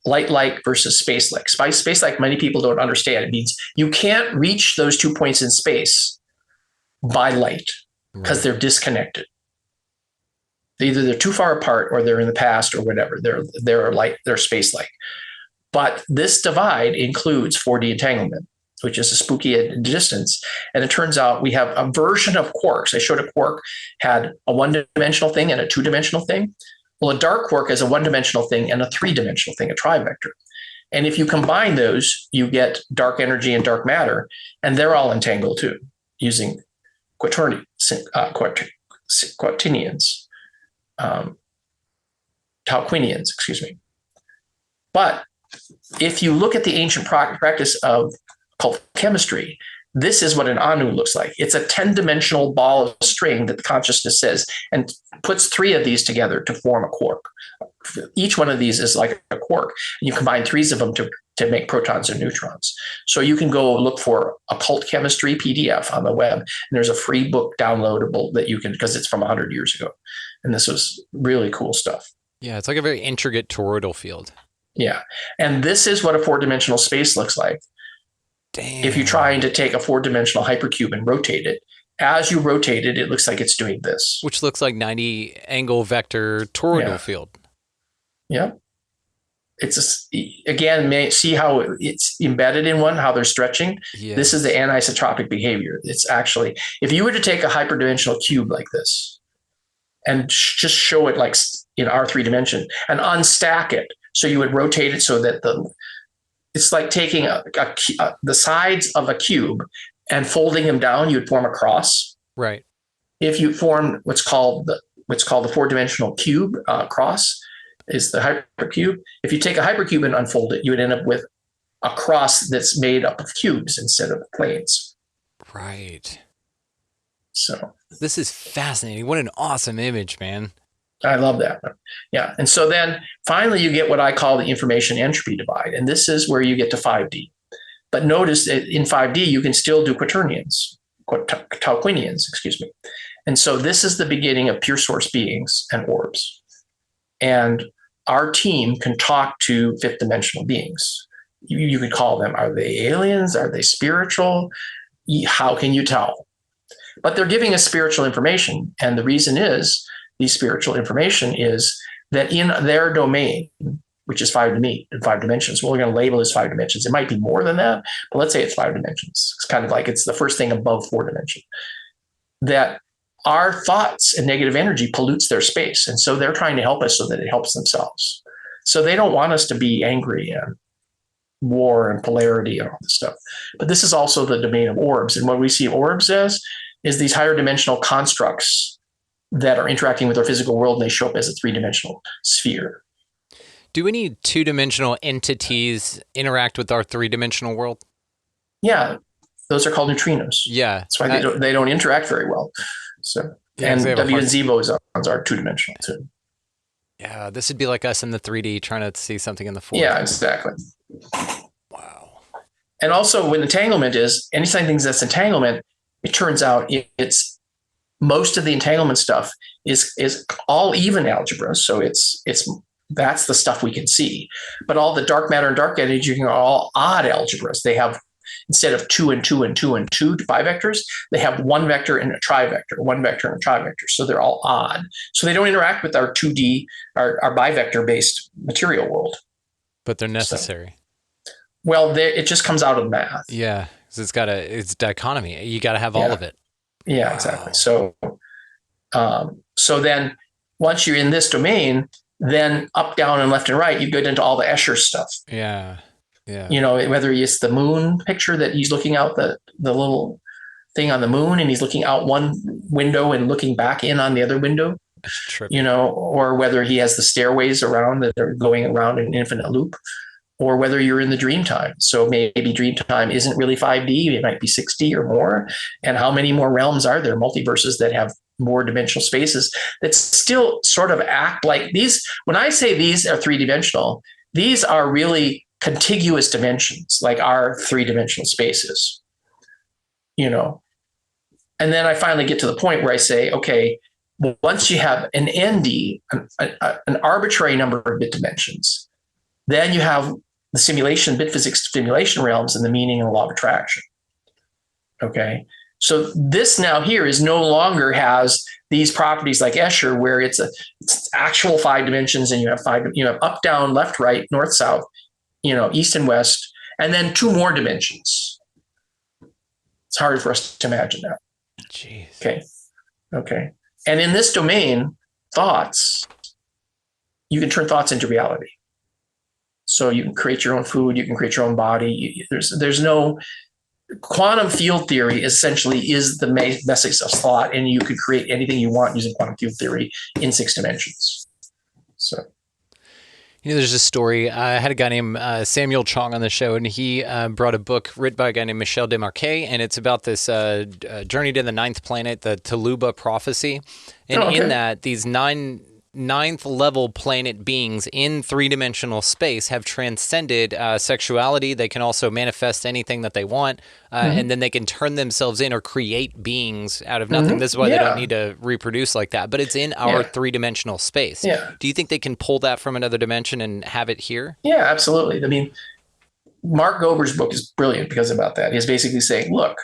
light-like versus space-like. Space-like, many people don't understand. It means you can't reach those 2 points in space by light because they're disconnected. Either they're too far apart or they're in the past or whatever. They're space-like. But this divide includes 4D entanglement, which is a spooky distance. And it turns out we have a version of quarks. I showed a quark had a one-dimensional thing and a two-dimensional thing. Well, a dark quark is a one-dimensional thing and a three-dimensional thing, a trivector. And if you combine those, you get dark energy and dark matter, and they're all entangled too, using quaternions, Tauquinians, excuse me. But if you look at the ancient practice of occult chemistry, this is what an Anu looks like. It's a 10-dimensional ball of string that the consciousness says, and puts three of these together to form a quark. Each one of these is like a quark. And you combine threes of them to make protons and neutrons. So you can go look for occult chemistry PDF on the web, and there's a free book downloadable that you can, because it's from 100 years ago. And this was really cool stuff. Yeah, it's like a very intricate toroidal field. Yeah. And this is what a four-dimensional space looks like. Damn. If you're trying to take a four-dimensional hypercube and rotate it, as you rotate it, it looks like it's doing this. Which looks like 90 angle vector toroidal field. Yeah. It's again, see how it's embedded in one, how they're stretching. Yes. This is the anisotropic behavior. It's actually, if you were to take a hyperdimensional cube like this and just show it like in our 3 dimension and unstack it, so you would rotate it so that it's like taking the sides of a cube and folding them down, you would form a cross. Right. If you form what's called the 4-dimensional cube, cross is the hypercube. If you take a hypercube and unfold it, you would end up with a cross that's made up of cubes instead of planes. Right. So this is fascinating. What an awesome image, man. I love that. Yeah. And so then finally you get what I call the information entropy divide. And this is where you get to 5D. But notice that in 5D, you can still do quaternions, excuse me. And so this is the beginning of pure source beings and orbs. And our team can talk to fifth dimensional beings. You could call them, are they aliens? Are they spiritual? How can you tell? But they're giving us spiritual information. And the reason is, the spiritual information is that in their domain, which is 5 dimensions, well, we're going to label as 5 dimensions. It might be more than that, but let's say it's 5 dimensions. It's kind of like it's the first thing above 4 dimension. That our thoughts and negative energy pollutes their space. And so they're trying to help us so that it helps themselves. So they don't want us to be angry and war and polarity and all this stuff. But this is also the domain of orbs. And what we see orbs as is these higher dimensional constructs that are interacting with our physical world, and they show up as a 3-dimensional sphere. Do any 2-dimensional entities interact with our 3-dimensional world? Yeah, those are called neutrinos. Yeah. That's why they don't interact very well. So, yeah, and W and Z bosons are 2-dimensional too. Yeah, this would be like us in the 3D trying to see something in the 4D. Yeah, exactly. Wow. And also when entanglement is, anything that's entanglement, it turns out it's most of the entanglement stuff is all even algebra. So that's the stuff we can see. But all the dark matter and dark energy are all odd algebras. They have, instead of 2 and 2 and 2 and 2 bivectors, they have one vector and a trivector, one vector and a trivector. So they're all odd. So they don't interact with our 2D, our bivector-based material world. But they're necessary. So, well, it just comes out of math. Yeah, because it's dichotomy. You got to have all of it. Yeah, wow. Exactly. So then once you're in this domain, then up, down, and left and right, you get into all the Escher stuff. Yeah. Yeah. You know, whether it's the moon picture that he's looking out the little thing on the moon and he's looking out one window and looking back in on the other window, you know, or whether he has the stairways around that are going around in an infinite loop, or whether you're in the dream time. So maybe dream time isn't really 5D, it might be 6D or more. And how many more realms are there, multiverses that have more dimensional spaces that still sort of act like these? When I say these are 3-dimensional, these are really contiguous dimensions, like our 3-dimensional spaces, you know. And then I finally get to the point where I say, okay, once you have an ND, an arbitrary number of bit dimensions, then you have the simulation, bit physics simulation realms and the meaning and the law of attraction. Okay. So this now here is no longer has these properties like Escher, where it's actual 5 dimensions and you have up, down, left, right, north, south, you know, east and west, and then 2 more dimensions. It's hard for us to imagine that. Jeez. Okay. And in this domain, thoughts, you can turn thoughts into reality. So you can create your own food, you can create your own body. There's no quantum field theory essentially is the message of thought, and you could create anything you want using quantum field theory in 6 dimensions. So, you know, there's a story. I had a guy named Samuel Chong on the show, and he brought a book written by a guy named Michel Desmarquet, and it's about this journey to the 9th planet, the Tuluba prophecy. And in that, these 9th level planet beings in 3-dimensional space have transcended sexuality. They can also manifest anything that they want, and then they can turn themselves in or create beings out of nothing. This is why they don't need to reproduce like that. But it's in our 3-dimensional space. Yeah. Do you think they can pull that from another dimension and have it here? Yeah, absolutely. I mean, Mark Gober's book is brilliant because about that. He's basically saying, look,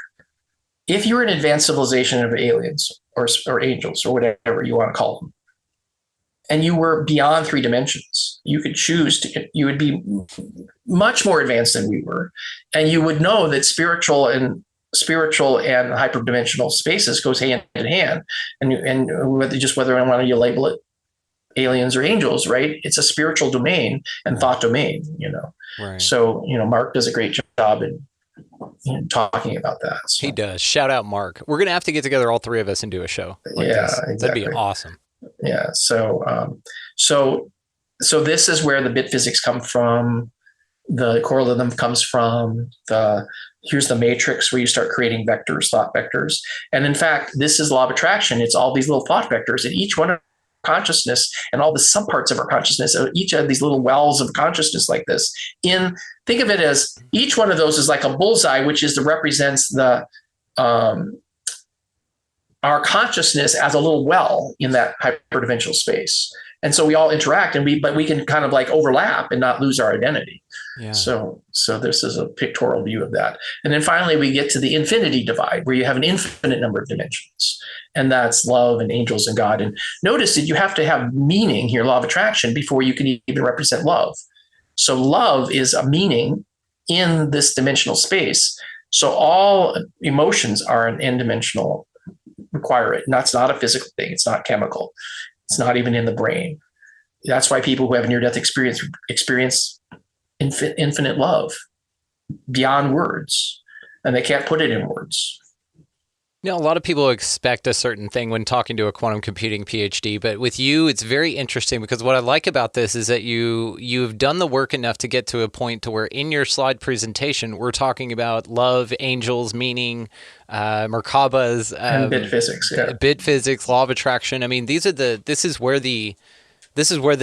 if you're an advanced civilization of aliens or angels or whatever you want to call them, and you were beyond 3 dimensions, you could choose you would be much more advanced than we were. And you would know that spiritual and hyperdimensional spaces goes hand in hand. And whether I want to label it aliens or angels, right? It's a spiritual domain and thought domain, you know? Right. So, you know, Mark does a great job in talking about that. So. He does. Shout out Mark. We're going to have to get together, all 3 of us, and do a show like this. Exactly. That'd be awesome. Yeah. So this is where the bit physics come from. The correlative comes from. Here's the matrix where you start creating vectors, thought vectors. And in fact, this is law of attraction. It's all these little thought vectors, and each one of consciousness and all the subparts of our consciousness, each of these little wells of consciousness like this. Think of it as each one of those is like a bullseye, which represents our consciousness as a little well in that hyperdimensional space. And so we all interact, but we can kind of like overlap and not lose our identity. Yeah. So this is a pictorial view of that. And then finally we get to the infinity divide, where you have an infinite number of dimensions, and that's love and angels and God. And notice that you have to have meaning here, law of attraction, before you can even represent love. So love is a meaning in this dimensional space. So all emotions are an n-dimensional require it. And that's not a physical thing. It's not chemical. It's not even in the brain. That's why people who have near-death experience infinite love beyond words, and they can't put it in words. You know, a lot of people expect a certain thing when talking to a quantum computing PhD, but with you, it's very interesting because what I like about this is that you've done the work enough to get to a point to where in your slide presentation, we're talking about love, angels, meaning, Merkabas, and bit physics, bit physics, law of attraction. I mean, this is where the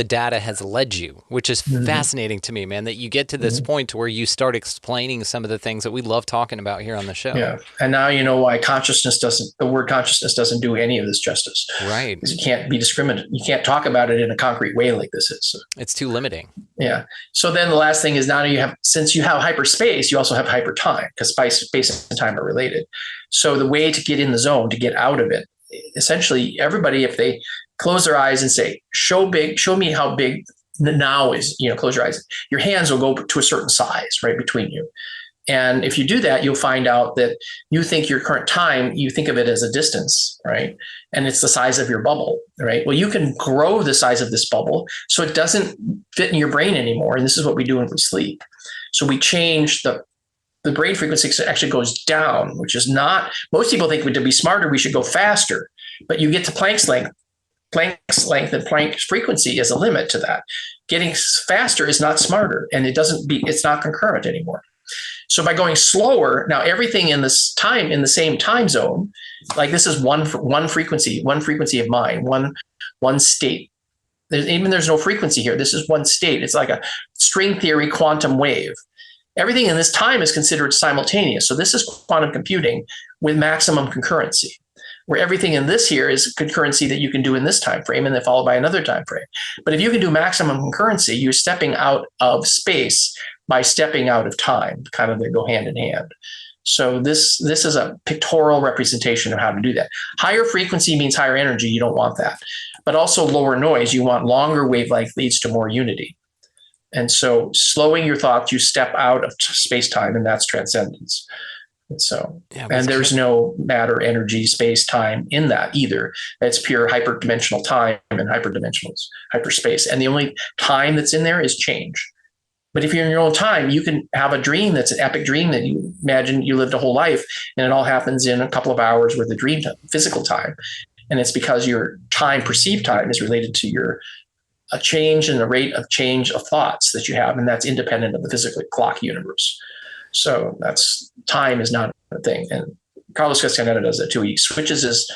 data has led you, which is fascinating to me, man, that you get to this point to where you start explaining some of the things that we love talking about here on the show. Yeah. And now you know why the word consciousness doesn't do any of this justice. Right. Because you can't be discriminate. You can't talk about it in a concrete way like this is. So, it's too limiting. Yeah. So then the last thing is now since you have hyperspace, you also have hypertime because space and time are related. So the way to get in the zone, to get out of it, essentially everybody, if they close their eyes and say, show me how big the now is, close your eyes. Your hands will go to a certain size right between you. And if you do that, you'll find out that you think your current time, you think of it as a distance, right? And it's the size of your bubble, right? Well, you can grow the size of this bubble so it doesn't fit in your brain anymore. And this is what we do when we sleep. So we change the brain frequency actually goes down, which is not, most people think to be smarter, we should go faster, but you get to Planck's length. Planck's length and Planck's frequency is a limit to that. Getting faster is not smarter, and it's not concurrent anymore. So by going slower, now everything in this time, in the same time zone, like this is one frequency of mind, one state. There's no frequency here. This is one state. It's like a string theory quantum wave. Everything in this time is considered simultaneous. So this is quantum computing with maximum concurrency, where everything in this here is concurrency that you can do in this time frame and then followed by another time frame. But if you can do maximum concurrency, you're stepping out of space by stepping out of time. Kind of they go hand in hand. So this is a pictorial representation of how to do that. Higher frequency means higher energy. You don't want that. But also lower noise. You want longer wavelength leads to more unity. And so slowing your thoughts, you step out of space-time, and that's transcendence. And so, and there's no matter, energy, space, time in that either. It's pure hyperdimensional time and hyperspace. And the only time that's in there is change. But if you're in your own time, you can have a dream that's an epic dream that you imagine you lived a whole life, and it all happens in a couple of hours with the dream time, physical time. And it's because your time, perceived time, is related to a change in the rate of change of thoughts that you have, and that's independent of the physical clock universe. So time is not a thing. And Carlos Castaneda does that too. He switches his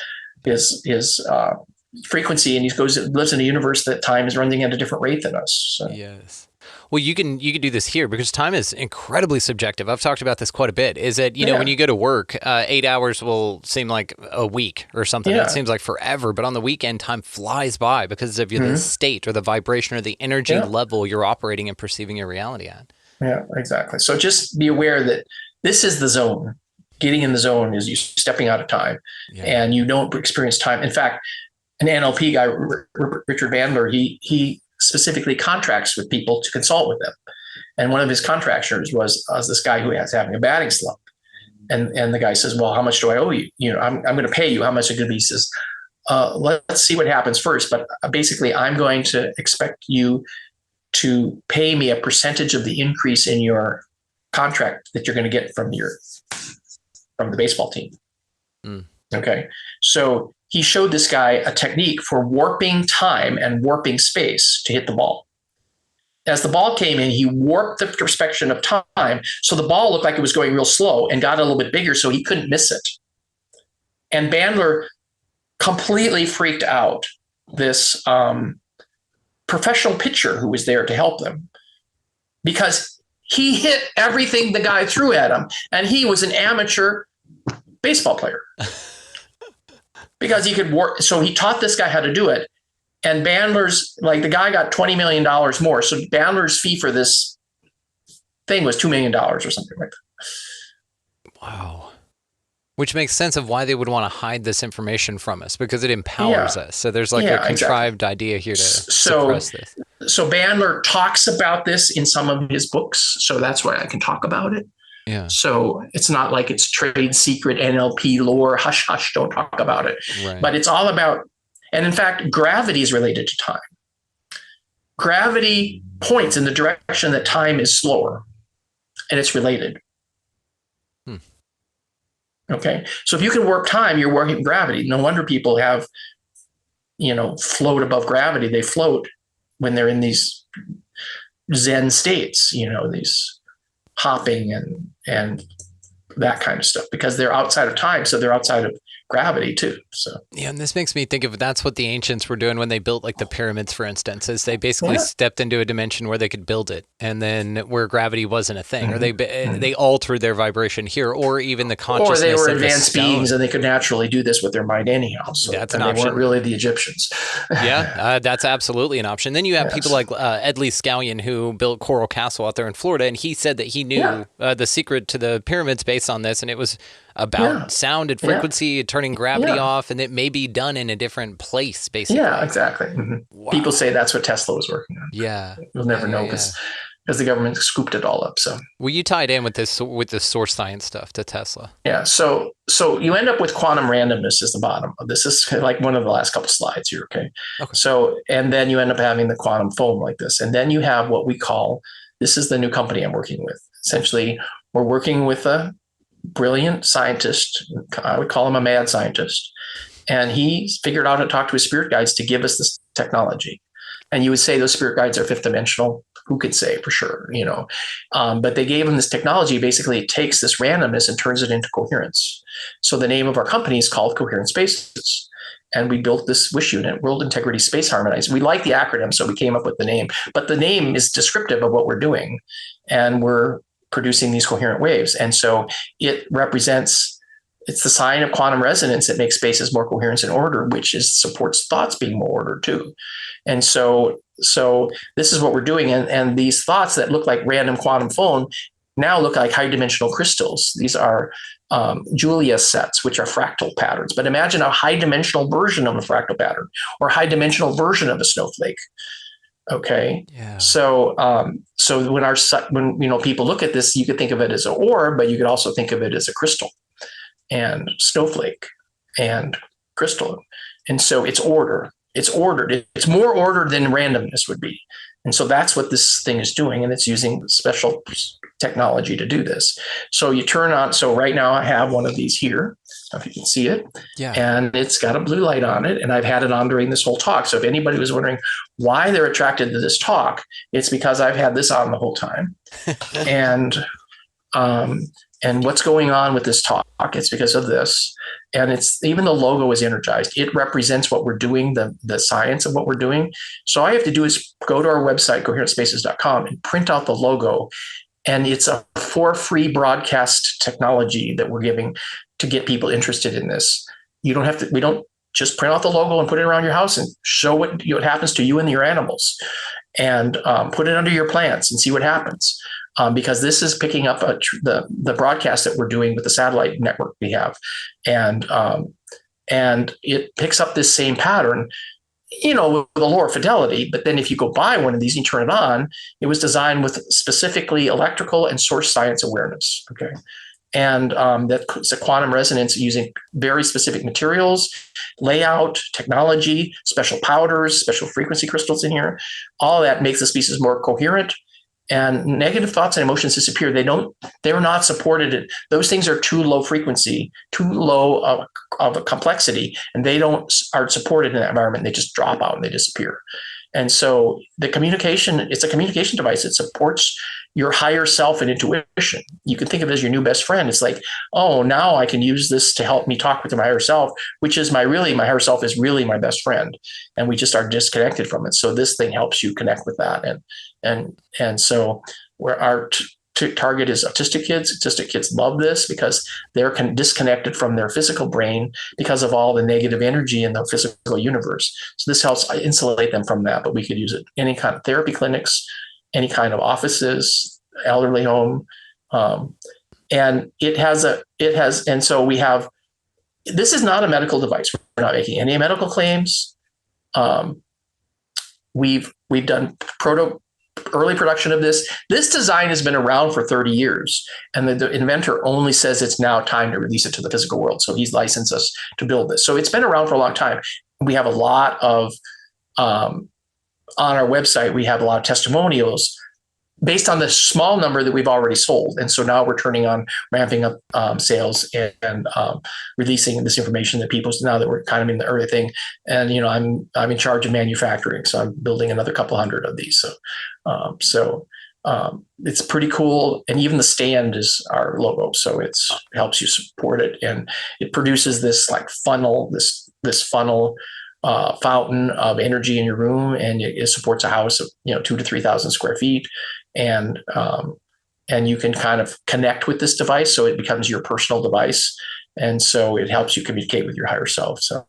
frequency, and he lives in a universe that time is running at a different rate than us. So. Yes. Well, you can do this here because time is incredibly subjective. I've talked about this quite a bit. Is that, when you go to work, 8 hours will seem like a week or something. Yeah. It seems like forever. But on the weekend, time flies by because of the state or the vibration or the energy level you're operating and perceiving your reality at. Yeah, exactly. So just be aware that this is the zone. Getting in the zone is you stepping out of time, and you don't experience time. In fact, an NLP guy, Richard Bandler, he specifically contracts with people to consult with them. And one of his contractors was this guy who was having a batting slump. And the guy says, well, how much do I owe you? I'm going to pay you. How much is it going to be? He says, let's see what happens first. But basically, I'm going to expect you to pay me a percentage of the increase in your contract that you're going to get from the baseball team. Okay. So he showed this guy a technique for warping time and warping space to hit the ball. As the ball came in, he warped the perspective of time. So the ball looked like it was going real slow and got a little bit bigger so he couldn't miss it. And Bandler completely freaked out this professional pitcher who was there to help them, because he hit everything the guy threw at him, and he was an amateur baseball player. Because he could work. So he taught this guy how to do it. And Bandler's, the guy got $20 million more. So Bandler's fee for this thing was $2 million or something like that. Wow. Which makes sense of why they would want to hide this information from us, because it empowers us. So there's a contrived idea here to suppress this. So Bandler talks about this in some of his books. So that's why I can talk about it. Yeah. So it's not like it's trade secret NLP lore, hush, hush, don't talk about it. Right. But it's all about, and in fact, gravity is related to time. gravity points in the direction that time is slower, and it's related. Okay, so if you can warp time, you're warping gravity. No wonder people have, float above gravity. They float when they're in these Zen states, these hopping and that kind of stuff, because they're outside of time, so they're outside of gravity too. So yeah, and this makes me think of that's what the ancients were doing when they built like the pyramids, for instance, is they basically stepped into a dimension where they could build it, and then where gravity wasn't a thing, or they altered their vibration here, or even the consciousness. Or they were of advanced beings, and they could naturally do this with their mind anyhow. So that's an option. They weren't really the Egyptians. Yeah, that's absolutely an option. Then you have people like Ed Lee Scallion, who built Coral Castle out there in Florida, and he said that he knew the secret to the pyramids based on this, and it was about sound and frequency, turning gravity off, and it may be done in a different place, basically. Yeah, exactly. Mm-hmm. Wow. People say that's what Tesla was working on. Yeah. You'll never know because the government scooped it all up. So well, you tied in with this source science stuff to Tesla. Yeah. So you end up with quantum randomness is the bottom of this. This is like one of the last couple slides here. Okay. So, and then you end up having the quantum foam like this. And then you have what we call, this is the new company I'm working with. Essentially, we're working with a brilliant scientist. I would call him a mad scientist. And he figured out how to talk to his spirit guides to give us this technology. And you would say those spirit guides are fifth dimensional. Who could say for sure, but they gave him this technology. Basically, it takes this randomness and turns it into coherence. So the name of our company is called Coherent Spaces. And we built this WISH unit, World Integrity Space Harmonized. We like the acronym, so we came up with the name. But the name is descriptive of what we're doing. And we're producing these coherent waves. And so it represents, it's the sign of quantum resonance that makes spaces more coherent and order, which supports thoughts being more ordered too. And so this is what we're doing. And these thoughts that look like random quantum foam now look like high dimensional crystals. These are Julia sets, which are fractal patterns. But imagine a high dimensional version of a fractal pattern or high dimensional version of a snowflake. Okay. Yeah. So when people look at this, you could think of it as an orb, but you could also think of it as a crystal and snowflake and crystal. And so it's order. It's ordered. It's more ordered than randomness would be. And so that's what this thing is doing. And it's using special technology to do this. So you turn on. So right now I have one of these here, if you can see it. Yeah. And it's got a blue light on it. And I've had it on during this whole talk. So if anybody was wondering why they're attracted to this talk, it's because I've had this on the whole time. And what's going on with this talk? It's because of this. And it's even the logo is energized. It represents what we're doing, the science of what we're doing. So all I have to do is go to our website, coherentspaces.com, and print out the logo. And it's for free broadcast technology that we're giving to get people interested in this. You don't have to, we don't just print out the logo and put it around your house and show what happens to you and your animals, and put it under your plants and see what happens. Because this is picking up the broadcast that we're doing with the satellite network we have, and it picks up this same pattern, with a lower fidelity. But then if you go buy one of these and you turn it on, it was designed with specifically electrical and source science awareness. Okay. And that's a quantum resonance using very specific materials, layout, technology, special powders, special frequency crystals in here. All that makes the species more coherent. And negative thoughts and emotions disappear. They're not supported. Those things are too low frequency, too low of a complexity, and aren't supported in that environment. They just drop out and they disappear. And so it's a communication device. It supports your higher self and intuition. You can think of it as your new best friend. It's like, oh, now I can use this to help me talk with my higher self, which is my higher self is really my best friend. And we just are disconnected from it. So this thing helps you connect with that. And so where our target is autistic kids. Autistic kids love this because they're disconnected from their physical brain because of all the negative energy in the physical universe. So this helps isolate them from that, but we could use it any kind of therapy clinics, any kind of offices, elderly home. And so we have, this is not a medical device. We're not making any medical claims. We've done early production of this. This design has been around for 30 years, and the inventor only says it's now time to release it to the physical world. So he's licensed us to build this. So it's been around for a long time. We have a lot of on our website, we have a lot of testimonials based on the small number that we've already sold. And so now we're ramping up sales and releasing this information that people, now that we're kind of in the early thing. And, I'm in charge of manufacturing. So I'm building another couple hundred of these. So it's pretty cool. And even the stand is our logo. So it helps you support it. And it produces this like funnel, this funnel fountain of energy in your room. And it supports a house of, 2,000 to 3,000 square feet. And you can kind of connect with this device. So it becomes your personal device. And so it helps you communicate with your higher self. So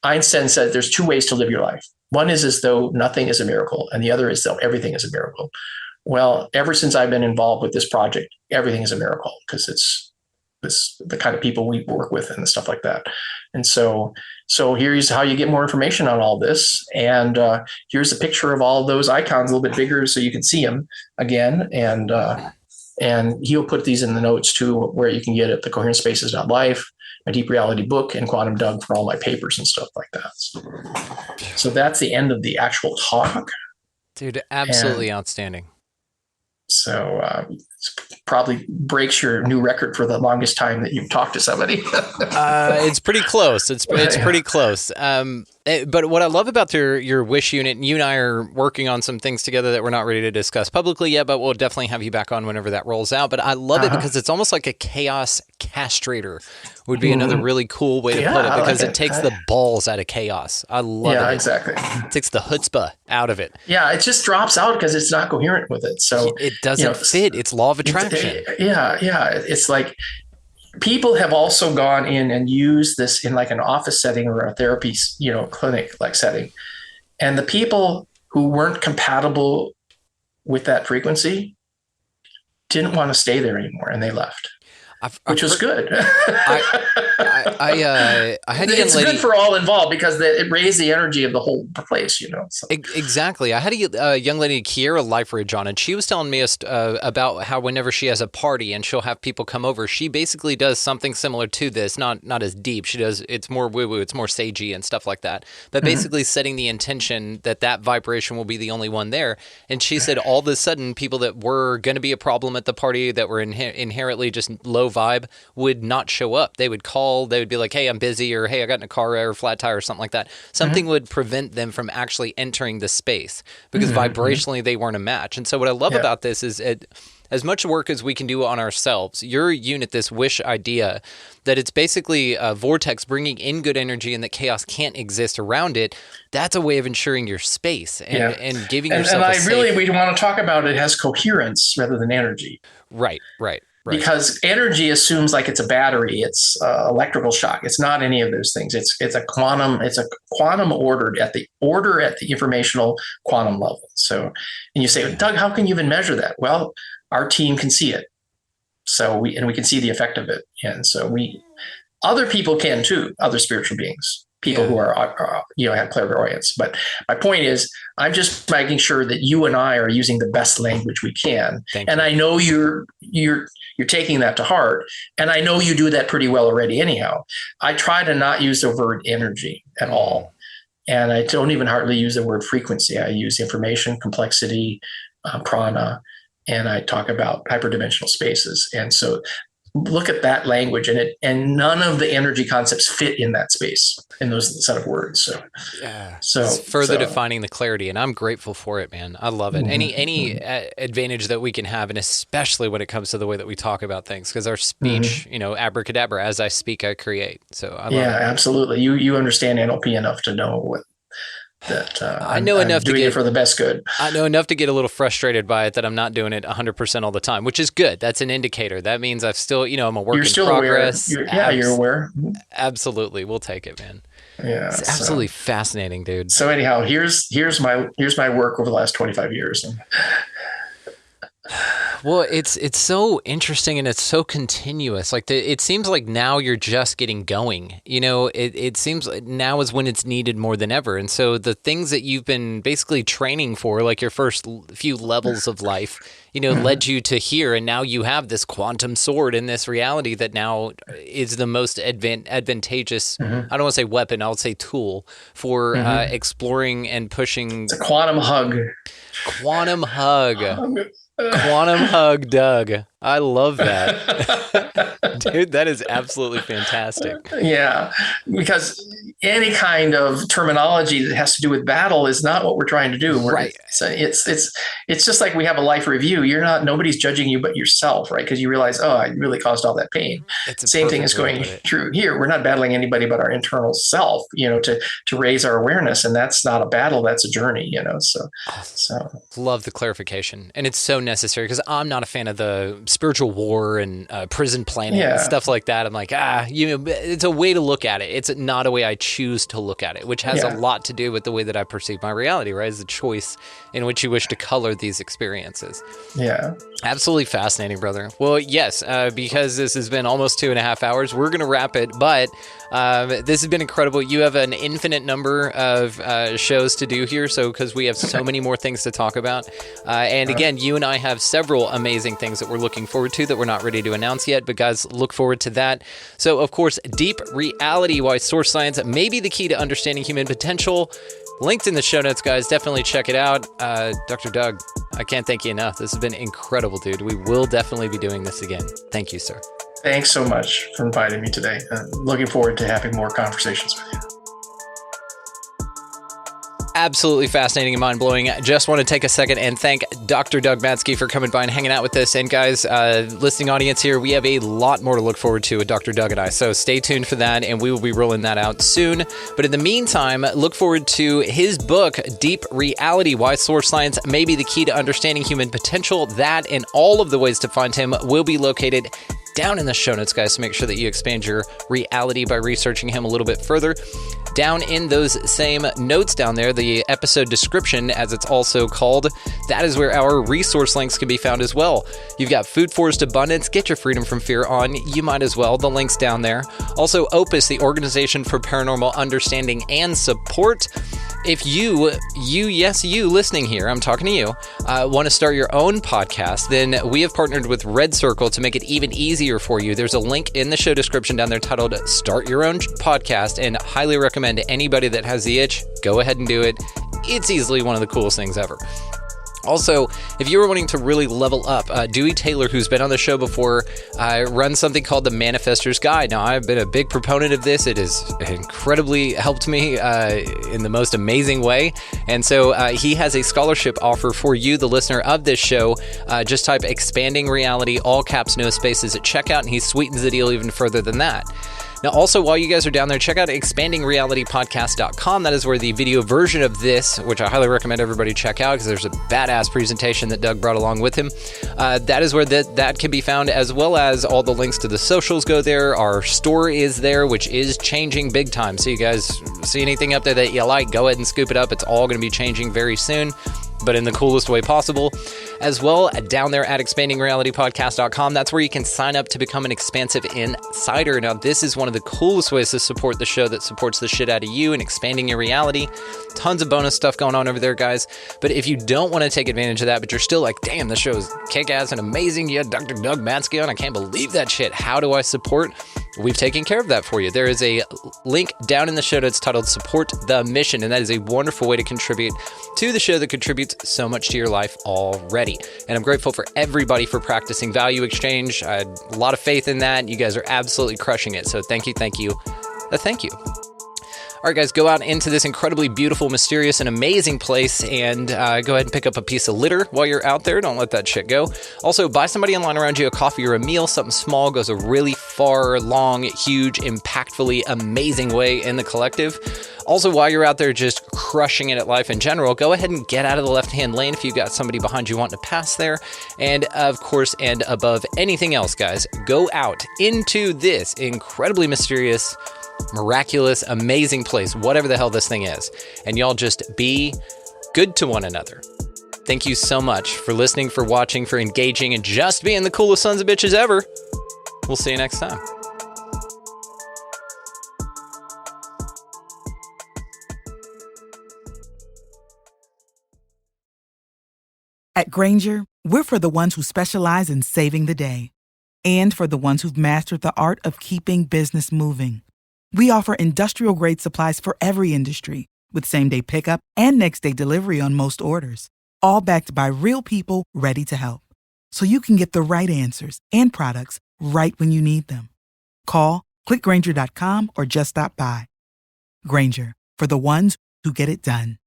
Einstein said there's two ways to live your life. One is as though nothing is a miracle. And the other is though everything is a miracle. Well, ever since I've been involved with this project, everything is a miracle because it's the kind of people we work with and stuff like that. And so here's how you get more information on all this. And here's a picture of all those icons a little bit bigger so you can see them again. And he'll put these in the notes too, where you can get it, the coherentspaces.life, my deep reality book, and Quantum Doug for all my papers and stuff like that. So that's the end of the actual talk. Dude, absolutely outstanding. So it probably breaks your new record for the longest time that you've talked to somebody. It's pretty close. It's pretty close. But what I love about your Wish unit, and you and I are working on some things together that we're not ready to discuss publicly yet, but we'll definitely have you back on whenever that rolls out. But I love it because it's almost like a chaos castrator would be another really cool way to put it, because it takes the balls out of chaos. I love it. Yeah, exactly. It takes the chutzpah out of it. Yeah, it just drops out because it's not coherent with it. So it doesn't fit. It's law of attraction. Yeah. It's like people have also gone in and used this in like an office setting or a therapy, clinic like setting. And the people who weren't compatible with that frequency didn't want to stay there anymore, and they left. Which was good. I had a young it's lady. Good for all involved because it raised the energy of the whole place, So. Exactly. I had a young lady, Kiera Liferidge, on, and she was telling me about how whenever she has a party and she'll have people come over, she basically does something similar to this, not as deep. It's more woo-woo, it's more sagey and stuff like that. But basically setting the intention that vibration will be the only one there. And she said all of a sudden people that were going to be a problem at the party, that were inherently just low vibe, would not show up. They would call, they would be like, hey, I'm busy, or hey, I got in a car or flat tire or something like that. Something would prevent them from actually entering the space because vibrationally they weren't a match. And so what I love about this is as much work as we can do on ourselves, your unit, this Wish idea, that it's basically a vortex bringing in good energy and that chaos can't exist around it, that's a way of ensuring your space and giving yourself we want to talk about it as coherence rather than energy. Right. Because energy assumes like it's a battery, it's electrical shock. It's not any of those things. It's a quantum ordered at the informational quantum level. So, and you say, Doug, how can you even measure that? Well, our team can see it. So we can see the effect of it. And so other people can too, other spiritual beings, people who are have clairvoyance. But my point is, I'm just making sure that you and I are using the best language we can. And I know you're taking that to heart. And I know you do that pretty well already anyhow. I try to not use the word energy at all. And I don't even hardly use the word frequency. I use information, complexity, prana, and I talk about hyperdimensional spaces. And so look at that language, and none of the energy concepts fit in that space, in those set of words. So it's further defining the clarity, and I'm grateful for it, man. I love it. Any advantage that we can have, and especially when it comes to the way that we talk about things, because our speech, abracadabra, as I speak, I create. So I love it. Absolutely. You understand NLP enough to know what. I know enough to get it for the best good. I know enough to get a little frustrated by it, that I'm not doing it 100% all the time, which is good. That's an indicator. That means I've still, I'm a work in progress. You're aware. Absolutely. We'll take it, man. Yeah. It's absolutely fascinating, dude. So anyhow, here's my work over the last 25 years. Well, it's so interesting and it's so continuous. Like it seems like now you're just getting going. It seems like now is when it's needed more than ever. And so the things that you've been basically training for, like your first few levels of life, led you to here. And now you have this quantum sword in this reality that now is the most advantageous, I don't want to say weapon, I'll say tool for exploring and pushing. It's a quantum hug. Quantum hug. Quantum hug, Doug. I love that. Dude, that is absolutely fantastic. Yeah, because any kind of terminology that has to do with battle is not what we're trying to do. Right. It's just like we have a life review. Nobody's judging you but yourself, right? Because you realize, I really caused all that pain. Same thing is going through here. We're not battling anybody but our internal self, to raise our awareness. And that's not a battle, that's a journey, So love the clarification. And it's so necessary because I'm not a fan of the spiritual war and prison planet and stuff like that. I'm like, it's a way to look at it. It's not a way I choose to look at it, which has a lot to do with the way that I perceive my reality, right? It's a choice in which you wish to color these experiences. Yeah. Absolutely fascinating, brother. Well, yes, because this has been almost 2.5 hours, we're going to wrap it, but this has been incredible. You have an infinite number of shows to do here, so because we have so many more things to talk about. And again, you and I have several amazing things that we're looking forward to that we're not ready to announce yet, but guys, look forward to that. So, of course, Deep Reality, Why Source Science may be the key to understanding human potential. Linked in the show notes, guys. Definitely check it out. Dr. Doug, I can't thank you enough. This has been incredible, dude. We will definitely be doing this again. Thank you, sir. Thanks so much for inviting me today. Looking forward to having more conversations with you. Absolutely fascinating and mind-blowing. Just want to take a second and thank Dr. Doug Matzke for coming by and hanging out with us. And guys, listening audience here, we have a lot more to look forward to with Dr. Doug and I. So stay tuned for that, and we will be rolling that out soon. But in the meantime, look forward to his book, Deep Reality, Why Source Science May Be the Key to Understanding Human Potential. That and all of the ways to find him will be located down in the show notes, guys, so make sure that you expand your reality by researching him a little bit further. Down in those same notes down there, the episode description, as it's also called, that is where our resource links can be found as well. You've got Food Forest Abundance, Get Your Freedom from Fear on, you might as well, the link's down there. Also, Opus, the Organization for Paranormal Understanding and Support. If you listening here, I'm talking to you, want to start your own podcast, then we have partnered with Red Circle to make it even easier for you. There's a link in the show description down there titled Start Your Own Podcast, and highly recommend anybody that has the itch, go ahead and do it. It's easily one of the coolest things ever. Also, if you were wanting to really level up, Dewey Taylor, who's been on the show before, runs something called the Manifestor's Guide. Now, I've been a big proponent of this. It has incredibly helped me in the most amazing way. And so he has a scholarship offer for you, the listener of this show. Just type Expanding Reality, all caps, no spaces at checkout, and he sweetens the deal even further than that. Now, also, while you guys are down there, check out expandingrealitypodcast.com. That is where the video version of this, which I highly recommend everybody check out because there's a badass presentation that Doug brought along with him. That is where that can be found, as well as all the links to the socials go there. Our store is there, which is changing big time. So you guys see anything up there that you like, go ahead and scoop it up. It's all going to be changing very soon, but in the coolest way possible. As well, down there at expandingrealitypodcast.com, that's where you can sign up to become an expansive insider. Now, this is one of the coolest ways to support the show that supports the shit out of you and expanding your reality. Tons of bonus stuff going on over there, guys. But if you don't want to take advantage of that, but you're still like, damn, this show is kick-ass and amazing. You had Dr. Doug Matzke on. I can't believe that shit. How do I support? We've taken care of that for you. There is a link down in the show notes titled Support the Mission, and that is a wonderful way to contribute to the show that contributes so much to your life already. And I'm grateful for everybody for practicing value exchange. I had a lot of faith in that. You guys are absolutely crushing it. So thank you. Thank you. All right, guys, go out into this incredibly beautiful, mysterious, and amazing place and go ahead and pick up a piece of litter while you're out there. Don't let that shit go. Also, buy somebody in line around you a coffee or a meal. Something small goes a really far, long, huge, impactfully amazing way in the collective. Also, while you're out there just crushing it at life in general, go ahead and get out of the left-hand lane if you've got somebody behind you wanting to pass there. And of course, and above anything else, guys, go out into this incredibly mysterious, miraculous, amazing place, whatever the hell this thing is. And y'all just be good to one another. Thank you so much for listening, for watching, for engaging, and just being the coolest sons of bitches ever. We'll see you next time. At Grainger, we're for the ones who specialize in saving the day and for the ones who've mastered the art of keeping business moving. We offer industrial-grade supplies for every industry with same-day pickup and next-day delivery on most orders, all backed by real people ready to help. So you can get the right answers and products right when you need them. Call, click Grainger.com, or just stop by. Grainger, for the ones who get it done.